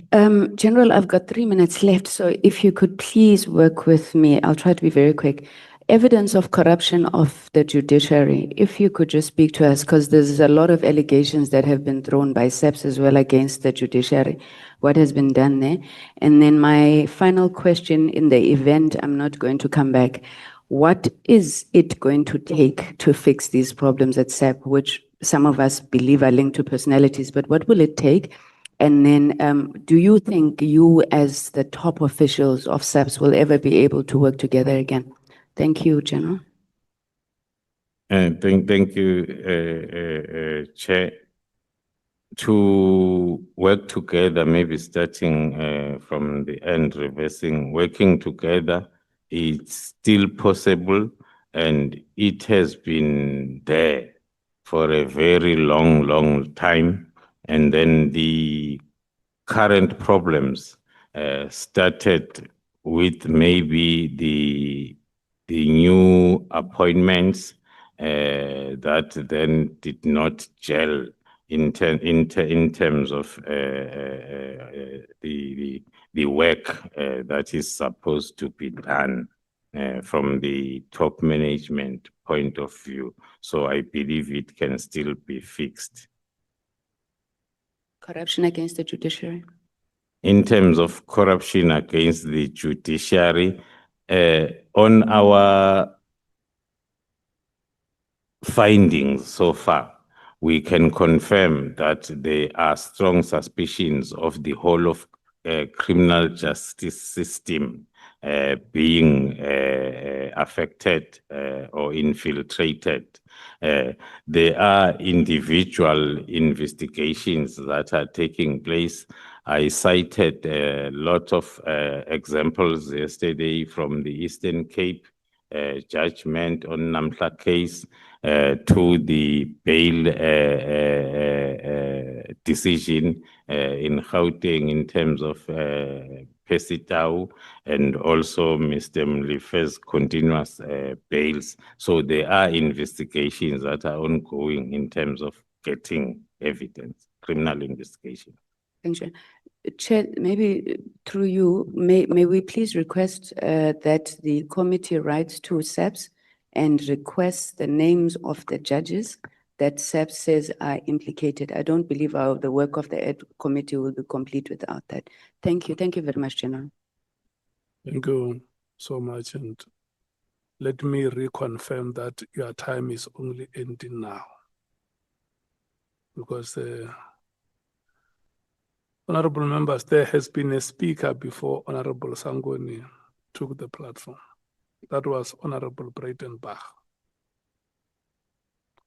General, I've got 3 minutes left, so if you could please work with me, I'll try to be very quick. Evidence of corruption of the judiciary, if you could just speak to us, because there's a lot of allegations that have been thrown by SEPS as well against the judiciary. What has been done there? And then my final question, in the event I'm not going to come back, what is it going to take to fix these problems at SEP, which some of us believe are linked to personalities, but what will it take? And then do you think you as the top officials of SEPS will ever be able to work together again? Thank you, General. Thank you, Chair. To work together, maybe starting from the end, reversing, working together, it's still possible, and it has been there for a very long time. And then the current problems started with maybe the new appointments that then did not gel in terms of the work that is supposed to be done from the top management point of view. So I believe it can still be fixed. Corruption against the judiciary. In terms of corruption against the judiciary, on our findings so far, we can confirm that there are strong suspicions of the whole of criminal justice system being affected or infiltrated. There are individual investigations that are taking place. I cited a lot of examples yesterday from the Eastern Cape judgment on Namhla case to the bail decision in Gauteng in terms of Pesitau and also Mr. Mlife's continuous bails. So there are investigations that are ongoing in terms of getting evidence, criminal investigation. Thank you. Chair, maybe through you, may we please request that the committee writes to SEPS and request the names of the judges that SEPS says are implicated. I don't believe the work of the committee will be complete without that. Thank you. Thank you very much, General. Thank you so much. And let me reconfirm that your time is only ending now. Because honorable members, there has been a speaker before Honorable Sangoni took the platform. That was Honorable Breitenbach.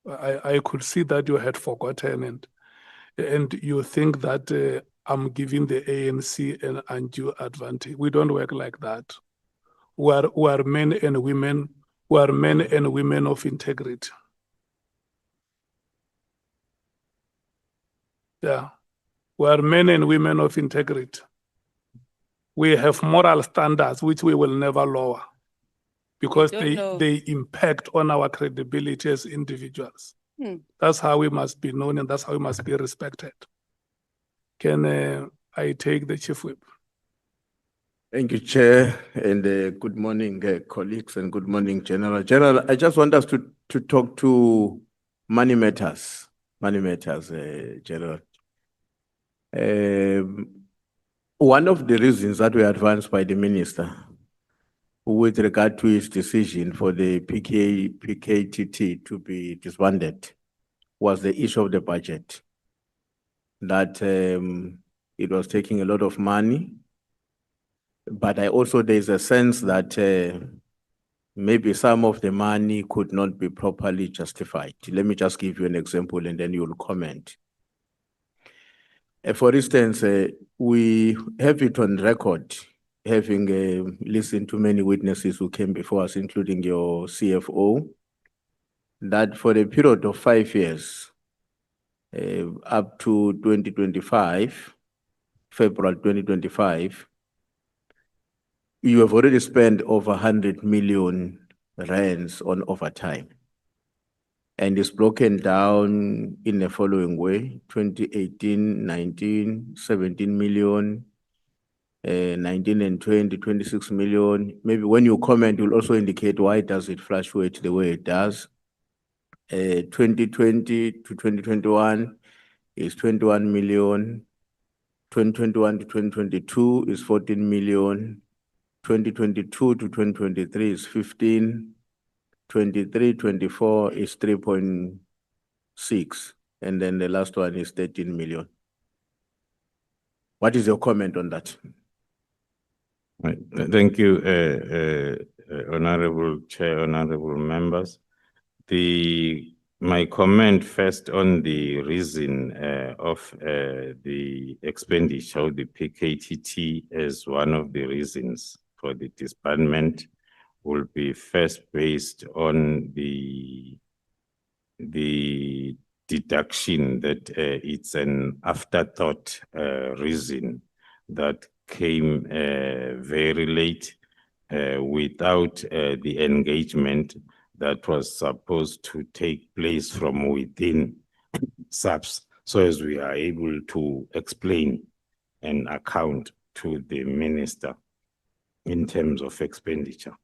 I could see that you had forgotten and you think that I'm giving the ANC an undue advantage. We don't work like that. We are men and women. We are men and women of integrity. Yeah. We are men and women of integrity. We have moral standards which we will never lower because they impact on our credibility as individuals. That's how we must be known and that's how we must be respected. Can I take the Chief Whip? Thank you, Chair, and good morning, colleagues, and good morning, General. General, I just want us to talk to money matters, Money Matters, General. One of the reasons that were advanced by the minister with regard to his decision for the PKTT to be disbanded was the issue of the budget. That it was taking a lot of money, but there's a sense that maybe some of the money could not be properly justified. Let me just give you an example and then you'll comment. For instance, we have it on record, having listened to many witnesses who came before us, including your CFO, that for a period of 5 years, up to 2025, February 2025, you have already spent over 100 million rands on overtime. And it's broken down in the following way: 2018, 19, 17 million, 19 and 20, 26 million. Maybe when you comment, you'll also indicate why does it fluctuate the way it does. 2020 to 2021 is 21 million. 2021 to 2022 is 14 million. 2022 to 2023 is 15. 23-24 is 3.6, and then the last one is 13 million. What is your comment on that? Right. Thank you, Honorable Chair, honorable members. My comment first on the reason of the expenditure of the PKTT as one of the reasons for the disbandment will be first based on the deduction that it's an afterthought reason that came very late without the engagement that was supposed to take place from within SAPS, so as we are able to explain and account to the minister in terms of expenditure.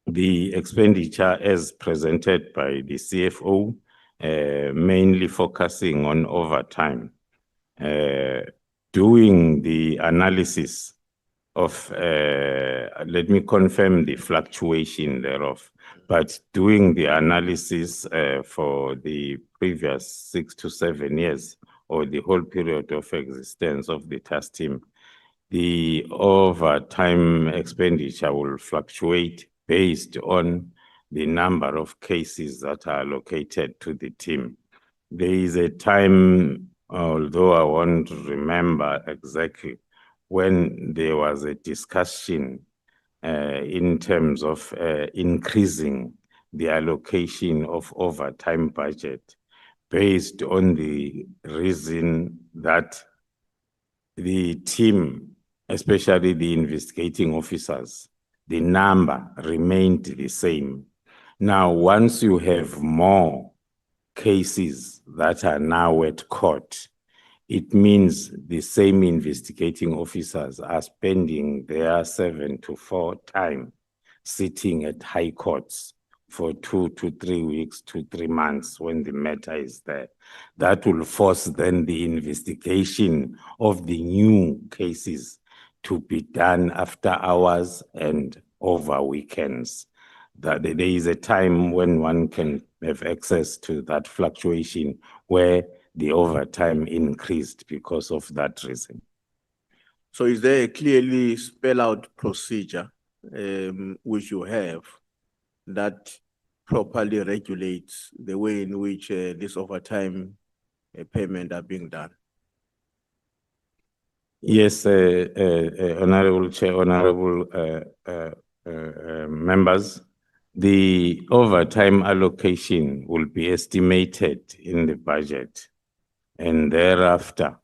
The expenditure as presented by the CFO, mainly focusing on overtime, doing the analysis of, let me confirm the fluctuation thereof, but doing the analysis for the previous 6 to 7 years or the whole period of existence of the task team, the overtime expenditure will fluctuate based on the number of cases that are allocated to the team. There is a time, although I won't remember exactly, when there was a discussion in terms of increasing the allocation of overtime budget based on the reason that the team, especially the investigating officers, the number remained the same. Now, once you have more cases that are now at court, it means the same investigating officers are spending their 7 to 4 time sitting at high courts for 2 to 3 weeks to 3 months when the matter is there. That will force then the investigation of the new cases to be done after hours and over weekends. That there is a time when one can have access to that fluctuation where the overtime increased because of that reason. So is there a clearly spell out procedure which you have that properly regulates the way in which this overtime payment are being done? Yes, Honorable Chair, honorable members, the overtime allocation will be estimated in the budget, and thereafter,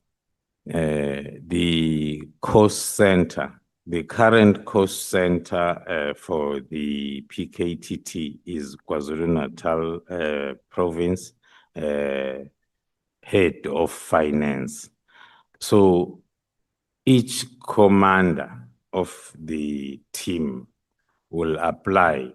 the cost center, the current cost center for the PKTT is KwaZulu-Natal province, head of finance. So each commander of the team will apply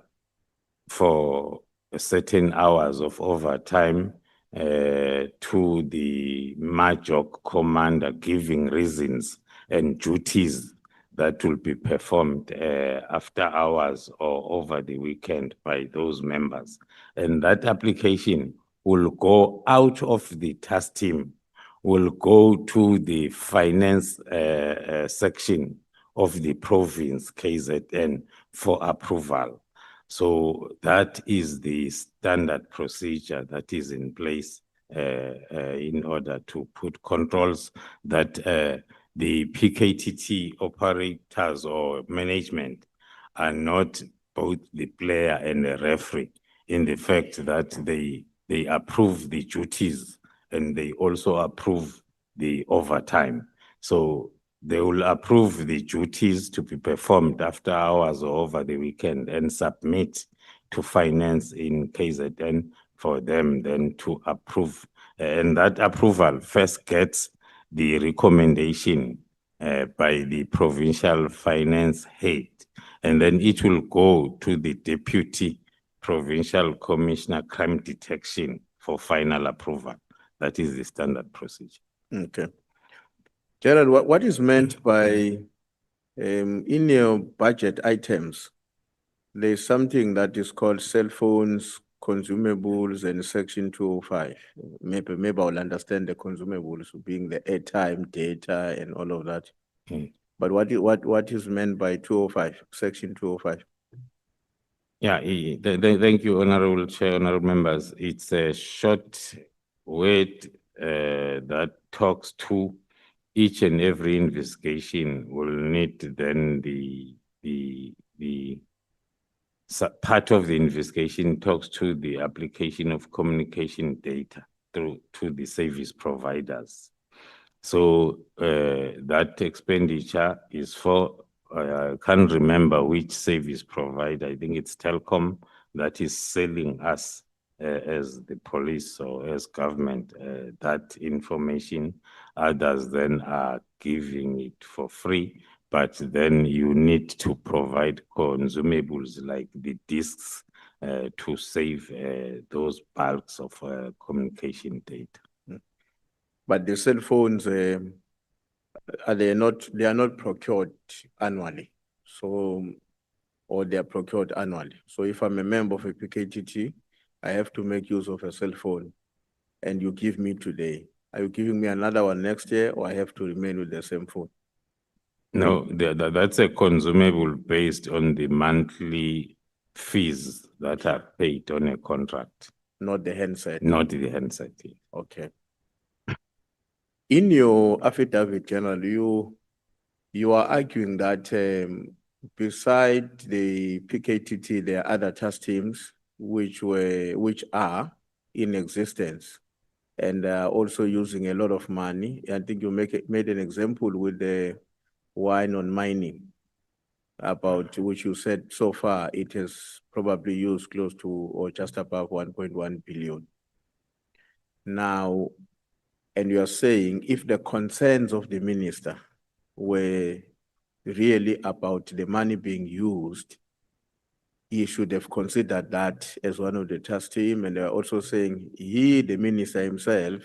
for certain hours of overtime to the Majok commander, giving reasons and duties that will be performed after hours or over the weekend by those members. And that application will go out of the task team, will go to the finance section of the province, KZN, for approval. So that is the standard procedure that is in place in order to put controls that the PKTT operators or management are not both the player and the referee, in the fact that they approve the duties and they also approve the overtime. So they will approve the duties to be performed after hours or over the weekend and submit to finance in KZN for them then to approve. And that approval first gets the recommendation by the provincial finance head, and then it will go to the deputy provincial commissioner crime detection for final approval. That is the standard procedure. Okay. Gerald, what is meant by, in your budget items, there's something that is called cell phones, consumables, and section 205. Maybe I'll understand the consumables being the airtime, data, and all of that. But what is meant by 205, section 205? Yeah, thank you, Honorable Chair, Honorable Members. It's a short word that talks to each and every investigation will need then the part of the investigation talks to the application of communication data to the service providers. So that expenditure is for, I can't remember which service provider, I think it's Telkom, that is selling us as the police or as government that information. Others then are giving it for free, but then you need to provide consumables like the discs to save those bulks of communication data. But the cell phones, they are not procured annually. So, or they are procured annually. So if I'm a member of a PKTT, I have to make use of a cell phone and you give me today. Are you giving me another one next year, or I have to remain with the same phone? No, that's a consumable based on the monthly fees that are paid on a contract. Not the handset? Not the handset. Okay. In your affidavit, General, you are arguing that beside the PKTT, there are other task teams which are in existence and also using a lot of money. I think you made an example with the wine on mining, about which you said so far it has probably used close to or just above 1.1 billion. Now, and you are saying if the concerns of the minister were really about the money being used, he should have considered that as one of the task team. And they are also saying the minister himself,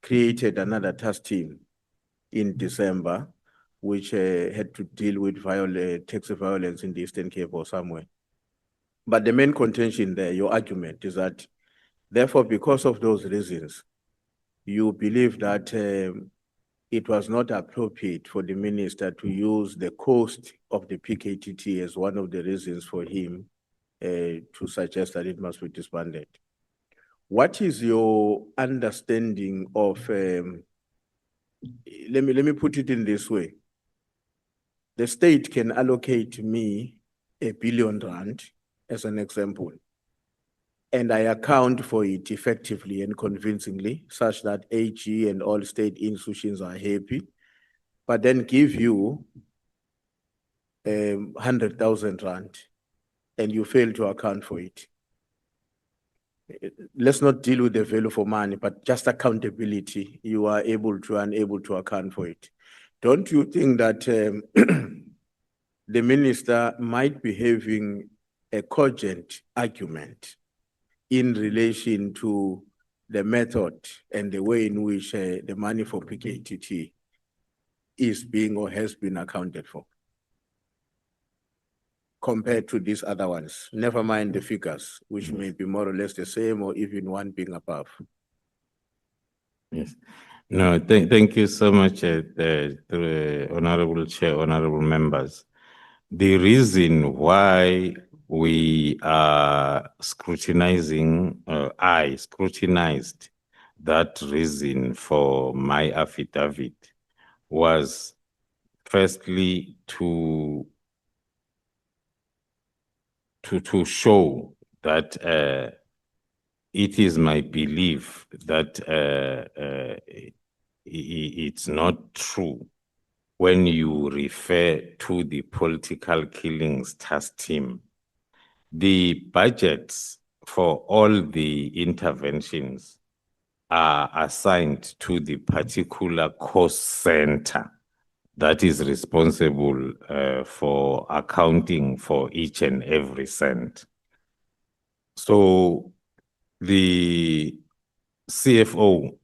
created another task team in December, which had to deal with taxi violence in the Eastern Cape or somewhere. But the main contention there, your argument, is that therefore, because of those reasons, you believe that it was not appropriate for the minister to use the cost of the PKTT as one of the reasons for him to suggest that it must be disbanded. What is your understanding of, let me put it in this way. The state can allocate me R1 billion as an example, and I account for it effectively and convincingly such that AG and all state institutions are happy, but then give you 100,000 rand and you fail to account for it. Let's not deal with the value for money, but just accountability. You are unable to account for it. Don't you think that the minister might be having a cogent argument in relation to the method and the way in which the money for PKTT is being or has been accounted for compared to these other ones, never mind the figures, which may be more or less the same or even one being above. Yes. No, thank you so much, Honorable Chair, honorable members. The reason why we are scrutinizing, I scrutinized that reason for my affidavit was firstly to show that it is my belief that it's not true when you refer to the political killings task team. The budgets for all the interventions are assigned to the particular cost center that is responsible for accounting for each and every cent. So the CFO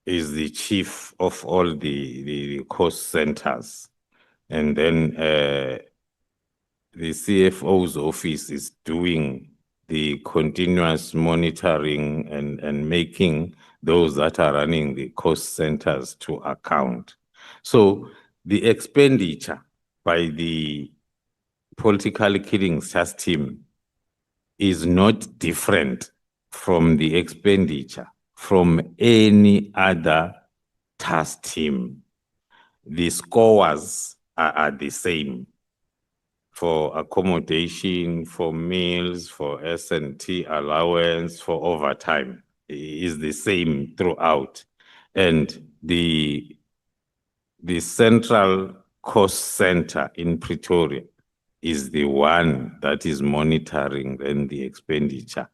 is the chief of all the cost centers. And then the CFO's office is doing the continuous monitoring and making those that are running the cost centers to account. So the expenditure by the political killings task team is not different from the expenditure from any other task team. The scores are the same for accommodation, for meals, for S&T allowance, for overtime is the same throughout. And the central cost center in Pretoria is the one that is monitoring then the expenditure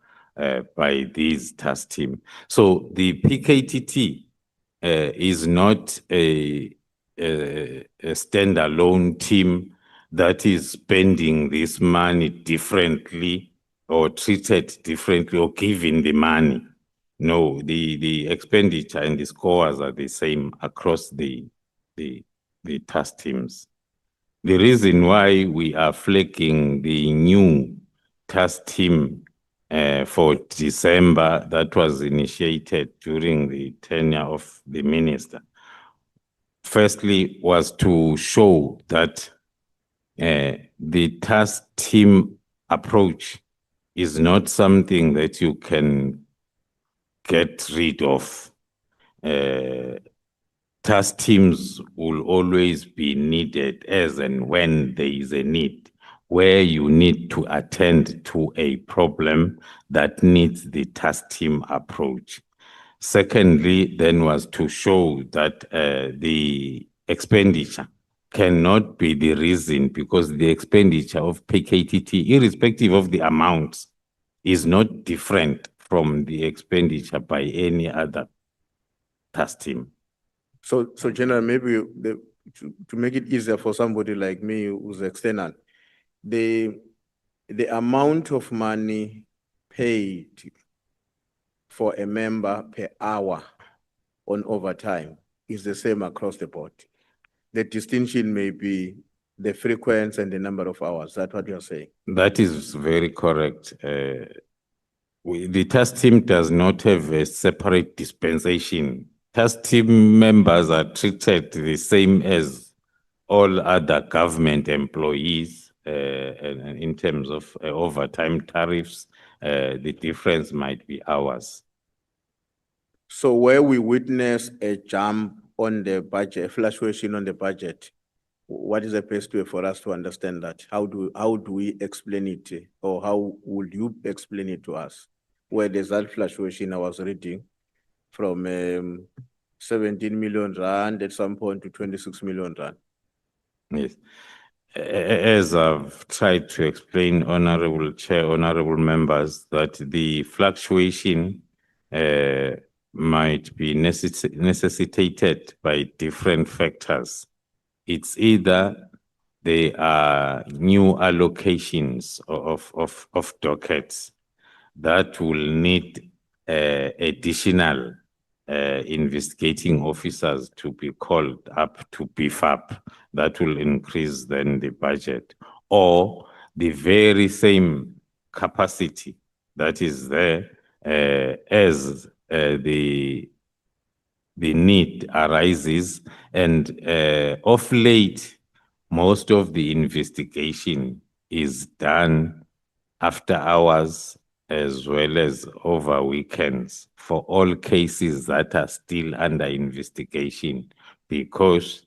by these task team. So the PKTT is not a standalone team that is spending this money differently or treated differently or given the money. No, the expenditure and the scores are the same across the task teams. The reason why we are flagging the new task team for December that was initiated during the tenure of the minister, firstly was to show that the task team approach is not something that you can get rid of. Task teams will always be needed as and when there is a need, where you need to attend to a problem that needs the task team approach. Secondly, then was to show that the expenditure cannot be the reason, because the expenditure of PKTT, irrespective of the amounts, is not different from the expenditure by any other task team. So General, maybe to make it easier for somebody like me who's external, the amount of money paid for a member per hour on overtime is the same across the board. The distinction may be the frequency and the number of hours. That's what you're saying. That is very correct. The task team does not have a separate dispensation. Task team members are treated the same as all other government employees in terms of overtime tariffs. The difference might be hours. So where we witness a jump on the budget, a fluctuation on the budget, what is the best way for us to understand that? How do we explain it, or how would you explain it to us? Where there's that fluctuation I was reading from 17 million rand at some point to 26 million rand. Yes. As I've tried to explain, Honorable Chair, honorable members, that the fluctuation might be necessitated by different factors. It's either there are new allocations of dockets that will need additional investigating officers to be called up to beef up. That will increase then the budget, or the very same capacity that is there as the need arises. And of late, most of the investigation is done after hours as well as over weekends for all cases that are still under investigation, because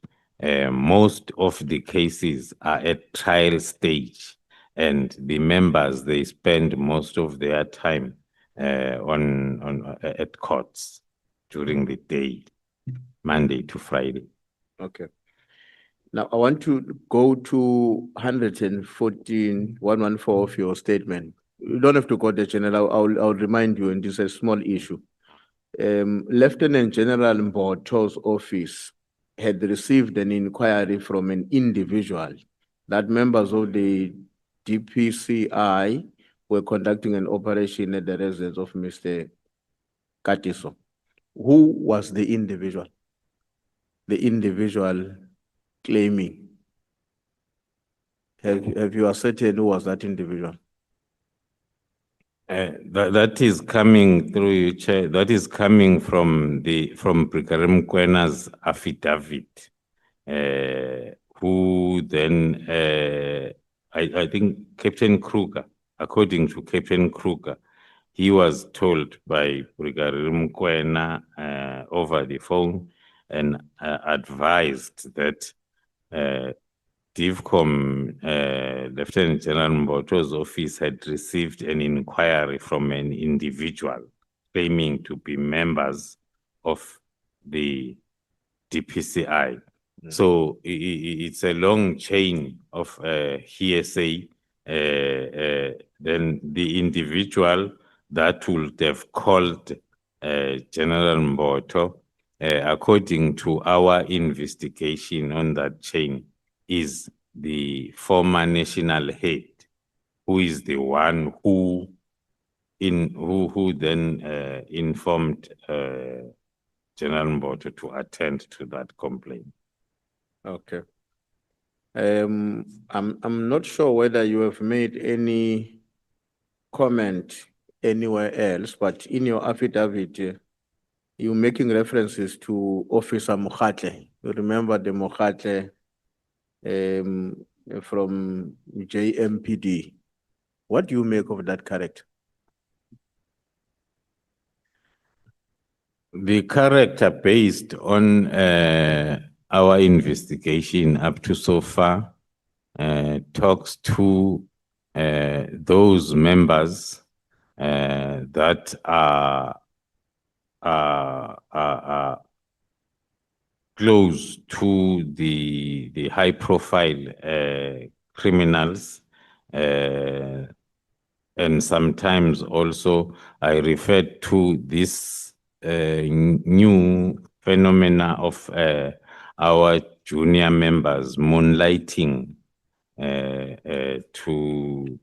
most of the cases are at trial stage, and the members, they spend most of their time at courts during the day, Monday to Friday. Okay. Now, I want to go to 114 of your statement. You don't have to go to general. I'll remind you, and this is a small issue. Lieutenant General Mboto's office had received an inquiry from an individual that members of the DPCI were conducting an operation at the residence of Mr. Katiso. Who was the individual? The individual claiming. Have you ascertained who was that individual? That is coming through you, Chair. That is coming from Brigadier Mkwena's affidavit, who then I think Captain Kruger, according to Captain Kruger, he was told by Brigadier Mkwena over the phone and advised that DIVCOM, Lieutenant General Mboto's office had received an inquiry from an individual claiming to be members of the DPCI. So it's a long chain of hearsay. Then the individual that would have called General Mboto, according to our investigation on that chain, is the former national head, who is the one who then informed General Mboto to attend to that complaint. Okay. I'm not sure whether you have made any comment anywhere else, but in your affidavit, you're making references to Officer Mokhatle. You remember the Mokhatle from JMPD. What do you make of that character? The character, based on our investigation up to so far, talks to those members that are close to the high-profile criminals, and sometimes also I refer to this new phenomena of our junior members moonlighting to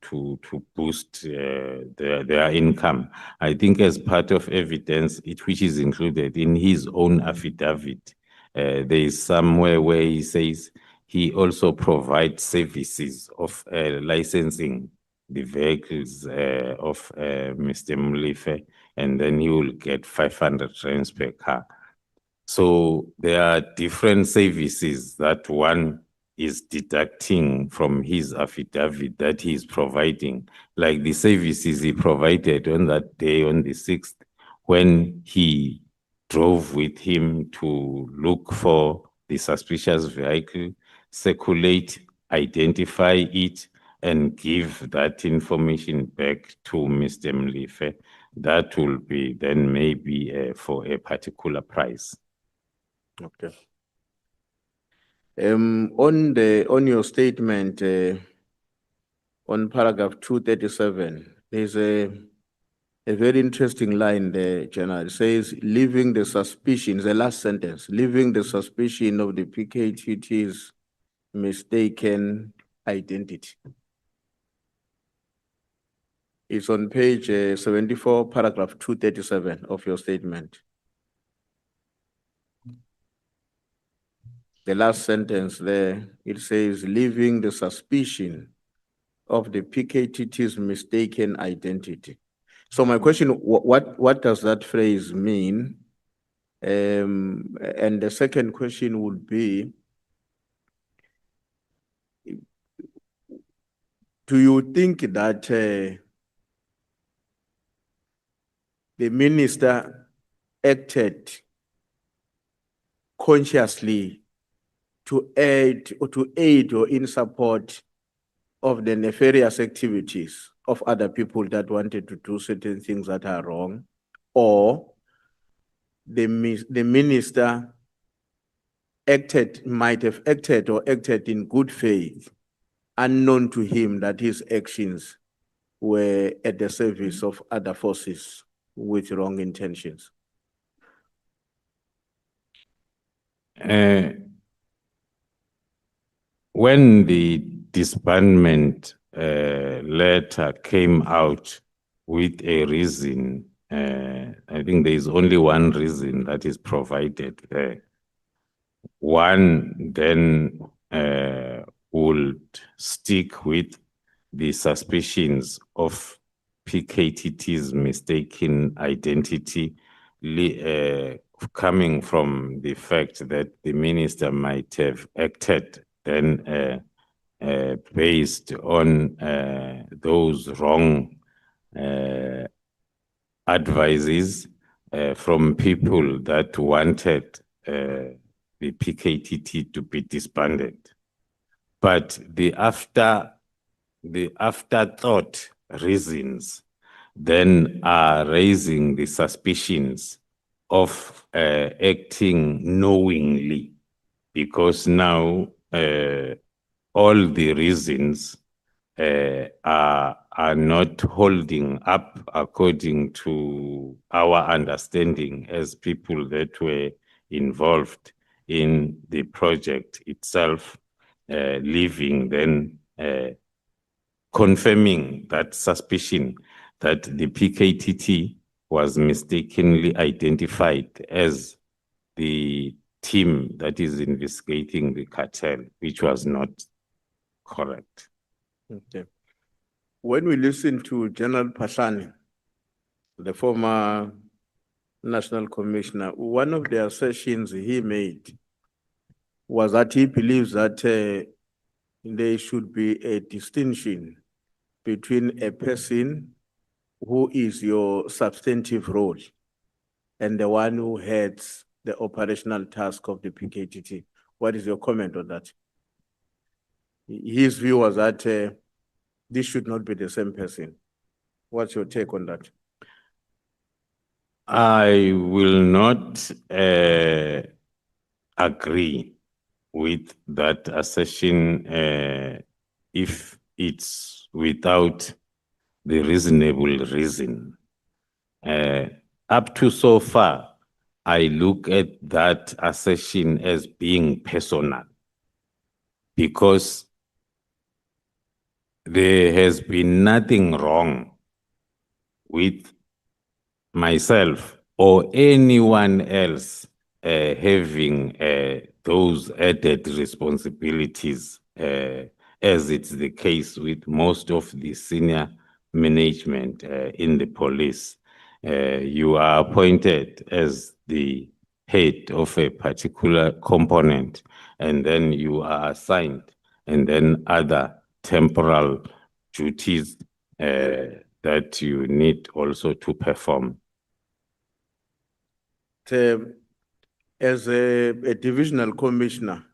boost their income. I think as part of evidence, which is included in his own affidavit, there is somewhere where he says he also provides services of licensing the vehicles of Mr. Mulife, and then he will get 500 rands per car. So there are different services that one is deducting from his affidavit that he is providing, like the services he provided on that day, on the 6th, when he drove with him to look for the suspicious vehicle, circulate, identify it, and give that information back to Mr. Mlife. That will be then maybe for a particular price. Okay. On your statement, on paragraph 237, there's a very interesting line there, General. It says, leaving the suspicion, the last sentence, leaving the suspicion of the PKTT's mistaken identity. It's on page 74, paragraph 237 of your statement. The last sentence there, it says, leaving the suspicion of the PKTT's mistaken identity. So my question, what does that phrase mean? And the second question would be, do you think that the minister acted consciously to aid or in support of the nefarious activities of other people that wanted to do certain things that are wrong, or the minister might have acted in good faith, unknown to him that his actions were at the service of other forces with wrong intentions? When the disbandment letter came out with a reason, I think there is only one reason that is provided there. One then would stick with the suspicions of PKTT's mistaken identity, coming from the fact that the minister might have acted then based on those wrong advices from people that wanted the PKTT to be disbanded. But the afterthought reasons then are raising the suspicions of acting knowingly, because now all the reasons are not holding up according to our understanding as people that were involved in the project itself, leaving then confirming that suspicion that the PKTT was mistakenly identified as the team that is investigating the cartel, which was not correct. Okay. When we listen to General Pasani, the former National Commissioner, one of the assertions he made was that he believes that there should be a distinction between a person who is your substantive role and the one who heads the operational task of the PKTT. What is your comment on that? His view was that this should not be the same person. What's your take on that? I will not agree with that assertion if it's without the reasonable reason. Up to so far, I look at that assertion as being personal, because there has been nothing wrong with myself or anyone else having those added responsibilities, as it's the case with most of the senior management in the police. You are appointed as the head of a particular component, and then you are assigned, and then other temporal duties that you need also to perform. As a divisional commissioner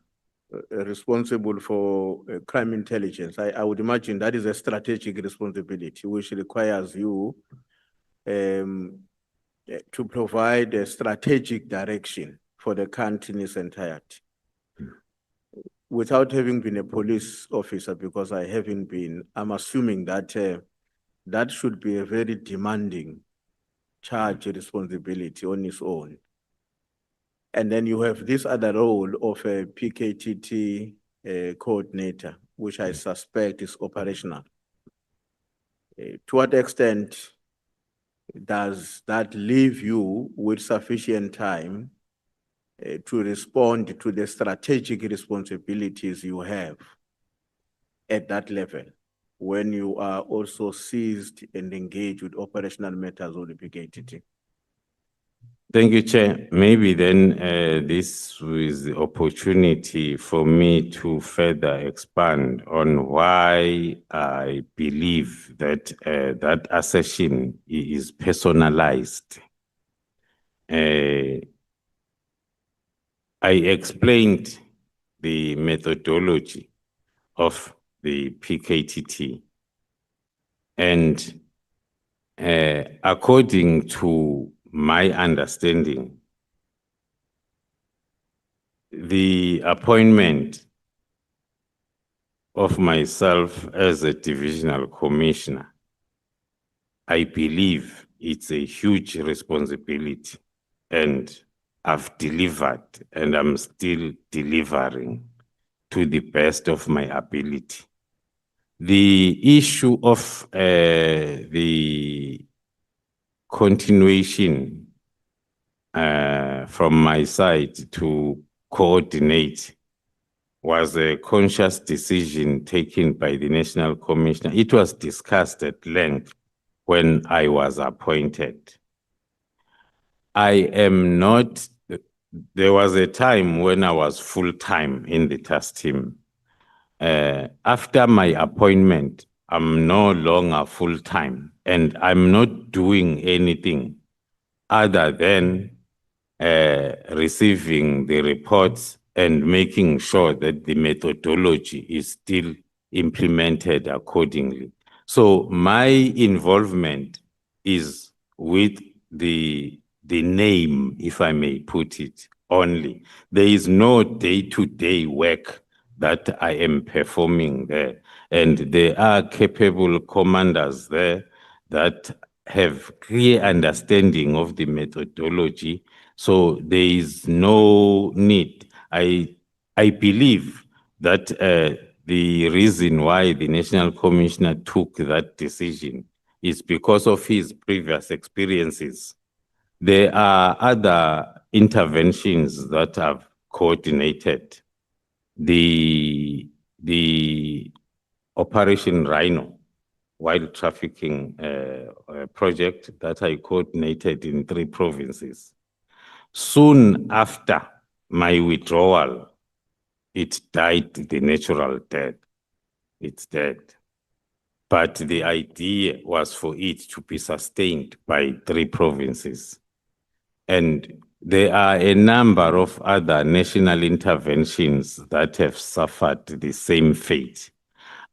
responsible for crime intelligence, I would imagine that is a strategic responsibility which requires you to provide a strategic direction for the country in its entirety. Without having been a police officer, because I haven't been, I'm assuming that that should be a very demanding charge responsibility on its own. And then you have this other role of a PKTT coordinator, which I suspect is operational. To what extent does that leave you with sufficient time to respond to the strategic responsibilities you have at that level when you are also seized and engaged with operational matters of the PKTT? Thank you, Chair. Maybe then this is the opportunity for me to further expand on why I believe that that assertion is personalized. I explained the methodology of the PKTT, and according to my understanding, the appointment of myself as a divisional commissioner, I believe it's a huge responsibility, and I've delivered and I'm still delivering to the best of my ability. The issue of the continuation from my side to coordinate was a conscious decision taken by the National Commissioner. It was discussed at length when I was appointed. I am not, there was a time when I was full-time in the task team. After my appointment, I'm no longer full-time and I'm not doing anything other than receiving the reports and making sure that the methodology is still implemented accordingly. So my involvement is with the name, if I may put it, only. There is no day-to-day work that I am performing there. And there are capable commanders there that have clear understanding of the methodology. So there is no need. I believe that the reason why the National Commissioner took that decision is because of his previous experiences. There are other interventions that I've coordinated. The Operation Rhino, wild trafficking project that I coordinated in 3 provinces. Soon after my withdrawal, it died the natural death. It's dead. But the idea was for it to be sustained by 3 provinces. And there are a number of other national interventions that have suffered the same fate.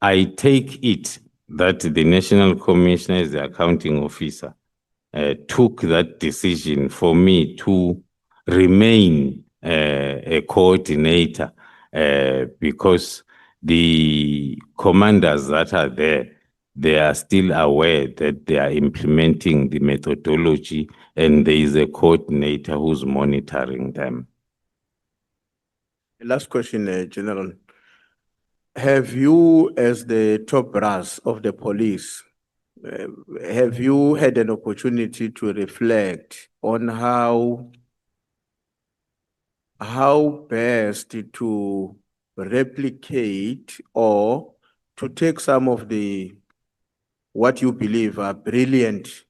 I take it that the National Commissioner, as the accounting officer, took that decision for me to remain a coordinator because the commanders that are there, they are still aware that they are implementing the methodology and there is a coordinator who's monitoring them. Last question, General. Have you, as the top brass of the police, have you had an opportunity to reflect on how best to replicate or to take some of the what you believe are brilliant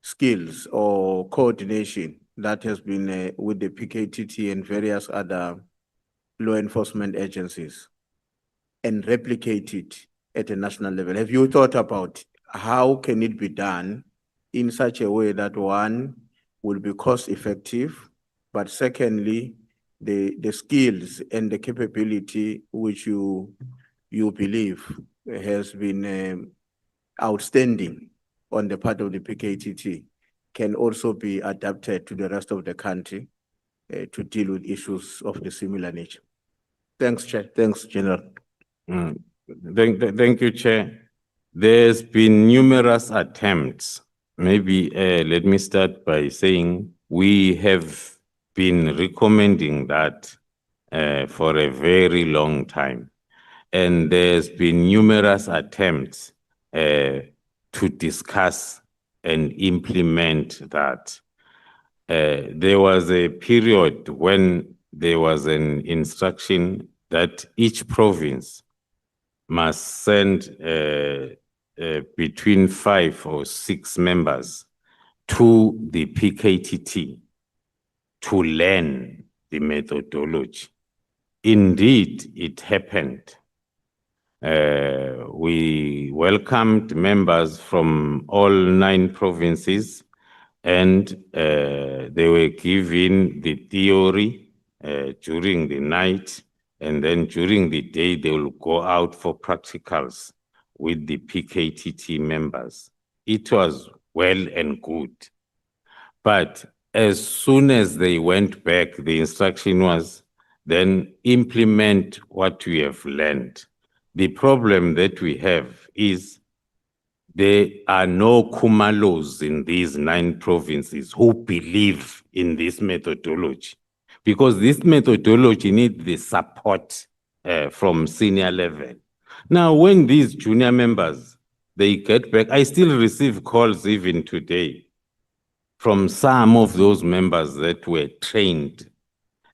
skills or coordination that has been with the PKTT and various other law enforcement agencies and replicate it at a national level? Have you thought about how can it be done in such a way that one will be cost effective, but secondly, the skills and the capability which you believe has been outstanding on the part of the PKTT can also be adapted to the rest of the country to deal with issues of the similar nature? Thanks, Chair. Thanks, General. Thank you, Chair. There's been numerous attempts. Maybe let me start by saying we have been recommending that for a very long time. And there's been numerous attempts to discuss and implement that. There was a period when there was an instruction that each province must send between 5 or 6 members to the PKTT to learn the methodology. Indeed, it happened. We welcomed members from all 9 provinces, and they were given the theory during the night, and then during the day they will go out for practicals with the PKTT members. It was well and good. But as soon as they went back, the instruction was then implement what we have learned. The problem that we have is there are no Kumalos in these 9 provinces who believe in this methodology, because this methodology needs the support from senior level. Now, when these junior members, they get back, I still receive calls even today from some of those members that were trained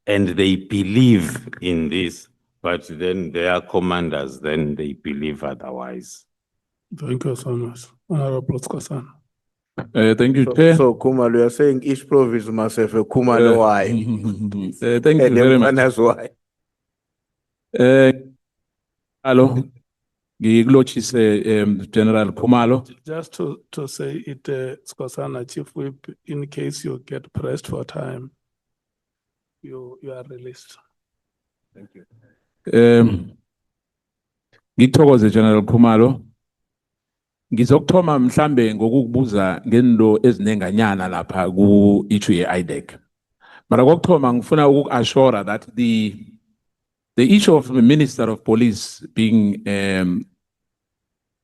and they believe in this, but then their commanders, then they believe otherwise. Thank you so much, Honorable Skosana. Thank you, Chair. So Kumalo, you are saying each province must have a Kumalo why? Thank you And very everyone much. has why. Hello. Ngikulochise General Khumalo. Just to say it, Skosana, Chief Whip, in case you get pressed for time, you are released. Thank you. Ngithokoze General Khumalo. Ngizokuthoma mhlambe ngokukubuza ngento ezinenganyana lapha ku issue ye-IDEC. Mara kokuthoma ngifuna ukuku-assure that the issue of the Minister of Police being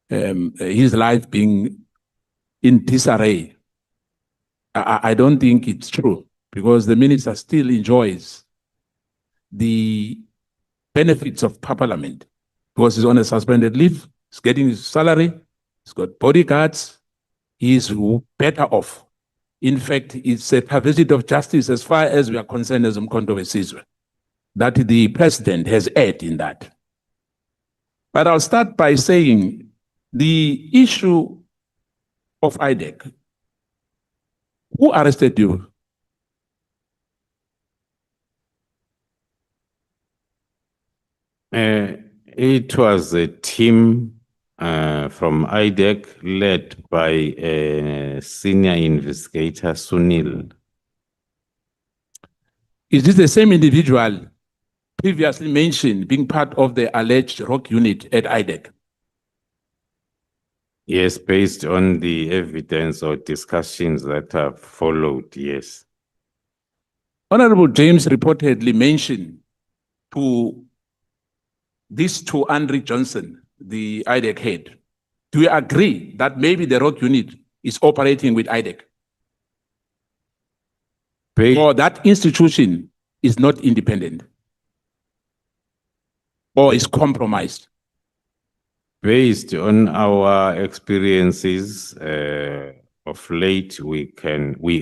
his life being in disarray, I don't think it's true, because the minister still enjoys the benefits of Parliament, because he's on a suspended leave, he's getting his salary, he's got bodyguards, he's better off. In fact, it's a perversity of justice as far as we are concerned as Umkhonto weSizwe, that the president has erred in that. But I'll start by saying the issue of IDEC. Who arrested you? It was a team from IDEC led by a senior investigator, Sunil. Is this the same individual previously mentioned being part of the alleged rock unit at IDEC? Yes, based on the evidence or discussions that have followed, yes. Honorable James reportedly mentioned to Andre Johnson, the IDEC head. Do you agree that maybe the rock unit is operating with IDEC? Or that institution is not independent? Or is compromised? Based on our experiences of late, we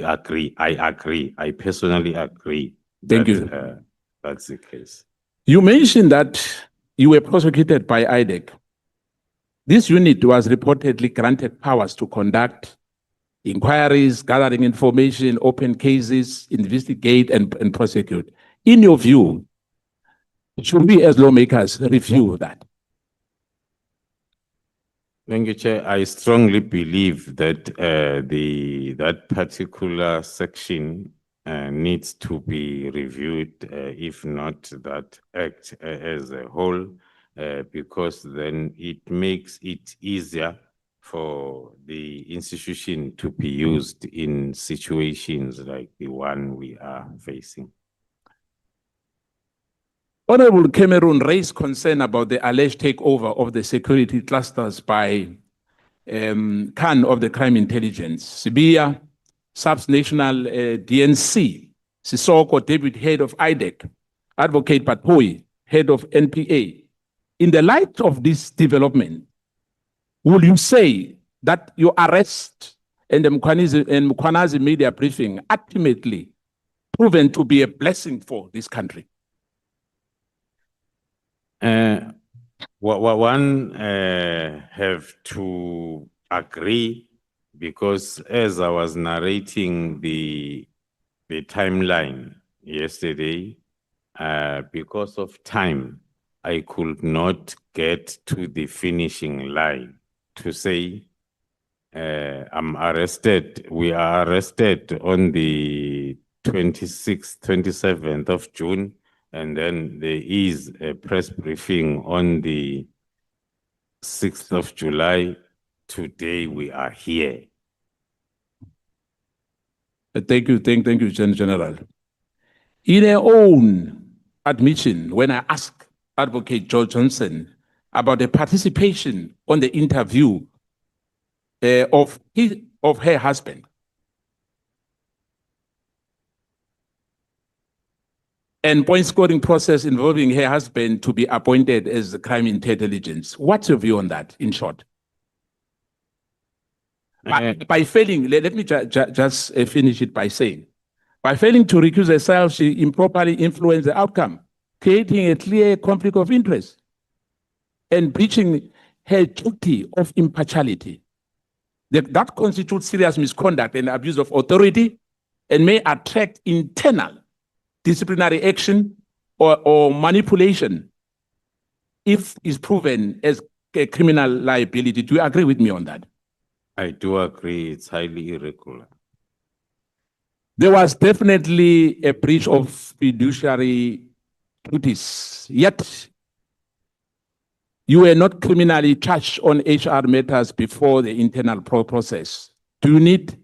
agree. I agree. I personally agree. Thank you. That's the case. You mentioned that you were prosecuted by IDEC. This unit was reportedly granted powers to conduct inquiries, gathering information, open cases, investigate, and prosecute. In your view, should we as lawmakers review that? Thank you, Chair. I strongly believe that that particular section needs to be reviewed, if not that act as a whole, because then it makes it easier for the institution to be used in situations like the one we are facing. Honorable Cameron raised concern about the alleged takeover of the security clusters by Khan of the Crime Intelligence, Sibia, Subnational DNC, Sisoko, Deputy Head of IDEC, Advocate Patpoi, Head of NPA. In the light of this development, would you say that your arrest and the Mkwanazi media briefing ultimately proven to be a blessing for this country? One have to agree, because as I was narrating the timeline yesterday, because of time, I could not get to the finishing line to say I'm arrested. We are arrested on the 26th, 27th of June, and then there is a press briefing on the 6th of July. Today we are here. Thank you, General. In her own admission, when I asked Advocate George Johnson about the participation on the interview of her husband, and point scoring process involving her husband to be appointed as the crime intelligence. What's your view on that, in short? By failing, let me just finish it by saying, by failing to recuse herself, she improperly influenced the outcome, creating a clear conflict of interest and breaching her duty of impartiality. That constitutes serious misconduct and abuse of authority and may attract internal disciplinary action or manipulation if is proven as a criminal liability. Do you agree with me on that? I do agree, it's highly irregular. There was definitely a breach of fiduciary duties, yet you were not criminally charged on HR matters before the internal process. Do you need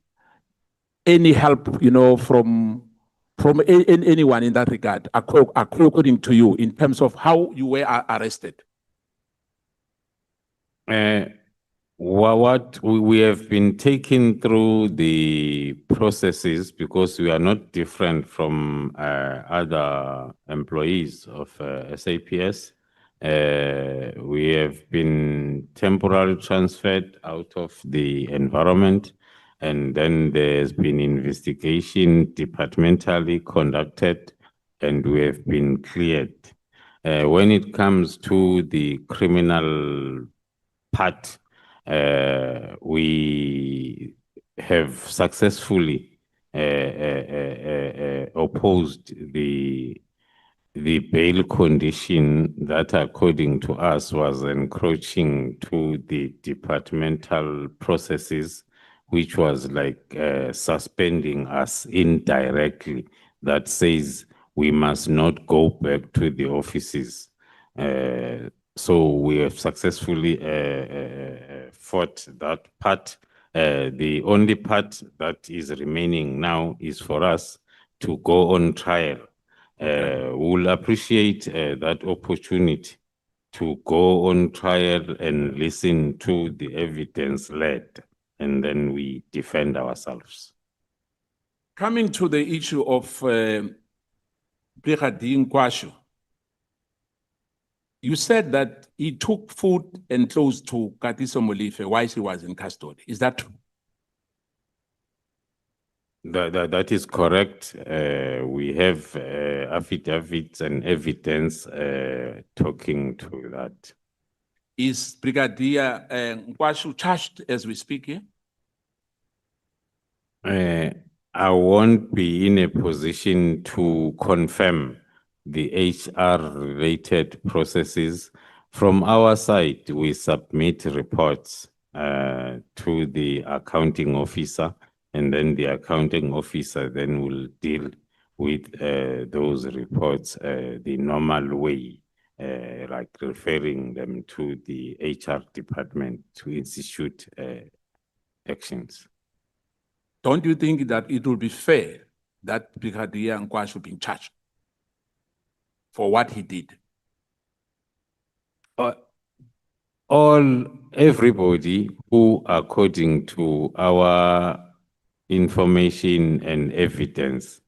any help, from anyone in that regard, according to you, in terms of how you were arrested? What we have been taken through the processes, because we are not different from other employees of SAPS. We have been temporarily transferred out of the environment, and then there's been investigation departmentally conducted, and we have been cleared. When it comes to the criminal part, we have successfully opposed the bail condition that, according to us, was encroaching to the departmental processes, which was like suspending us indirectly, that says we must not go back to the offices. So we have successfully fought that part. The only part that is remaining now is for us to go on trial. We'll appreciate that opportunity to go on trial and listen to the evidence led, and then we defend ourselves. Coming to the issue of Brigadier Nkwashu, you said that he took food and clothes to Katiso Molefe while he was in custody. Is that true? That is correct. We have affidavits and evidence talking to that. Is Brigadier Nkwashu charged as we speak here? I won't be in a position to confirm the HR-related processes. From our side, we submit reports to the accounting officer, and then the accounting officer then will deal with those reports the normal way, like referring them to the HR department to institute actions. Don't you think that it would be fair that Brigadier Nkwashu be charged for what he did? Everybody who, according to our information and evidence,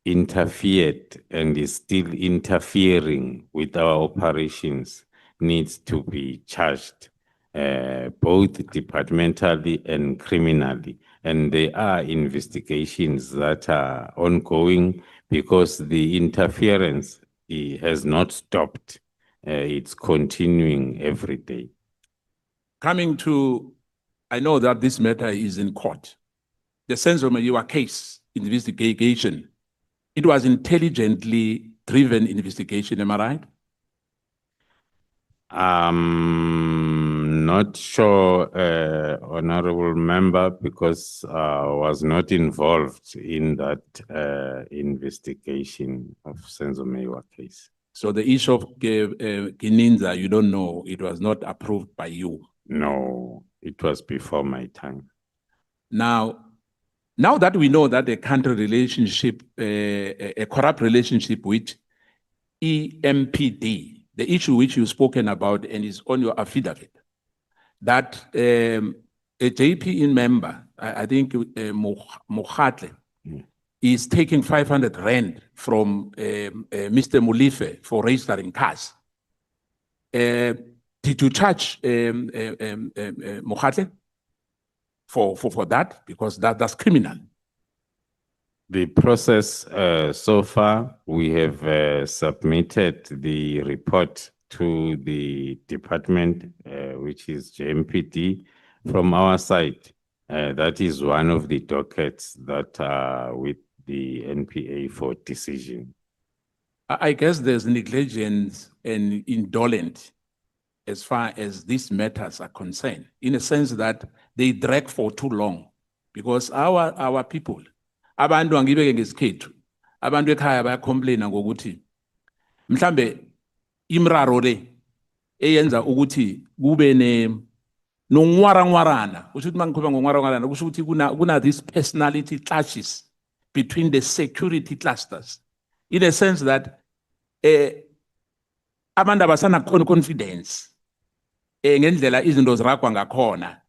interfered and is still interfering with our operations needs to be charged. both departmentally and criminally. And there are investigations that are ongoing because the interference has not stopped. It's continuing every day. Coming to, I know that this matter is in court. The sense of your case investigation, it was intelligently driven investigation, am I right? Not sure, honorable member, because I was not involved in that investigation of Senzo Mewa case. So the issue of Gininza, you don't know, it was not approved by you. No, it was before my time. Now that we know that a country relationship, a corrupt relationship with EMPD, the issue which you've spoken about and is on your affidavit, that a JPE member, I think Mokhatle, is taking 500 rand from Mr. Mulife for registering cars. Did you charge Mokhatle for that? Because that's criminal. The process so far, we have submitted the report to the department, which is JMPD. From our side, that is one of the dockets that are with the NPA for decision. I guess there's negligence and indolent as far as these matters are concerned, in a sense that they drag for too long, because our people, abantu angibeke ngesikhethu, abantu ekhaya bayacomplaina ngokuthi mhlambe imraro le eyenza ukuthi kube nongwaranwarana, kusho ukuthi mangikhuluma ngongwaranwarana kusho ukuthi kuna these personality clashes between the security clusters, in a sense that abantu abasanakhona confidence ngendlela izinto ziragwa ngakhona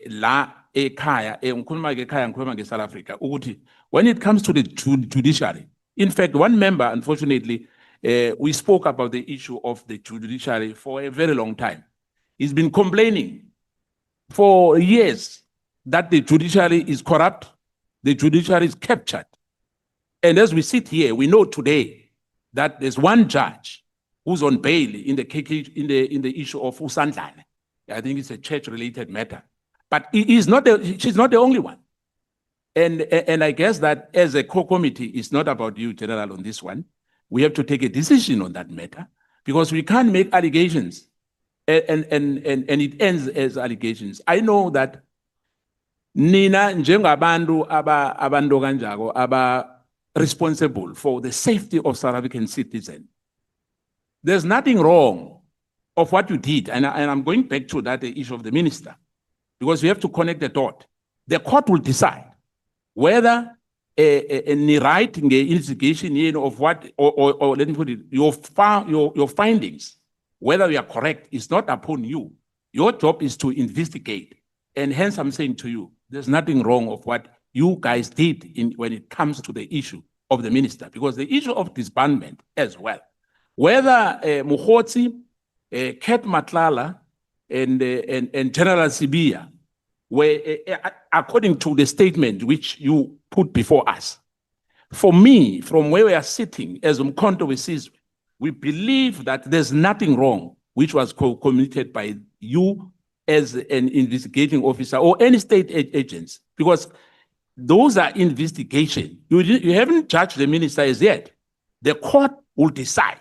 la ekhaya, ngikhuluma ngekhaya, ngikhuluma nge-South Africa, ukuthi when it comes to the judiciary, in fact, one member, unfortunately, we spoke about the issue of the judiciary for a very long time. He's been complaining for years that the judiciary is corrupt, the judiciary is captured. And as we sit here, we know today that there's one judge who's on bail in the issue of Usandlane. I think it's a church-related matter. But she's not the only one. And I guess that as a core committee, it's not about you, General, on this one. We have to take a decision on that matter, because we can't make allegations and it ends as allegations. I know that Nina njengabantu abantu kanjalo aba responsible for the safety of South African citizens. There's nothing wrong of what you did, and I'm going back to that issue of the minister, because we have to connect the dot. The court will decide whether a right in the investigation of what, or let me put it, your findings, whether you are correct, is not upon you. Your job is to investigate. And hence I'm saying to you, there's nothing wrong of what you guys did when it comes to the issue of the minister, because the issue of disbandment as well, whether Mukhotsi, Ket Matlala, and General Sibia were, according to the statement which you put before us. For me, from where we are sitting as Umkhonto Wesizwe, we believe that there's nothing wrong which was committed by you as an investigating officer or any state agents, because those are investigations. You haven't judged the minister as yet. The court will decide.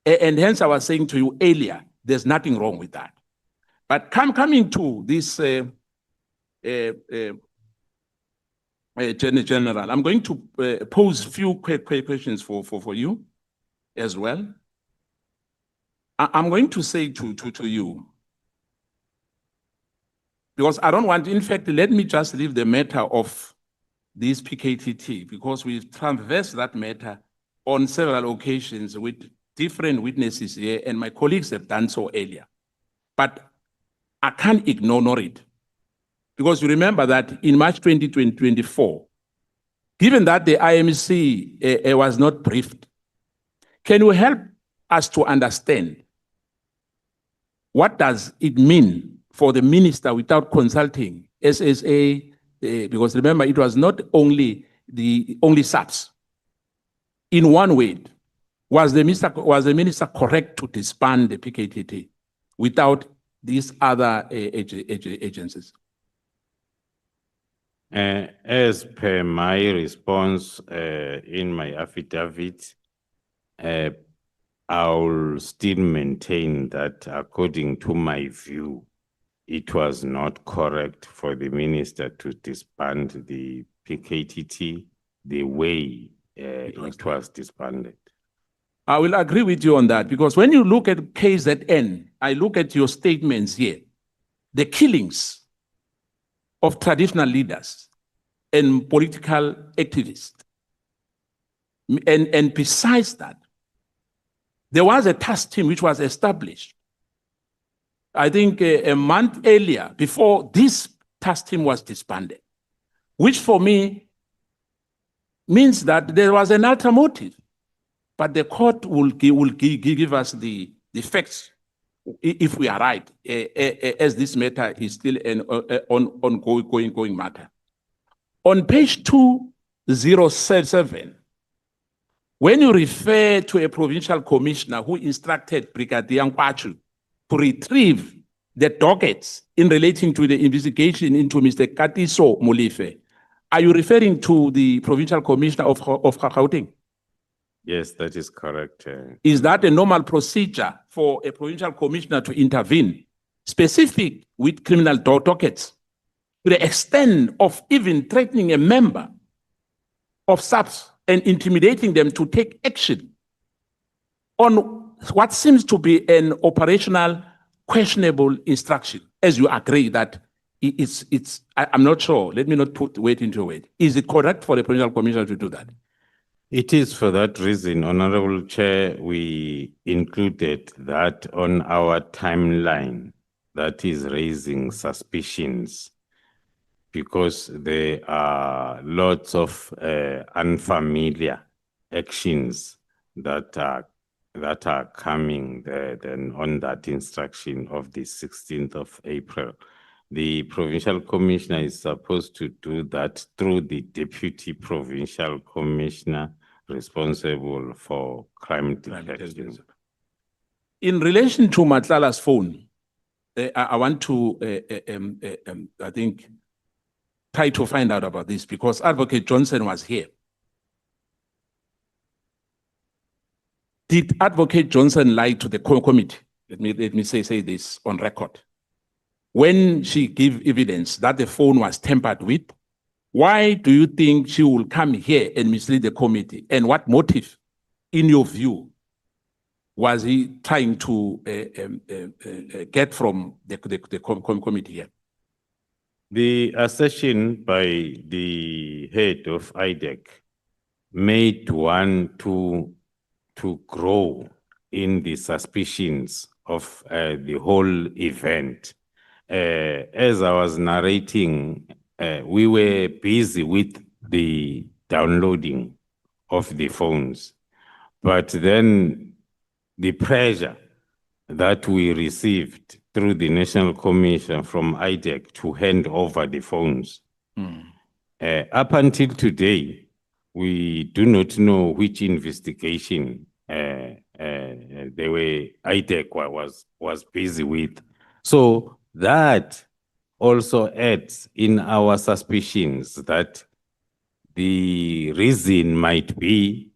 And hence I was saying to you earlier, there's nothing wrong with that. But coming to this General, I'm going to pose a few quick questions for you as well. I'm going to say to you, because I don't want, in fact, let me just leave the matter of this PKTT, because we've traversed that matter on several occasions with different witnesses here, and my colleagues have done so earlier. But I can't ignore it, because you remember that in March 2024, given that the IMC was not briefed, can you help us to understand what does it mean for the minister without consulting SSA? Because remember, it was not only SAPS. In one word, was the minister correct to disband the PKTT without these other agencies? As per my response in my affidavit, I'll still maintain that according to my view, it was not correct for the minister to disband the PKTT the way it was disbanded. I will agree with you on that, because when you look at KZN, I look at your statements here, the killings of traditional leaders and political activists. And besides that, there was a task team which was established, I think a month earlier, before this task team was disbanded, which for me means that there was an ulterior motive. But the court will give us the facts if we are right, as this matter is still an ongoing matter. On page 207, when you refer to a provincial commissioner who instructed Brigadier Nkwachu to retrieve the dockets in relating to the investigation into Mr. Katiso Molefe, are you referring to the provincial commissioner of Gauteng? Yes, that is correct. Is that a normal procedure for a provincial commissioner to intervene, specific with criminal dockets, to the extent of even threatening a member of SAPS and intimidating them to take action on what seems to be an operational questionable instruction, as you agree that I'm not sure, let me not put weight into weight. Is it correct for the provincial commissioner to do that? It is for that reason, Honorable Chair, we included that on our timeline that is raising suspicions, because there are lots of unfamiliar actions that are coming then on that instruction of the 16th of April. The provincial commissioner is supposed to do that through the deputy provincial commissioner responsible for crime detection. In relation to Matlala's phone, I want to, I think, try to find out about this, because Advocate Johnson was here. Did Advocate Johnson lie to the committee? Let me say this on record. When she gave evidence that the phone was tampered with, why do you think she will come here and mislead the committee? And what motive, in your view, was he trying to get from the committee here? The assertion by the head of IDEC made one to grow in the suspicions of the whole event. As I was narrating, we were busy with the downloading of the phones, but then the pressure that we received through the National Commission from IDEC to hand over the phones. Up until today, we do not know which investigation IDEC was busy with. So that also adds in our suspicions that the reason might be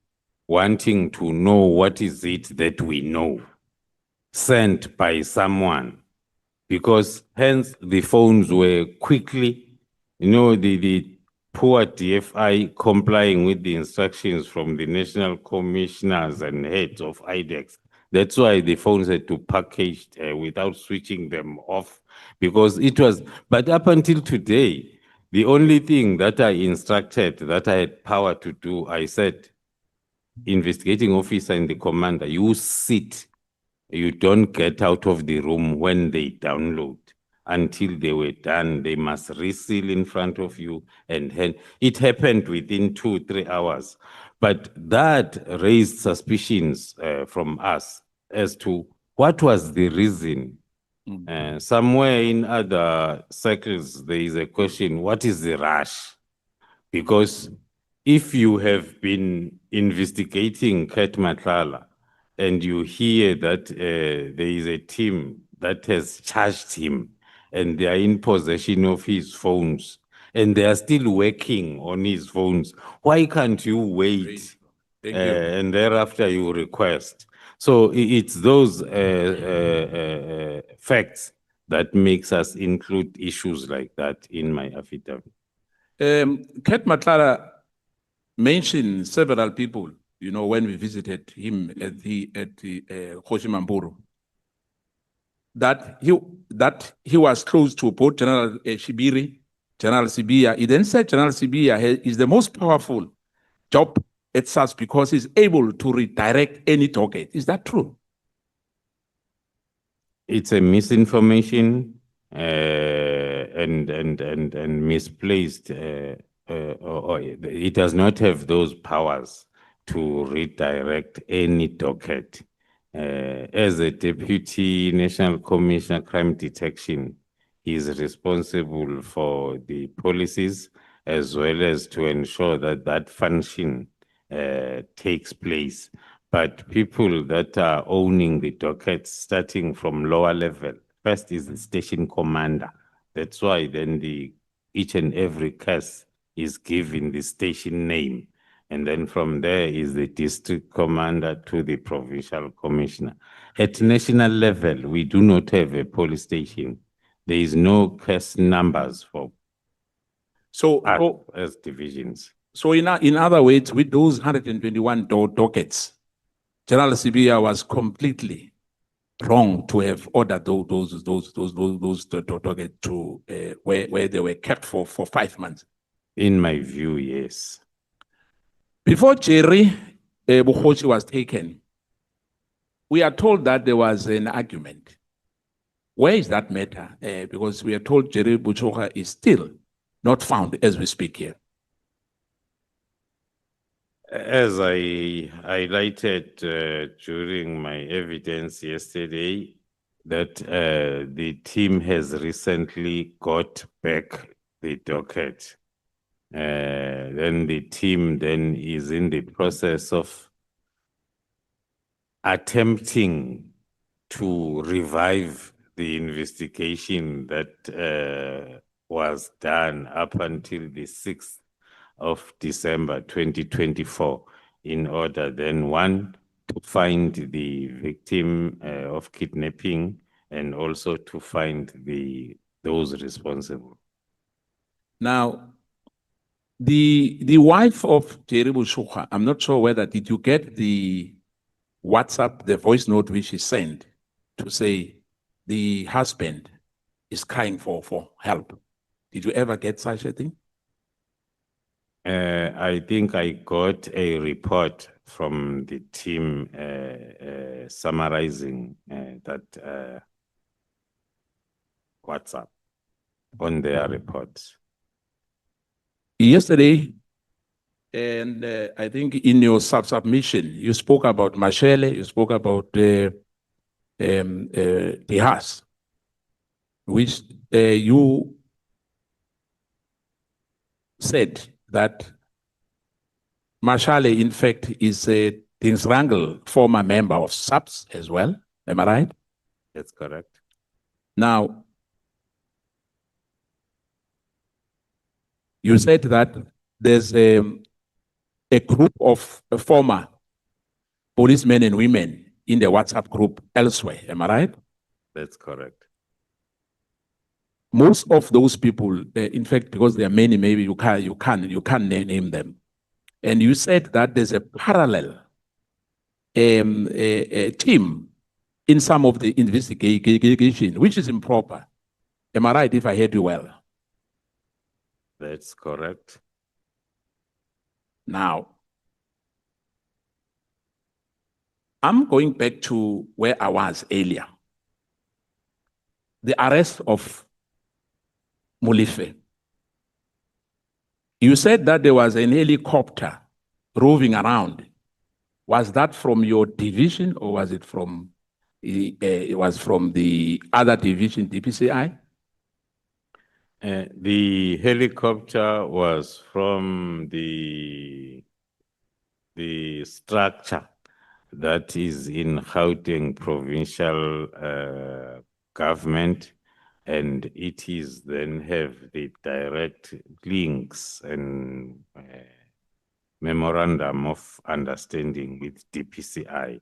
wanting to know what is it that we know, sent by someone, because hence the phones were quickly, the poor DFI complying with the instructions from the national commissioners and heads of IDEX. That's why the phones had to package without switching them off, because it was, but up until today, the only thing that I instructed, that I had power to do, I said, investigating officer and the commander, you sit, you don't get out of the room when they download. Until they were done, they must reseal in front of you and hand. It happened within 2-3 hours. But that raised suspicions from us as to what was the reason Somewhere in other circles, there is a question, what is the rush? Because if you have been investigating Ket Matlala and you hear that there is a team that has charged him and they are in possession of his phones and they are still working on his phones, why can't you wait? Thank you. And thereafter you request. So it's those facts that makes us include issues like that in my affidavit. Ket Matlala mentioned several people, you know, when we visited him at the Hoshimamburu, that he was close to both General Shibiri, General Sibia. He then said General Sibia is the most powerful job at SAS because he's able to redirect any target. Is that true? It's a misinformation and misplaced, or it does not have those powers to redirect any docket. As a Deputy National Commissioner Crime Detection, he is responsible for the policies as well as to ensure that that function takes place. But people that are owning the dockets starting from lower level, first is the station commander. That's why then each and every case is given the station name. And then from there is the district commander to the provincial commissioner. At national level, we do not have a police station. There is no case numbers for as divisions. So in other words, with those 121 dockets, General Sibia was completely wrong to have ordered those dockets to where they were kept for 5 months. In my view, yes. Before Jerry Bukhochi was taken, we are told that there was an argument. Where is that matter? Because we are told Jerry Bukhochi is still not found as we speak here. As I highlighted during my evidence yesterday, that the team has recently got back the docket. Then the team then is in the process of attempting to revive the investigation that was done up until the 6th of December 2024 in order then, one, to find the victim of kidnapping and also to find those responsible. Now, the wife of Jerry Bukhochi, I'm not sure whether did you get the WhatsApp, the voice note which she sent to say the husband is crying for help. Did you ever get such a thing? I think I got a report from the team summarizing that WhatsApp on their reports. Yesterday, and I think in your submission, you spoke about Mashele, you spoke about the house, which you said that Mashale, in fact, is a Dinsrangel former member of SAPS as well. Am I right? That's correct. Now, you said that there's a group of former policemen and women in the WhatsApp group elsewhere. Am I right? That's correct. Most of those people, in fact, because there are many, maybe you can't name them. And you said that there's a parallel a team in some of the investigation, which is improper. Am I right if I heard you well? That's correct. Now, I'm going back to where I was earlier. The arrest of Mulife. You said that there was an helicopter roving around. Was that from your division or was it from it was from the other division, DPCI? The helicopter was from the structure that is in Gauteng provincial government, and it is then have the direct links and memorandum of understanding with DPCI.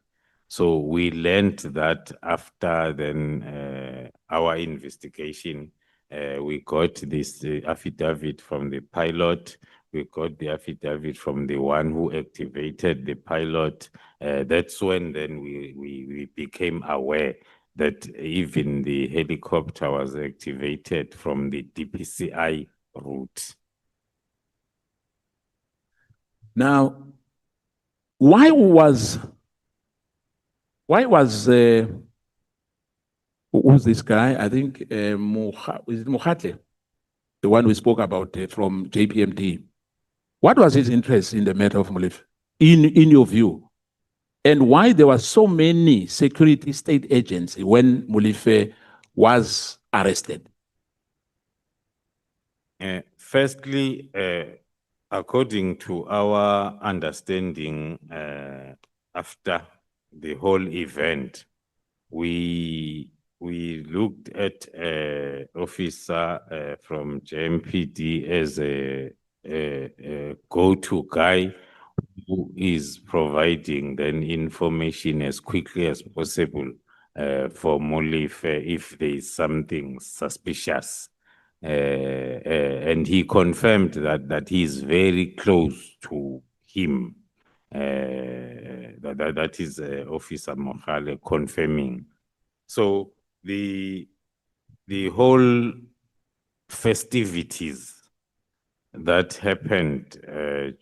So we learned that after then our investigation, we got this affidavit from the pilot. We got the affidavit from the one who activated the pilot. That's when then we became aware that even the helicopter was activated from the DPCI route. Now, why was who's this guy? I think is it Mokhatle, the one we spoke about from JPMD. What was his interest in the matter of Molefe, in your view? And why there were so many security state agents when Molefe was arrested? Firstly, according to our understanding, after the whole event, we looked at officer from JMPD as a go-to guy who is providing then information as quickly as possible for Molefe if there is something suspicious. And he confirmed that he is very close to him. That is Officer Mohale confirming. So the whole festivities that happened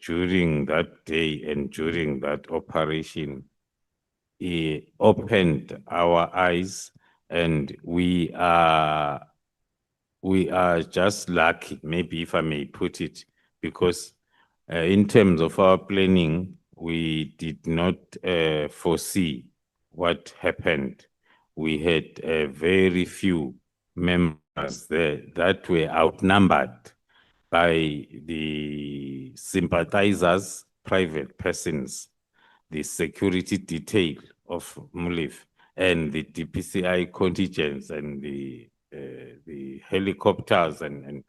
during that day and during that operation, it opened our eyes, and we are just lucky, maybe if I may put it, because in terms of our planning, we did not foresee what happened. We had very few members there that were outnumbered by the sympathizers, private persons, the security detail of Molefe, and the DPCI contingents and the helicopters and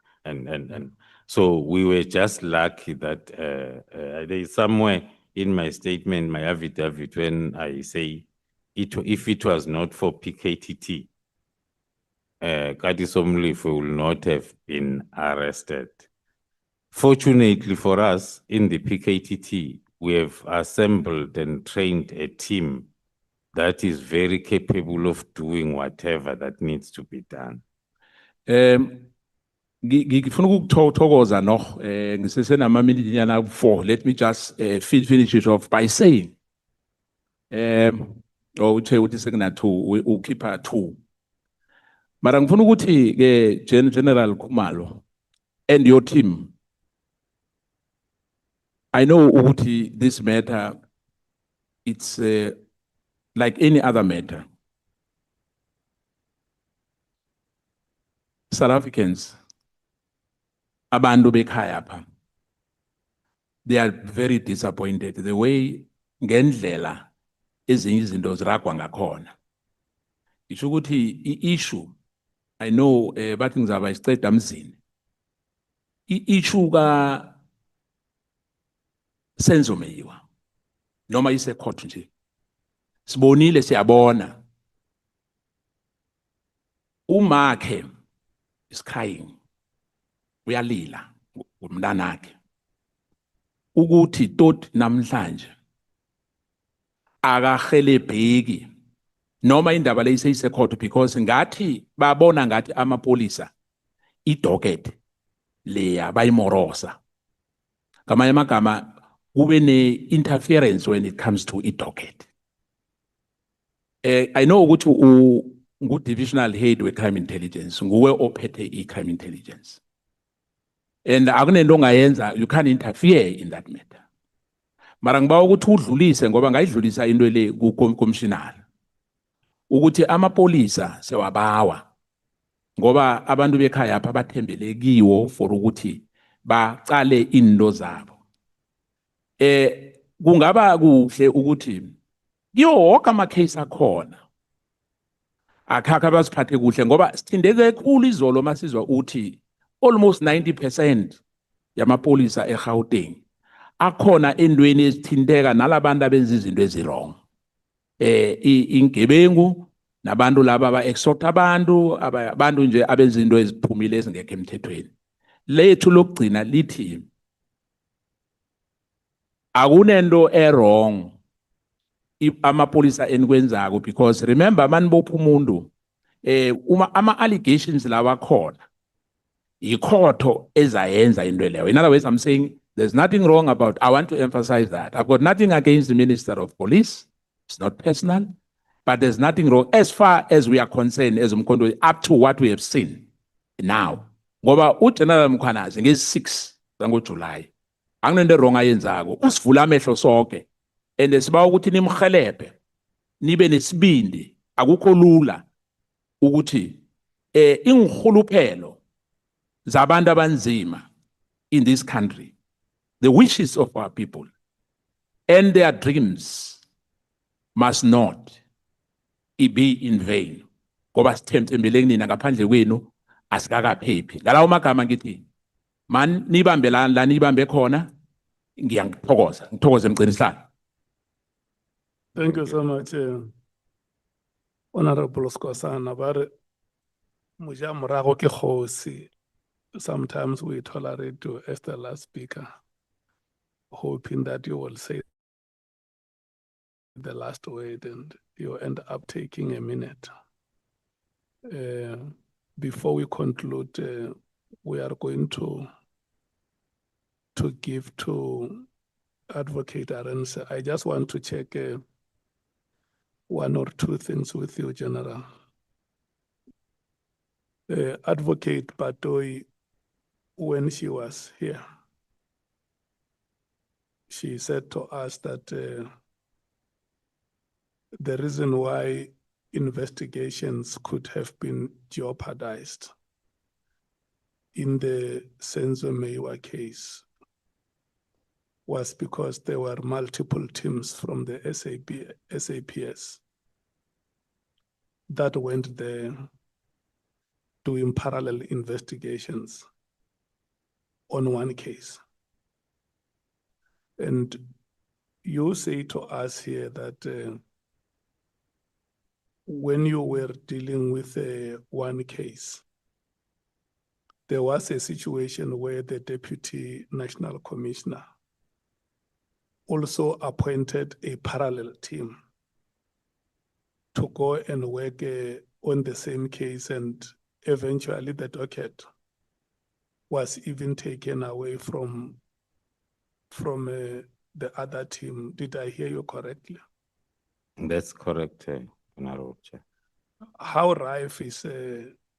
so we were just lucky that there is somewhere in my statement, my affidavit, when I say if it was not for PKTT, Katiso Molefe will not have been arrested. Fortunately for us, in the PKTT, we have assembled and trained a team that is very capable of doing whatever that needs to be done. Ngifuna ukuthokoza noch ngisesenama minute nyana 4. Let me just finish it off by saying uthe uthi sekuna 2 ukhipha 2. Mara ngifuna ukuthi ke General Khumalo and your team, I know ukuthi this matter, it's like any other matter. South Africans, abantu bekhaya pha, they are very disappointed the way ngendlela ezinye izinto ziragwa ngakhona. Isho ukuthi i-issue, I know bathi ngizaba isiceda mzini. I-issue ka Senzomeyiwa noma ise court nje. Sibonile siyabona. Umakhe is crying. Uyalila umntanakhe. Ukuthi tot namhlanje akahelebheki noma indaba leyise court, because ngathi babona ngathi amapolisa idocket leya bayimorosa. Ngamanye amagama kube ne interference when it comes to idocket. I know ukuthi divisional head we crime intelligence, nguwe ophethe i-crime intelligence. And akunento ongayenza, you can't interfere in that matter. Mara ngibawa ukuthi udlulise ngoba ngayidlulisa into le ku-commissioner ukuthi amapolisa sewabawa ngoba abantu bekhaya apha bathembele kiwo for ukuthi bacale into zabo. Kungaba kuhle ukuthi kiwo wonke ama-case akhona akhakha basiphathe kuhle ngoba sithindeke kakhulu izolo masizwa uthi almost 90% yamapolisa eGauteng akhona endweni ezithinteka nalabantu abenza izinto ezirong. Ingebengu nabantu laba aba-extort abantu nje abenza izinto eziphumile ezingekho emthethweni. Lethu lokugcina lithi akunento wrong amapolisa enikwenzako because remember manibopha umuntu uma ama-allegations lawa khona ikhotho ezayenza into leyo. In other words, I'm saying there's nothing wrong about, I want to emphasize that. I've got nothing against the Minister of Police. It's not personal, but there's nothing wrong as far as we are concerned as Mkondo, up to what we have seen now. Ngoba uGeneral Mkhwanazi ngezi-6 zangoJuly akunento wrong ayenzako, usivula amehlo sonke and sibawa ukuthi nimhelebhe nibe nesibindi. Akukho lula ukuthi ingihuluphelo zabantu abanzima in this country, the wishes of our people and their dreams must not be in vain. Ngoba sithembele kunina ngaphandle kwenu asikakaphephi. Ngalawo magama ngithi man nibambe la nibambe khona ngiyangithokoza. Ngithokoze Mgcinisihlalo. Thank you so much, Honorable Skosana. But muja morago ke kgosi. Sometimes we tolerate you as the last speaker, hoping that you will say the last word and you end up taking a minute. Before we conclude, we are going to give to Advocate Arens. I just want to check one or two things with you, General. Advocate Batoi, when she was here, she said to us that the reason why investigations could have been jeopardized in the Senzo Mewa case was because there were multiple teams from the SAPS that went there doing parallel investigations on one case. And you say to us here that when you were dealing with one case, there was a situation where the Deputy National Commissioner also appointed a parallel team to go and work on the same case, and eventually the docket was even taken away from the other team. Did I hear you correctly? That's correct, Honorable Chair. How rife is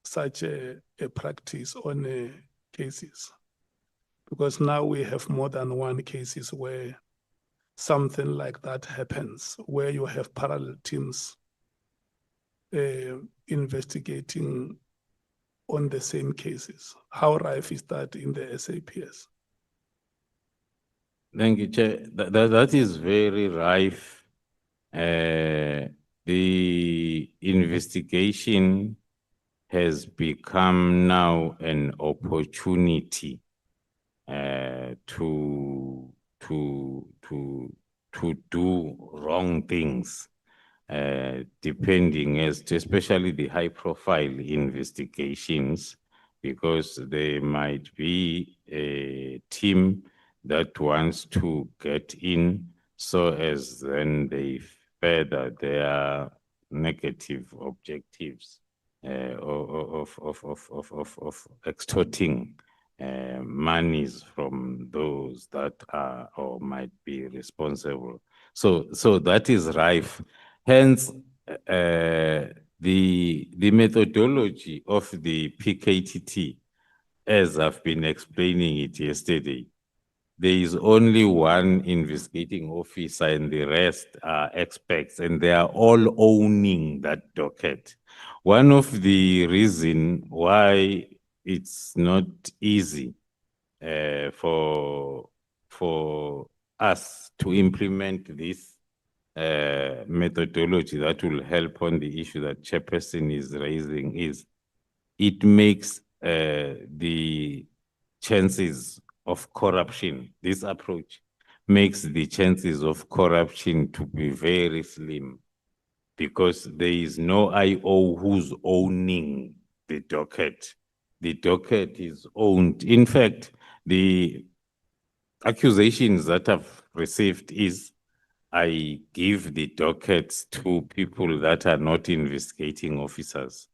such a practice on cases? Because now we have more than one cases where something like that happens, where you have parallel teams investigating on the same cases. How rife is that in the SAPS? Thank you, Chair. That is very rife. The investigation has become now an opportunity to do wrong things, depending as to especially the high-profile investigations, because there might be a team that wants to get in so as then they further their negative objectives of extorting monies from those that are or might be responsible. So that is rife. Hence, the methodology of the PKTT, as I've been explaining it yesterday, there is only one investigating officer and the rest are experts, and they are all owning that docket. One of the reasons why it's not easy for us to implement this methodology that will help on the issue that Chairperson is raising is it makes the chances of corruption, this approach makes the chances of corruption to be very slim because there is no IO who's owning the docket. The docket is owned. In fact, the accusations that I've received is I give the dockets to people that are not investigating officers.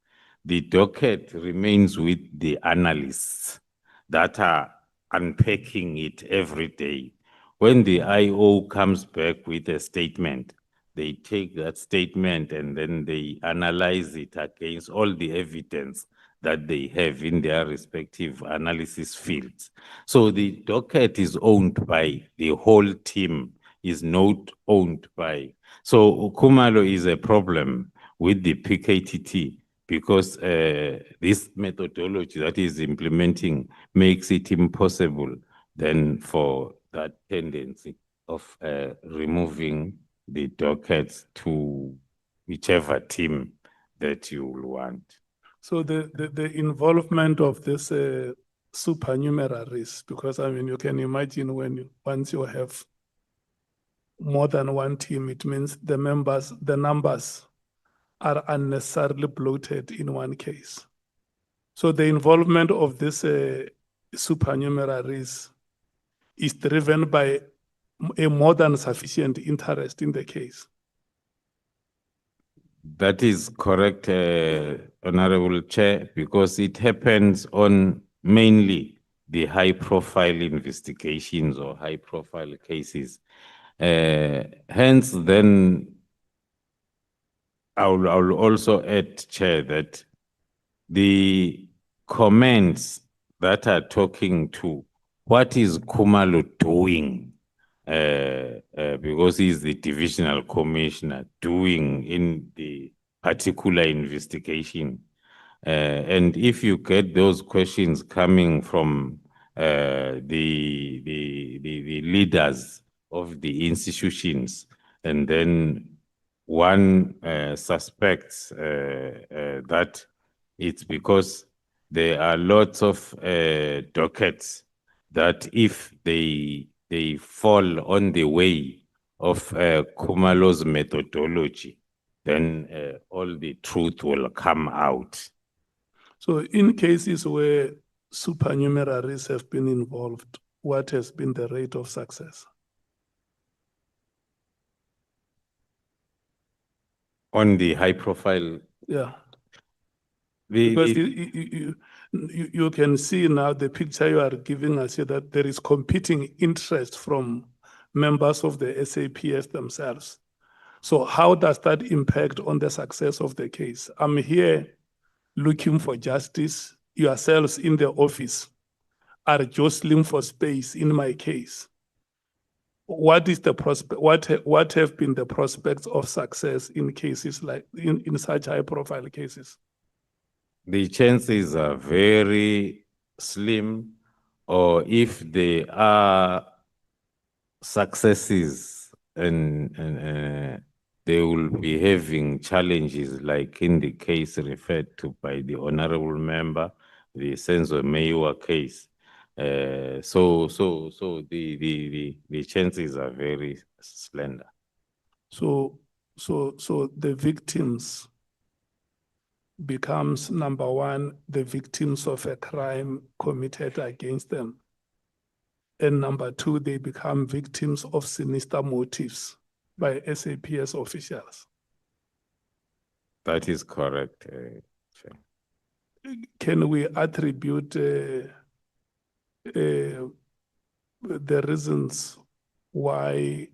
The docket remains with the analysts that are unpacking it every day. When the IO comes back with a statement, they take that statement and then they analyze it against all the evidence that they have in their respective analysis fields. So the docket is owned by the whole team, is not owned by. So Khumalo is a problem with the PKTT because this methodology that is implementing makes it impossible then for that tendency of removing the dockets to whichever team that you will want. So the involvement of this supernumeraries, because I mean, you can imagine once you have more than one team, it means the numbers are unnecessarily bloated in one case. So the involvement of this supernumeraries is driven by a more than sufficient interest in the case. That is correct, Honorable Chair, because it happens on mainly the high-profile investigations or high-profile cases. Hence, then, I will also add, Chair, that the comments that are talking to what is Khumalo doing, because he's the divisional commissioner, doing in the particular investigation. And if you get those questions coming from the leaders of the institutions, and then one suspects that it's because there are lots of dockets that if they fall on the way of Khumalo's methodology, then all the truth will come out. So in cases where supernumeraries have been involved, what has been the rate of success? On the high profile. Yeah. Because you can see now the picture you are giving us here that there is competing interest from members of the SAPS themselves. So how does that impact on the success of the case? I'm here looking for justice. Yourselves in the office are jostling for space in my case. What is the prospect? What have been the prospects of success in cases like in such high-profile cases? The chances are very slim, or if they are successes and they will be having challenges like in the case referred to by the honorable member, the Senzo Meiwa case. So the chances are very slender. So the victims becomes, number one, the victims of a crime committed against them. And number two, they become victims of sinister motives by SAPS officials. That is correct. Can we attribute the reasons why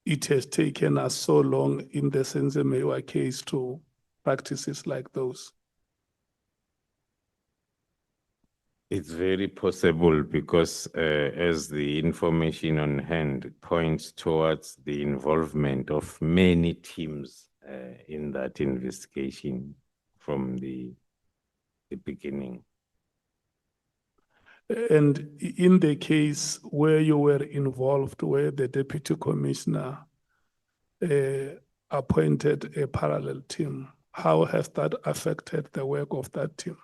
it has taken us so long in the Senzo Meiwa case to practices like those? It's very possible because as the information on hand points towards the involvement of many teams in that investigation from the beginning. And in the case where you were involved, where the deputy commissioner appointed a parallel team, how has that affected the work of that team?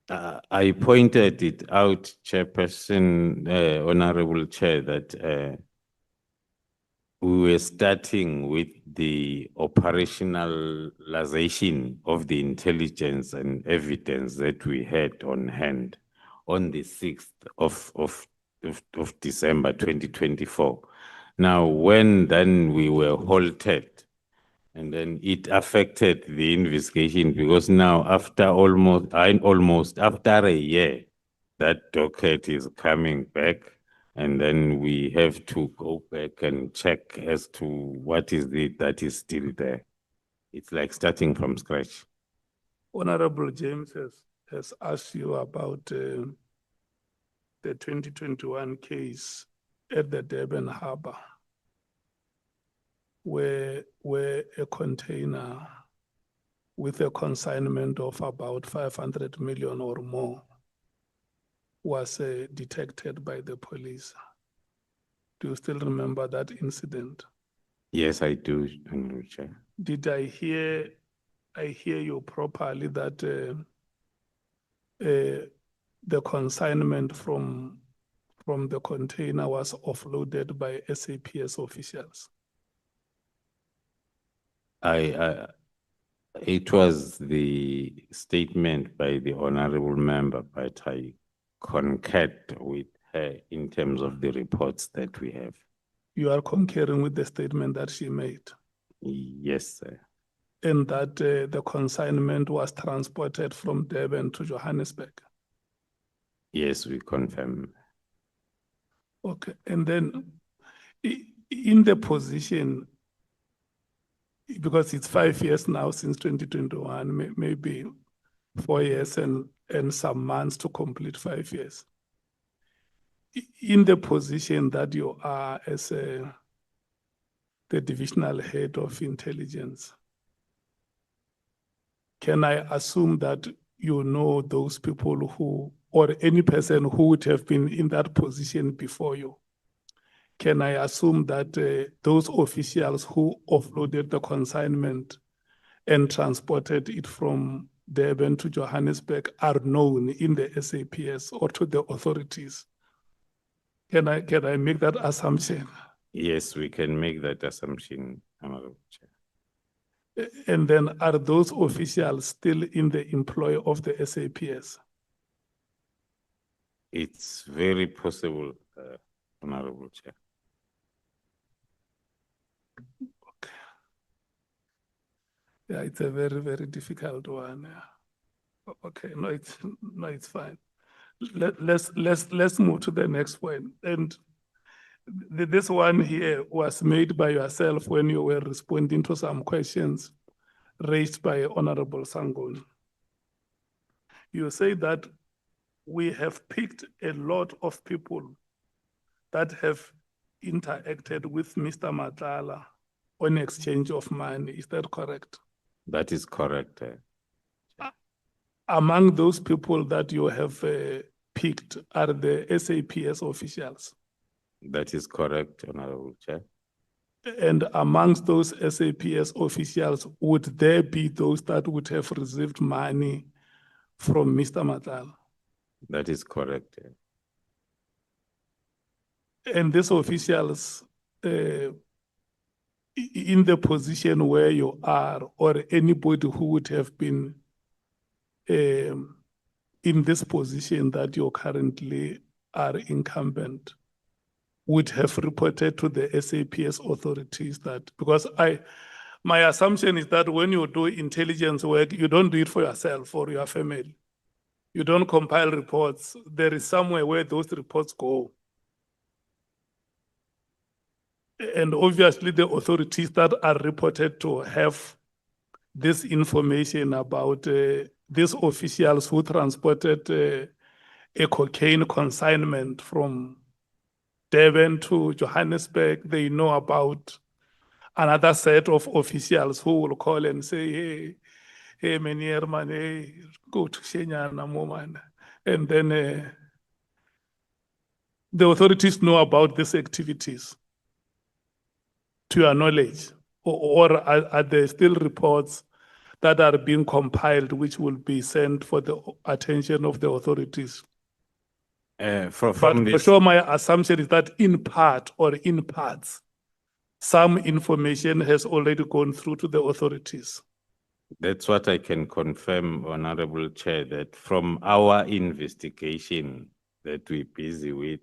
I pointed it out, Chairperson, Honorable Chair, that we were starting with the operationalization of the intelligence and evidence that we had on hand on the 6th of December 2024. Now, when then we were halted, and then it affected the investigation because now after almost after a year, that docket is coming back, and then we have to go back and check as to what is it that is still there. It's like starting from scratch. Honorable James has asked you about the 2021 case at the Durban Harbour, where a container with a consignment of about 500 million or more was detected by the police. Do you still remember that incident? Yes, I do, Honorable Chair. Did I hear you properly that the consignment from the container was offloaded by SAPS officials? It was the statement by the honorable member, but I concurred with her in terms of the reports that we have. You are concurring with the statement that she made, Yes, sir. and that the consignment was transported from Durban to Johannesburg. Yes, we confirm. Okay, and then in the position, because it's 5 years now since 2021, maybe 4 years and some months to complete 5 years. In the position that you are as the divisional head of intelligence, can I assume that you know those people who, or any person who would have been in that position before you? Can I assume that those officials who offloaded the consignment and transported it from Durban to Johannesburg are known in the SAPS or to the authorities? Can I make that assumption? Yes, we can make that assumption, Honorable Chair. And then are those officials still in the employ of the SAPS? It's very possible, Honorable Chair. Okay. Yeah, it's a very, very difficult one. Yeah. Okay, no, it's fine. Let's move to the next point. And this one here was made by yourself when you were responding to some questions raised by Honorable Sangon. You say that we have picked a lot of people that have interacted with Mr. Matala on exchange of money. Is that correct? That is correct. Among those people that you have picked are the SAPS officials. That is correct, Honorable Chair. And amongst those SAPS officials, would there be those that would have received money from Mr. Matala? That is correct. And these officials, in the position where you are, or anybody who would have been in this position that you currently are incumbent, would have reported to the SAPS authorities that, because my assumption is that when you do intelligence work, you don't do it for yourself or your family. You don't compile reports. There is somewhere where those reports go. And obviously the authorities that are reported to have this information about the these officials who transported a cocaine consignment from Durban to Johannesburg, they know about another set of officials who will call and say, hey, Meneer man, hey, go to Shenyana, man. And then the authorities know about these activities, to your knowledge, or are there still reports that are being compiled which will be sent for the attention of the authorities? But From for this, sure, my assumption is that in part or in parts, some information has already gone through to the authorities. that's what I can confirm, Honorable Chair, that from our investigation that we're busy with,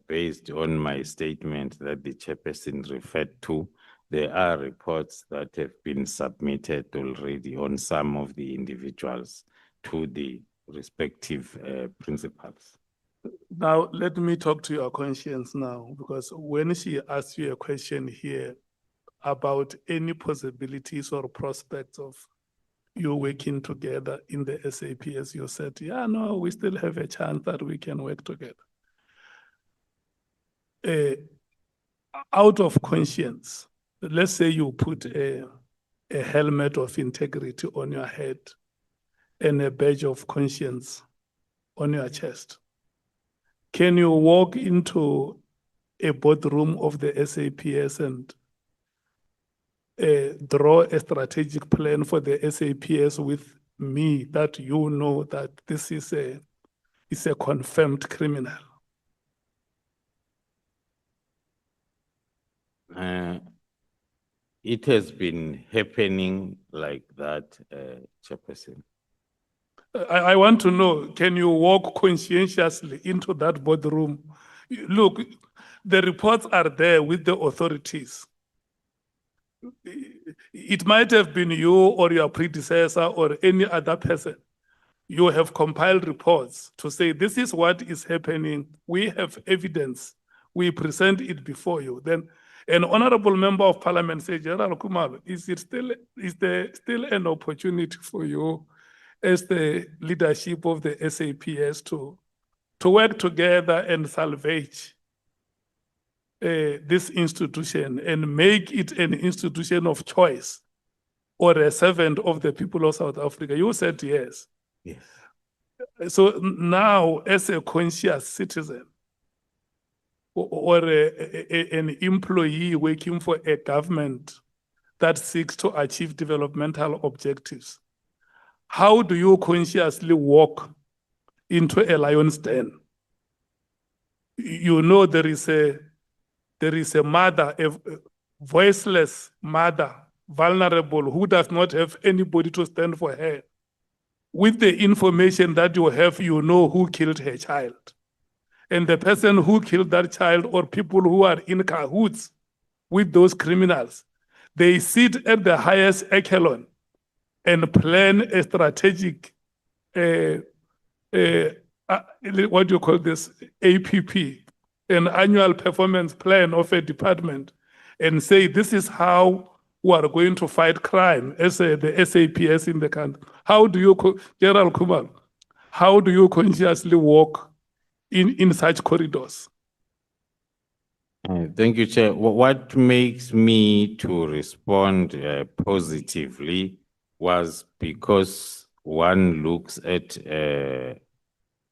based on my statement that the chairperson referred to, there are reports that have been submitted already on some of the individuals to the respective principals. Now, let me talk to your conscience now, because when she asked you a question here about any possibilities or prospects of you working together in the SAPS, you said, yeah, no, we still have a chance that we can work together. Out of conscience, let's say you put a helmet of integrity on your head and a badge of conscience on your chest. Can you walk into a boardroom of the SAPS and draw a strategic plan for the SAPS with me that you know that this is a confirmed criminal? It has been happening like that, Chairperson. I want to know, can you walk conscientiously into that boardroom? Look, the reports are there with the authorities. It might have been you or your predecessor or any other person. You have compiled reports to say, this is what is happening. We have evidence. We present it before you. Then an honorable member of parliament said, General Kumalo, is there still an opportunity for you as the leadership of the SAPS to work together and salvage this institution and make it an institution of choice or a servant of the people of South Africa? You said yes. Yes. So now, as a conscious citizen or an employee working for a government that seeks to achieve developmental objectives, how do you consciously walk into a lion's den? You know there is a mother, a voiceless mother, vulnerable, who does not have anybody to stand for her. With the information that you have, you know who killed her child. And the person who killed that child or people who are in cahoots with those criminals, they sit at the highest echelon and plan a strategic, what do you call this, APP, an annual performance plan of a department, and say, this is how we are going to fight crime as the SAPS in the country. How do you, General Kumar, how do you consciously walk in such corridors? Thank you, Chair. What makes me to respond positively was because one looks at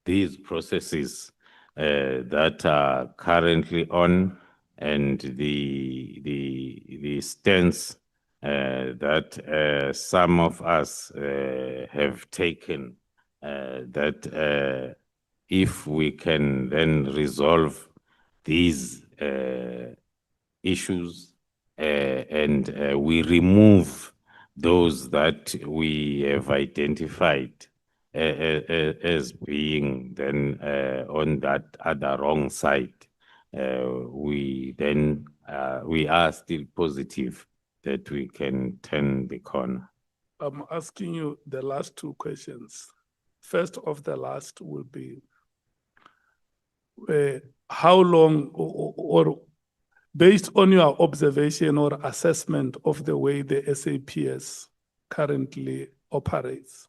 these processes that are currently on and the stance that some of us have taken, that if we can then resolve these issues and we remove those that we have identified as being then on that other wrong side, we are still positive that we can turn the corner. I'm asking you the last two questions. First of the last will be, how long or based on your observation or assessment of the way the SAPS currently operates,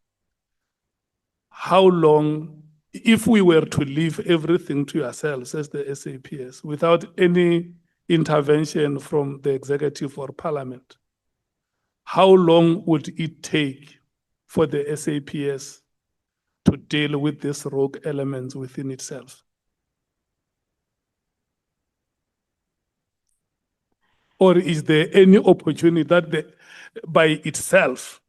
how long, if we were to leave everything to yourselves as the SAPS without any intervention from the executive or parliament, how long would it take for the SAPS to deal with these rogue elements within itself? Or is there any opportunity that by itself,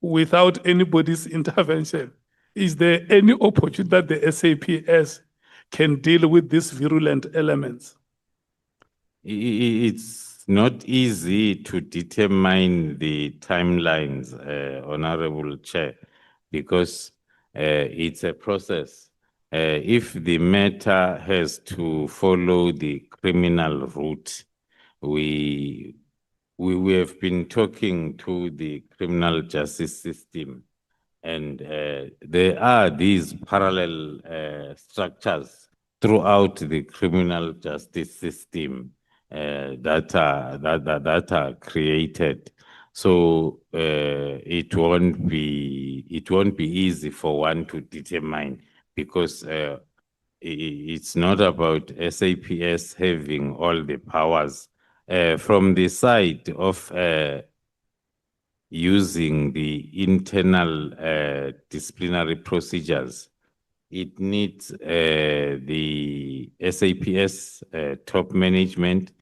without anybody's intervention, is there any opportunity that the SAPS can deal with these virulent elements? It's not easy to determine the timelines, Honorable Chair, because it's a process. If the matter has to follow the criminal route, we have been talking to the criminal justice system, and there are these parallel structures throughout the criminal justice system that are created. So it won't be easy for one to determine, because it's not about SAPS having all the powers. From the side of using the internal disciplinary procedures, it needs the SAPS top management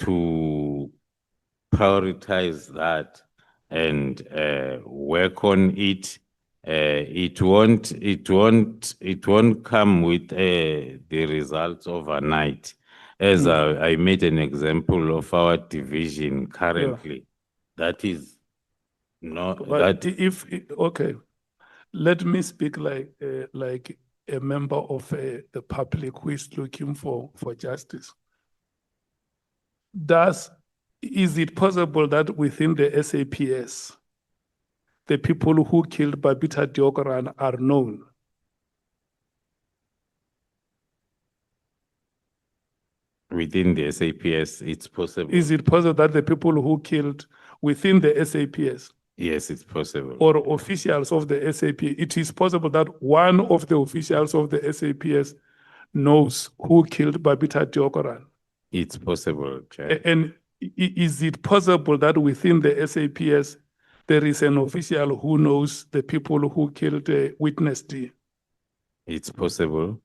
to prioritize that and work on it. It won't come with the results overnight. As I made an example of our division currently, that is not But that. okay, let me speak like a member of the public who is looking for justice. Is it possible that within the SAPS, the people who killed Babita Deokaran are known? Within the SAPS, it's possible. Is it possible that the people who killed within the SAPS, Yes, it's possible. or officials of the SAP, it is possible that one of the officials of the SAPS knows who killed Babita Deokaran? It's possible, Chair. And is it possible that within the SAPS, there is an official who knows the people who killed Witness D? It's possible.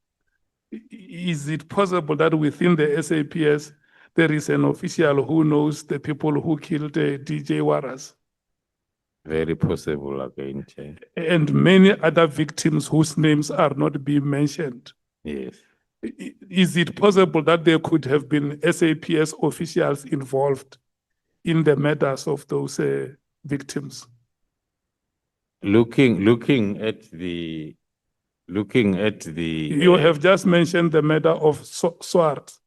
Is it possible that within the SAPS, there is an official who knows the people who killed DJ Waras? Very possible again, Chair. And many other victims whose names are not being mentioned. Yes. Is it possible that there could have been SAPS officials involved in the murders of those victims? Looking at the You have just mentioned the murder of Swart,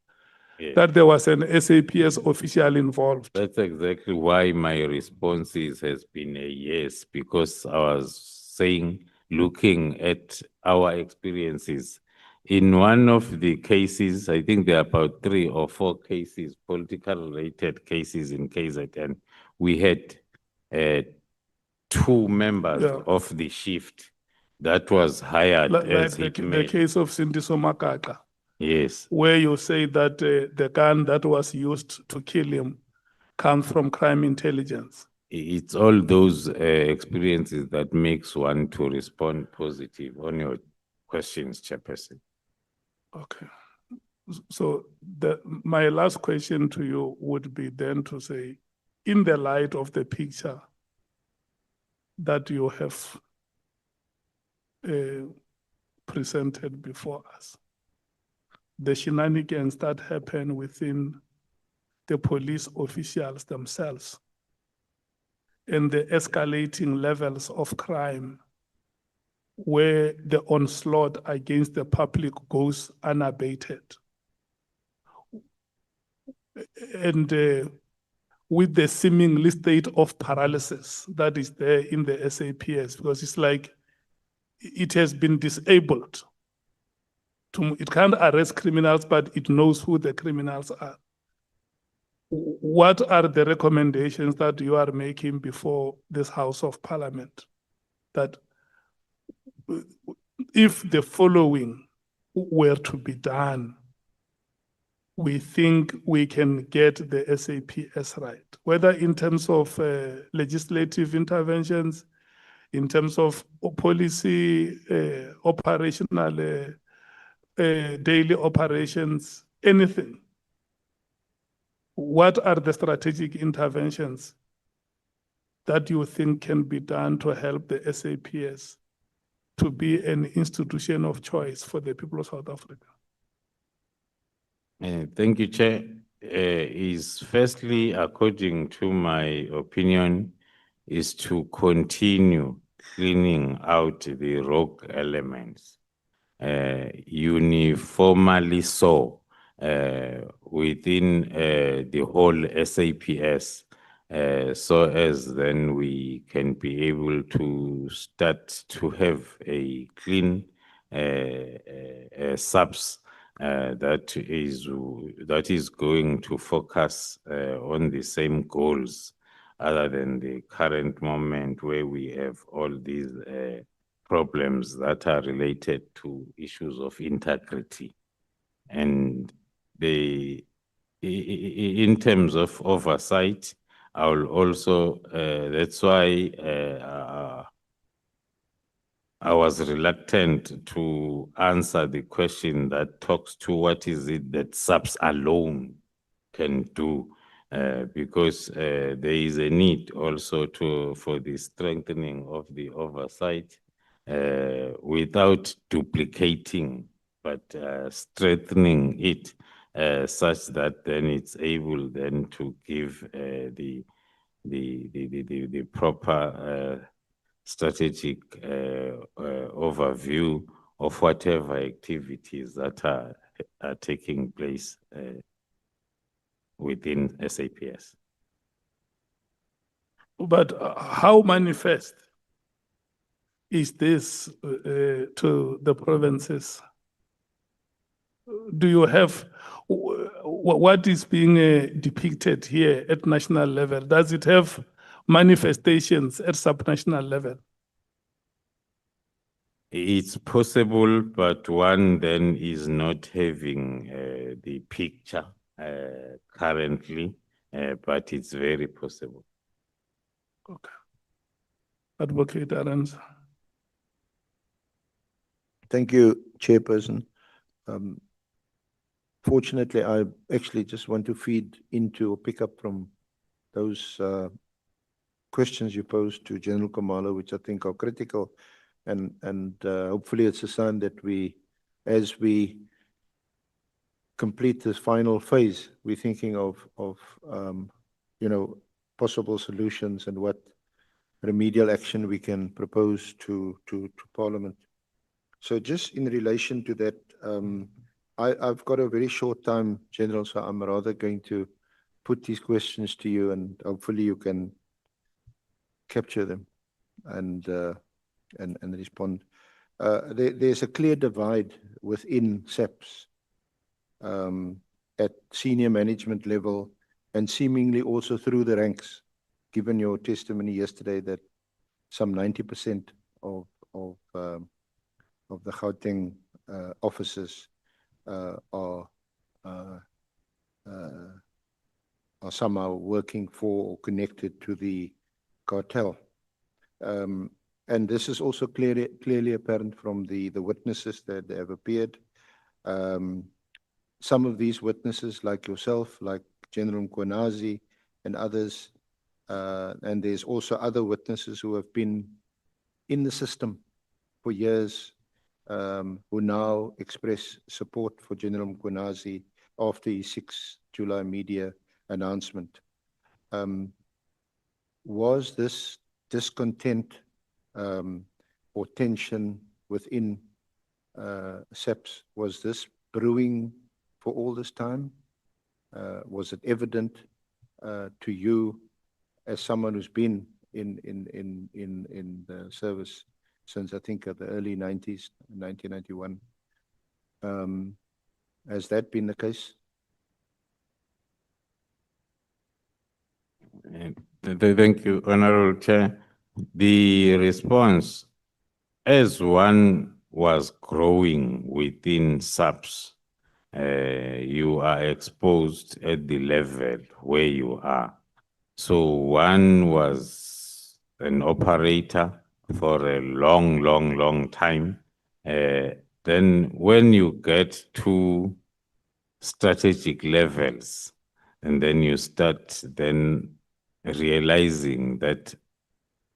yes. that there was an SAPS official involved. That's exactly why my response has been a yes, because I was saying, looking at our experiences, in one of the cases, I think there are about 3 or 4 cases, political related cases in KZN, we had 2 members of the shift that was hired as Like the hitmen. case of Sindiso Makaka, Yes, where you say that the gun that was used to kill him comes from crime intelligence. it's all those experiences that makes one to respond positive on your questions, Chairperson. Okay. So my last question to you would be then to say, in the light of the picture that you have presented before us, the shenanigans that happen within the police officials themselves, and the escalating levels of crime where the onslaught against the public goes unabated. And with the seemingly state of paralysis that is there in the SAPS, because it's like it has been disabled. It can't arrest criminals, but it knows who the criminals are. What are the recommendations that you are making before this House of Parliament? That if the following were to be done, we think we can get the SAPS right, whether in terms of legislative interventions, in terms of policy, operational, daily operations, anything. What are the strategic interventions that you think can be done to help the SAPS to be an institution of choice for the people of South Africa? Thank you, Chair. Is firstly, according to my opinion, is to continue cleaning out the rogue elements, uniformly so, within the whole SAPS, so as then we can be able to start to have a clean SAPS that is going to focus on the same goals, other than the current moment where we have all these problems that are related to issues of integrity. And in terms of oversight, I will also, that's why I was reluctant to answer the question that talks to what is it that SAPS alone can do, because there is a need also for the strengthening of the oversight without duplicating, but strengthening it such that then it's able then to give the proper strategic overview of whatever activities that are taking place within SAPS. But how manifest is this to the provinces? Do you have, what is being depicted here at national level? Does it have manifestations at subnational level? It's possible, but one then is not having the picture currently, but it's very possible. Okay. Advocate Arends. Thank you, Chairperson. Fortunately, I actually just want to feed into or pick up from those questions you posed to General Khumalo, which I think are critical. And hopefully it's a sign that as we complete this final phase, we're thinking of possible solutions and what remedial action we can propose to Parliament. So just in relation to that, I've got a very short time, General, so I'm rather going to put these questions to you, and hopefully you can capture them and respond. There's a clear divide within SAPS at senior management level and seemingly also through the ranks, given your testimony yesterday that some 90% of the Gauteng officers are somehow working for or connected to the cartel. And this is also clearly apparent from the witnesses that have appeared. Some of these witnesses, like yourself, like General Mkhonazi and others, and there's also other witnesses who have been in the system for years, who now express support for General Mkhonazi after his 6 July media announcement. Was this discontent or tension within SAPS, was this brewing for all this time? Was it evident to you as someone who's been in the service since I think the early 90s, 1991? Has that been the case? Thank you, Honorable Chair. The response as one was growing within SAPS, you are exposed at the level where you are. So one was an operator for a long time. Then when you get to strategic levels, and then you start then realizing that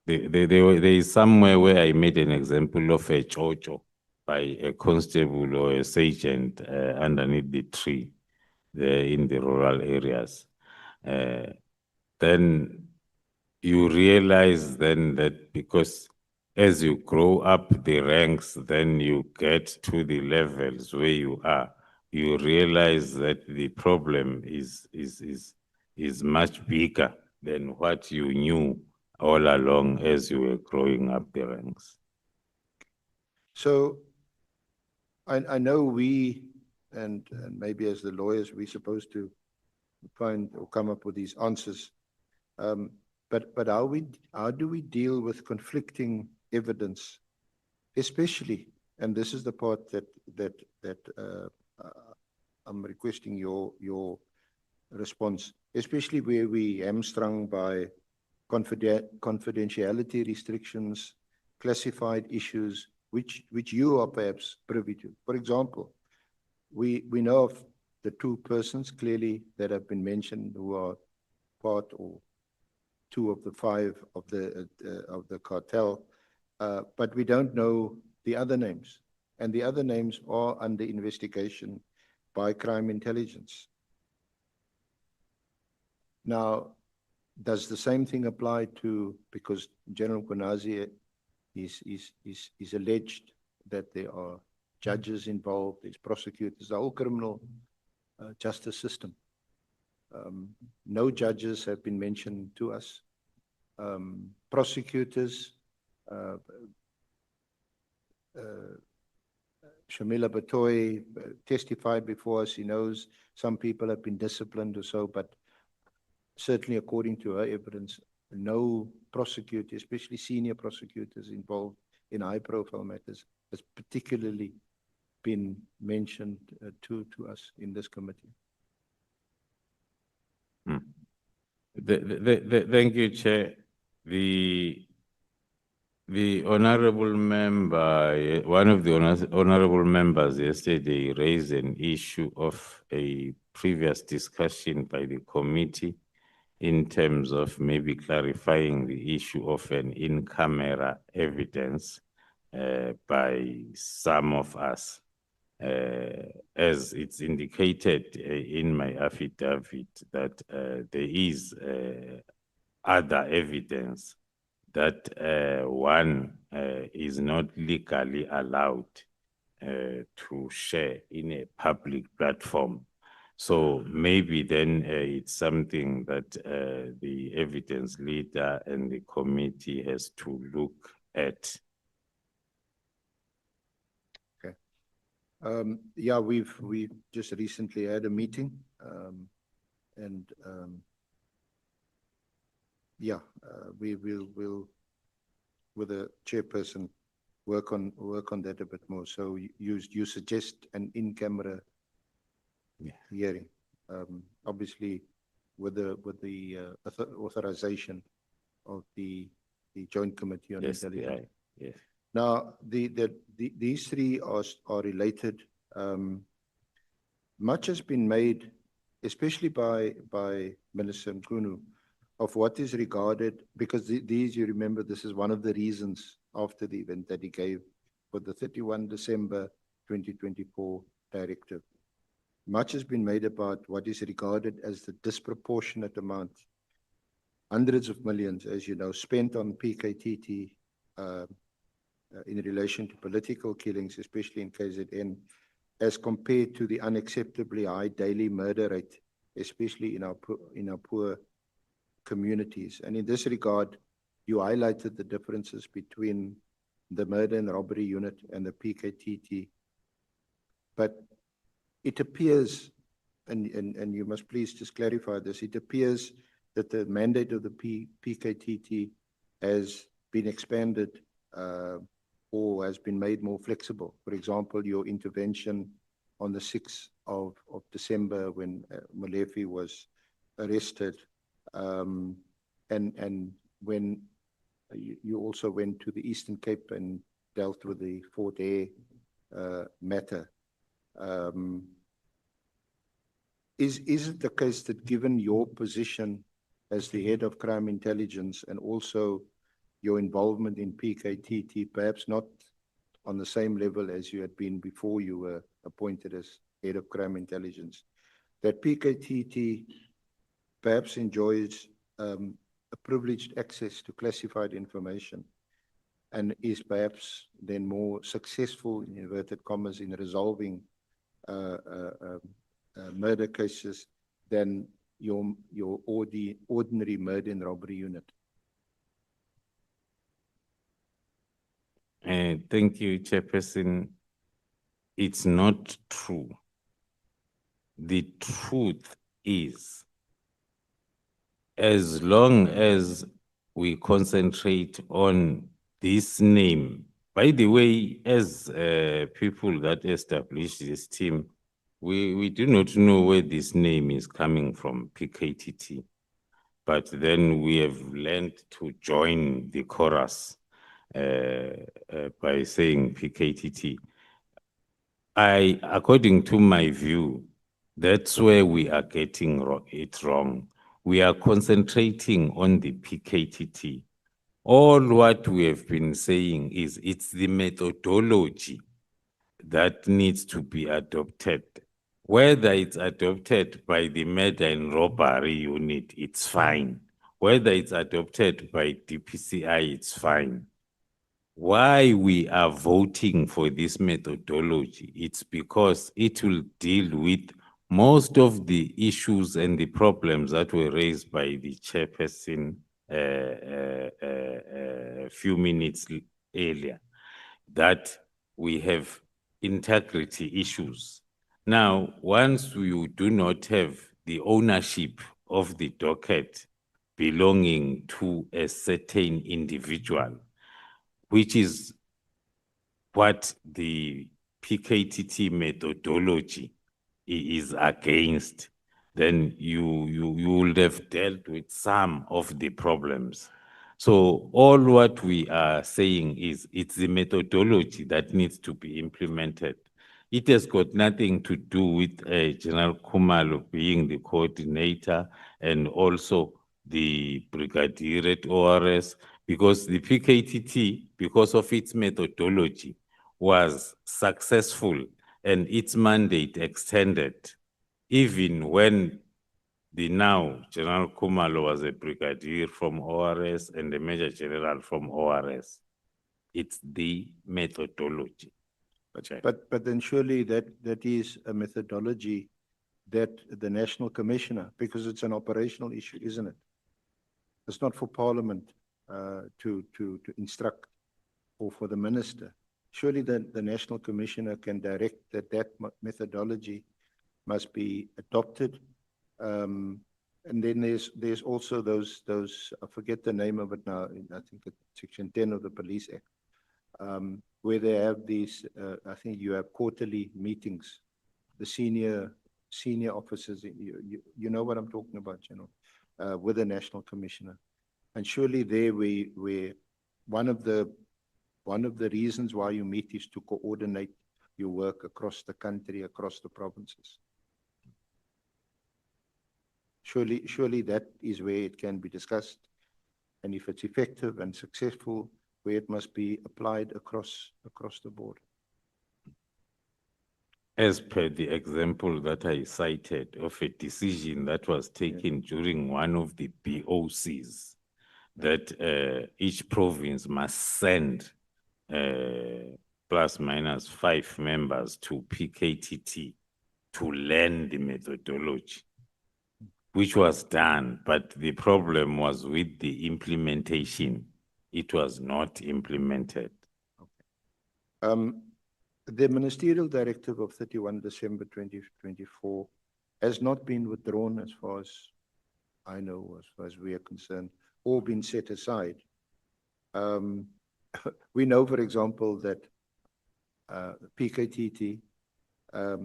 there is somewhere where I made an example of a chocho by a constable or a sergeant underneath the tree there in the rural areas. Then you realize then that because as you grow up the ranks, then you get to the levels where you are, you realize that the problem is much bigger than what you knew all along as you were growing up the ranks. So I know we, and maybe as the lawyers, we're supposed to find or come up with these answers. But how do we deal with conflicting evidence, especially, and this is the part that I'm requesting your response, especially where we hamstrung by confidentiality restrictions, classified issues, which you are perhaps privy to. For example, we know of the two persons clearly that have been mentioned who are part or two of the five of the cartel, but we don't know the other names, and the other names are under investigation by crime intelligence. Now, does the same thing apply to, because General Konazi is alleged that there are judges involved, there's prosecutors, the whole criminal justice system. No judges have been mentioned to us. Prosecutors, Shamila Batoy testified before us. He knows some people have been disciplined or so, but certainly according to her evidence, no prosecutor, especially senior prosecutors involved in high-profile matters, has particularly been mentioned to us in this committee. Thank you, Chair. The honorable member, one of the honorable members yesterday raised an issue of a previous discussion by the committee in terms of maybe clarifying the issue of an in-camera evidence by some of us. As it's indicated in my affidavit that there is other evidence that one is not legally allowed to share in a public platform. So maybe then it's something that the evidence leader and the committee has to look at. Yeah, we've just recently had a meeting, and yeah, we will with the chairperson work on that a bit more. So you suggest an in-camera hearing, obviously with the authorization of the Joint Committee on Intelligence. Yes. Now, these three are related. Much has been made, especially by Minister Mkhunu, of what is regarded, because these, you remember, this is one of the reasons after the event that he gave for the 31 December 2024 directive. Much has been made about what is regarded as the disproportionate amount, hundreds of millions, as you know, spent on PKTT in relation to political killings, especially in KZN, as compared to the unacceptably high daily murder rate, especially in our poor communities. And in this regard, you highlighted the differences between the murder and robbery unit and the PKTT. But it appears, and you must please just clarify this, it appears that the mandate of the PKTT has been expanded or has been made more flexible? For example, your intervention on the 6th of December when Molefe was arrested, and when you also went to the Eastern Cape and dealt with the Fort Hare matter. Is it the case that given your position as the head of crime intelligence and also your involvement in PKTT, perhaps not on the same level as you had been before you were appointed as head of crime intelligence, that PKTT perhaps enjoys a privileged access to classified information and is perhaps then more successful, in inverted commas, in resolving murder cases than your ordinary murder and robbery unit? Thank you, Chairperson. It's not true. The truth is, as long as we concentrate on this name, by the way, as people that established this team, we do not know where this name is coming from, PKTT. But then we have learned to join the chorus by saying PKTT. According to my view, that's where we are getting it wrong. We are concentrating on the PKTT. All what we have been saying is it's the methodology that needs to be adopted. Whether it's adopted by the murder and robbery unit, it's fine. Whether it's adopted by DPCI, it's fine. Why we are voting for this methodology, it's because it will deal with most of the issues and the problems that were raised by the chairperson a few minutes earlier, that we have integrity issues. Now, once you do not have the ownership of the docket belonging to a certain individual, which is what the PKTT methodology is against, then you would have dealt with some of the problems. So all what we are saying is it's the methodology that needs to be implemented. It has got nothing to do with General Khumalo being the coordinator and also the brigadier at ORS, because the PKTT, because of its methodology, was successful and its mandate extended, even when the now General Khumalo was a brigadier from ORS and a major general from ORS. It's the methodology. But then surely that is a methodology that the National Commissioner, because it's an operational issue, isn't it? It's not for Parliament to instruct or for the Minister. Surely the National Commissioner can direct that methodology must be adopted. And then there's also those I forget the name of it now. I think it's Section 10 of the Police Act, where they have these. I think you have quarterly meetings. The senior officers. You know what I'm talking about, you know, with the National Commissioner, and surely there we one of the reasons why you meet is to coordinate your work across the country, across the provinces. Surely that is where it can be discussed, and if it's effective and successful, where it must be applied across the board. As per the example that I cited of a decision that was taken during one of the BOCs, that each province must send plus minus 5 members to PKTT to learn the methodology, which was done, but the problem was with the implementation. It was not implemented. The ministerial directive of 31 December 2024 has not been withdrawn as far as I know, as far as we are concerned, or been set aside. we know, for example, that PKTT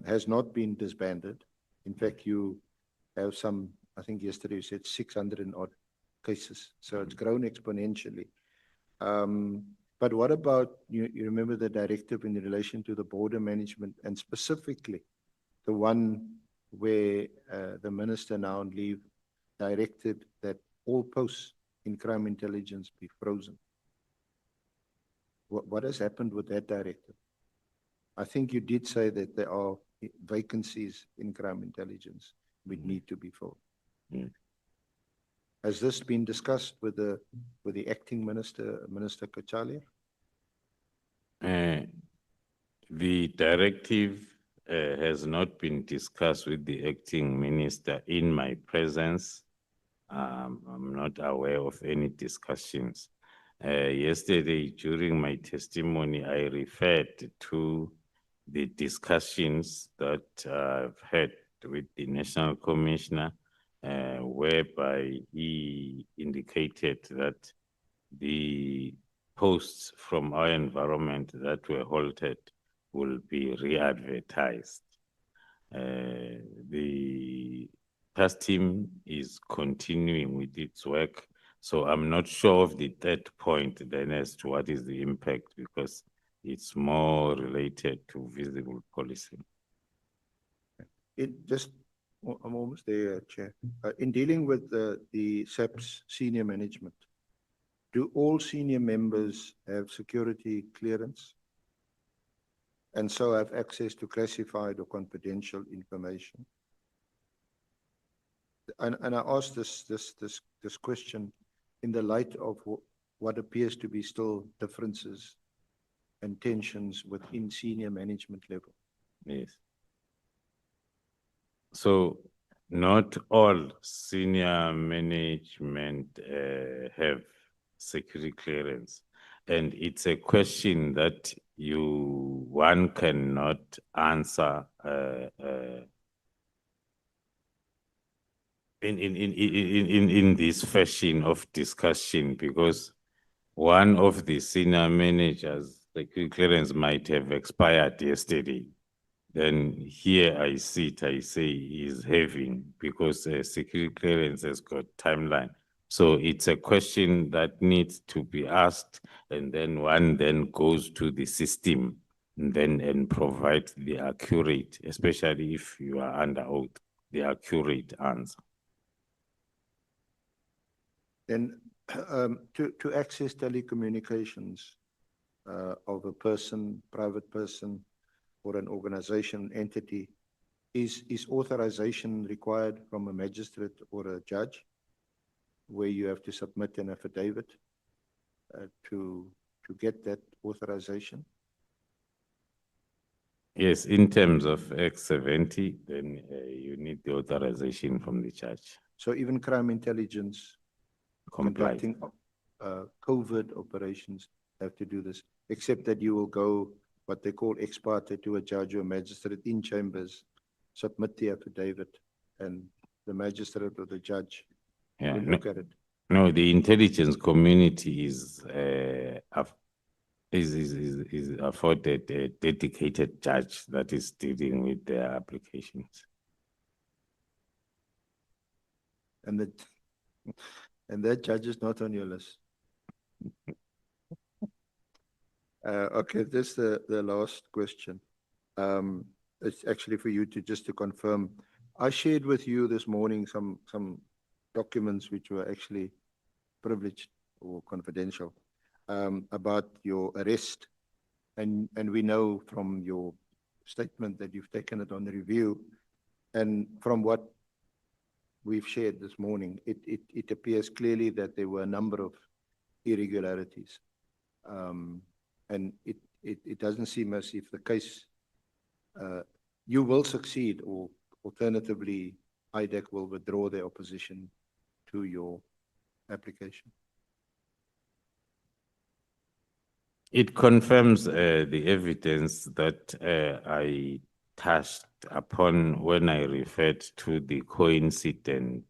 has not been disbanded. In fact, you have some, I think yesterday you said 600 and odd cases. So it's grown exponentially. But what about, you remember the directive in relation to the border management, and specifically the one where the minister now on leave directed that all posts in crime intelligence be frozen? What has happened with that directive? I think you did say that there are vacancies in crime intelligence which need to be filled. Mm. Has this been discussed with the acting minister, Minister Kachalia? The directive has not been discussed with the acting minister in my presence. I'm not aware of any discussions. Yesterday, during my testimony, I referred to the discussions that I've had with the National Commissioner, whereby he indicated that the posts from our environment that were halted will be re-advertised. The task team is continuing with its work, so I'm not sure of the third point then as to what is the impact, because it's more related to visible policing. I'm almost there, Chair. In dealing with the SAP's senior management, do all senior members have security clearance and so have access to classified or confidential information? And I ask this question in the light of what appears to be still differences and tensions within senior management level. Yes. So not all senior management have security clearance, and it's a question that one cannot answer in this fashion of discussion, because one of the senior managers' security clearance might have expired yesterday. Then here I sit, I say he's having, because security clearance has got timeline. So it's a question that needs to be asked, and then one then goes to the system and provides the accurate, especially if you are under oath, the accurate answer. Then to access telecommunications of a person, private person, or an organization, entity, is authorization required from a magistrate or a judge, where you have to submit an affidavit to get that authorization? Yes, in terms of Act 70, then you need the authorization from the judge. So even crime intelligence Comply. conducting covert operations have to do this, except that you will go what they call ex parte to a judge or magistrate in chambers, submit the affidavit, and the magistrate or the judge will look at it. No, the intelligence community is afforded a dedicated judge that is dealing with their applications. And that judge is not on your list. Okay, this is the last question. It's actually for you to confirm. I shared with you this morning some documents which were actually privileged or confidential about your arrest, and we know from your statement that you've taken it on review, and from what we've shared this morning, it appears clearly that there were a number of irregularities. And it doesn't seem as if the case, you will succeed, or alternatively, IDEC will withdraw their opposition to your application. It confirms the evidence that I touched upon when I referred to the coincidence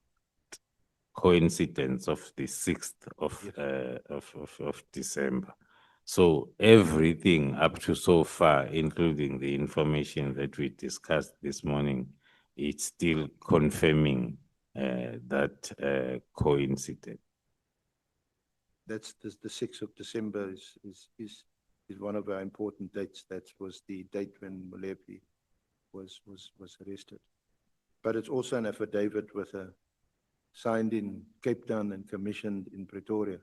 of the 6th of December. So everything up to so far, including the information that we discussed this morning, it's still confirming that coincidence. That's the 6th of December is one of our important dates. That was the date when Molepi was arrested. But it's also an affidavit with a signed in Cape Town and commissioned in Pretoria.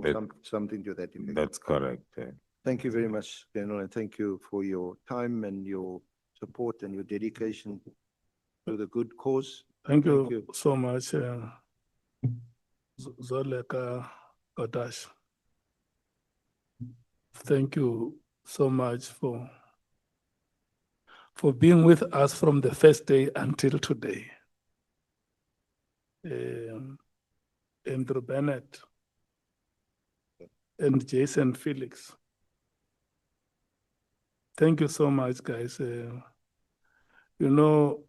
Or something to that effect. That's correct. Thank you very much, General, and thank you for your time and your support and your dedication to the good cause. Thank you so much, Zoleka Kodash. Thank you so much for being with us from the first day until today. Andrew Bennett and Jason Felix. Thank you so much, guys. You know,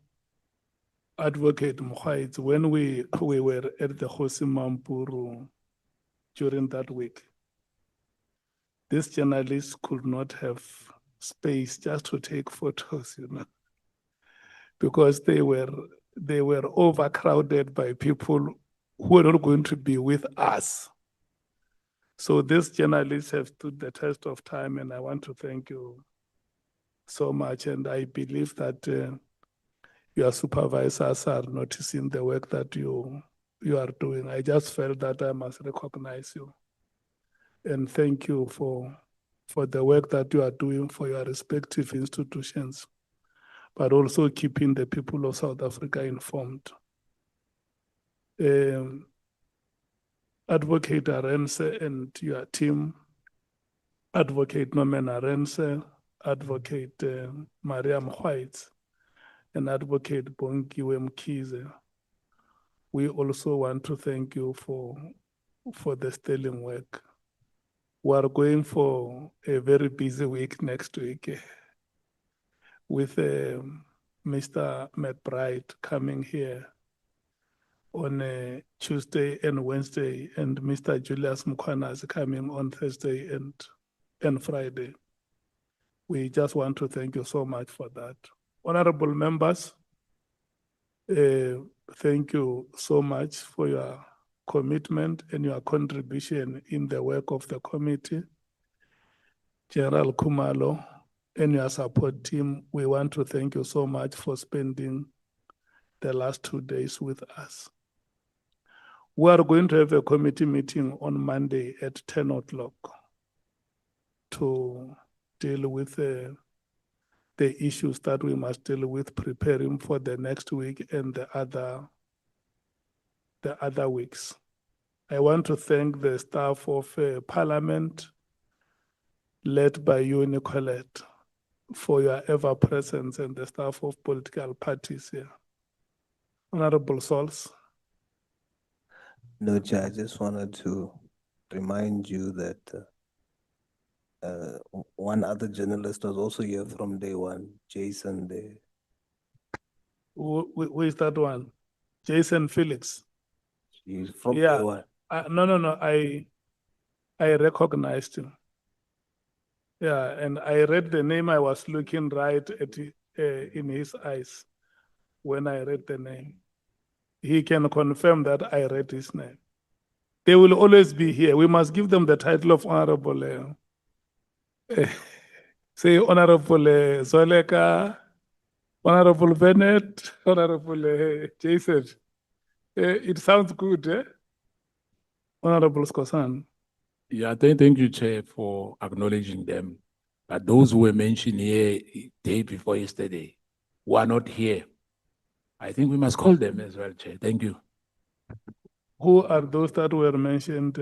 Advocate Mokhaitz, when we were at the Kgosi Mampuru during that week, these journalists could not have space just to take photos, you know, because they were overcrowded by people who were not going to be with us. So these journalists have stood the test of time, and I want to thank you so much. And I believe that your supervisors are noticing the work that you are doing. I just felt that I must recognize you and thank you for the work that you are doing for your respective institutions, but also keeping the people of South Africa informed. Advocate Arendse and your team, Advocate Norman Arendse, Advocate Mariam White, and Advocate Bongiwe Mkhize. We also want to thank you for the sterling work. We are going for a very busy week next week with Mr. McBride coming here on Tuesday and Wednesday, and Mr. Julius Mukwana is coming on Thursday and Friday. We just want to thank you so much for that. Honorable members, thank you so much for your commitment and your contribution in the work of the committee. General Kumalo and your support team, we want to thank you so much for spending the last 2 days with us. We are going to have a committee meeting on Monday at 10 o'clock to deal with the issues that we must deal with preparing for the next week and the other weeks. I want to thank the staff of Parliament, led by you, Nicolette, for your ever-presence, and the staff of political parties here. Honorable Sols. No, Chair, I just wanted to remind you that one other journalist was also here from day one, Jason. Who is that one? Jason Felix. He's from Yeah. day one. No. I recognized him. Yeah, and I read the name. I was looking right at in his eyes when I read the name. He can confirm that I read his name. They will always be here. We must give them the title of Honorable. Say Honorable Zoleka, Honorable Bennett, Honorable Jason. It sounds good, eh? Honorable Skosan. Yeah, thank you, Chair, for acknowledging them. But those who were mentioned here day before yesterday who are not here, I think we must call them as well, Chair. Thank you. Who are those that were mentioned?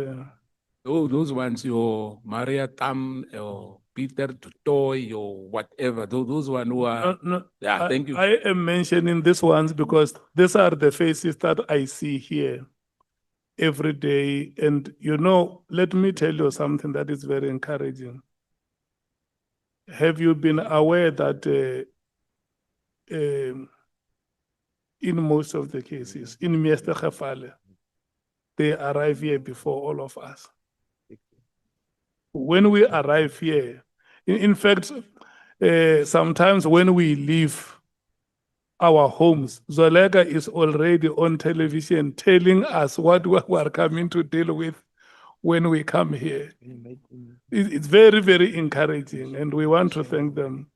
Those ones, your Maria Tam, your Peter Tutoy, your whatever, those ones who are. No, Yeah, thank you. I am mentioning these ones because these are the faces that I see here every day. And, you know, let me tell you something that is very encouraging. Have you been aware that in most of the cases, in Miester Khafale, they arrive here before all of us? when we arrive here, in fact, sometimes when we leave our homes, Zolega is already on television telling us what we are coming to deal with when we come here. It's very, very encouraging, and we want to thank them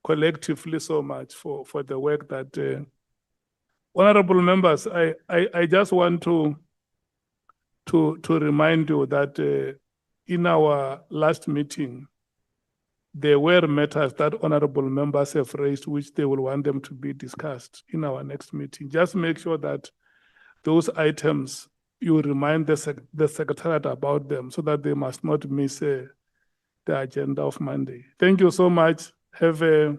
collectively so much for the work that. Honorable members, I just want to remind you that in our last meeting, there were matters that honorable members have raised which they will want them to be discussed in our next meeting. Just make sure that those items, you remind the secretariat about them so that they must not miss the agenda of Monday. Thank you so much. Have a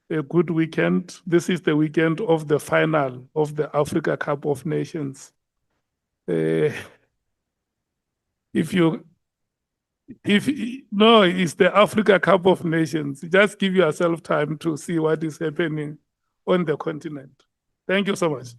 good weekend. This is the weekend of the final of the Africa Cup of Nations. No, it's the Africa Cup of Nations. Just give yourself time to see what is happening on the continent. Thank you so much.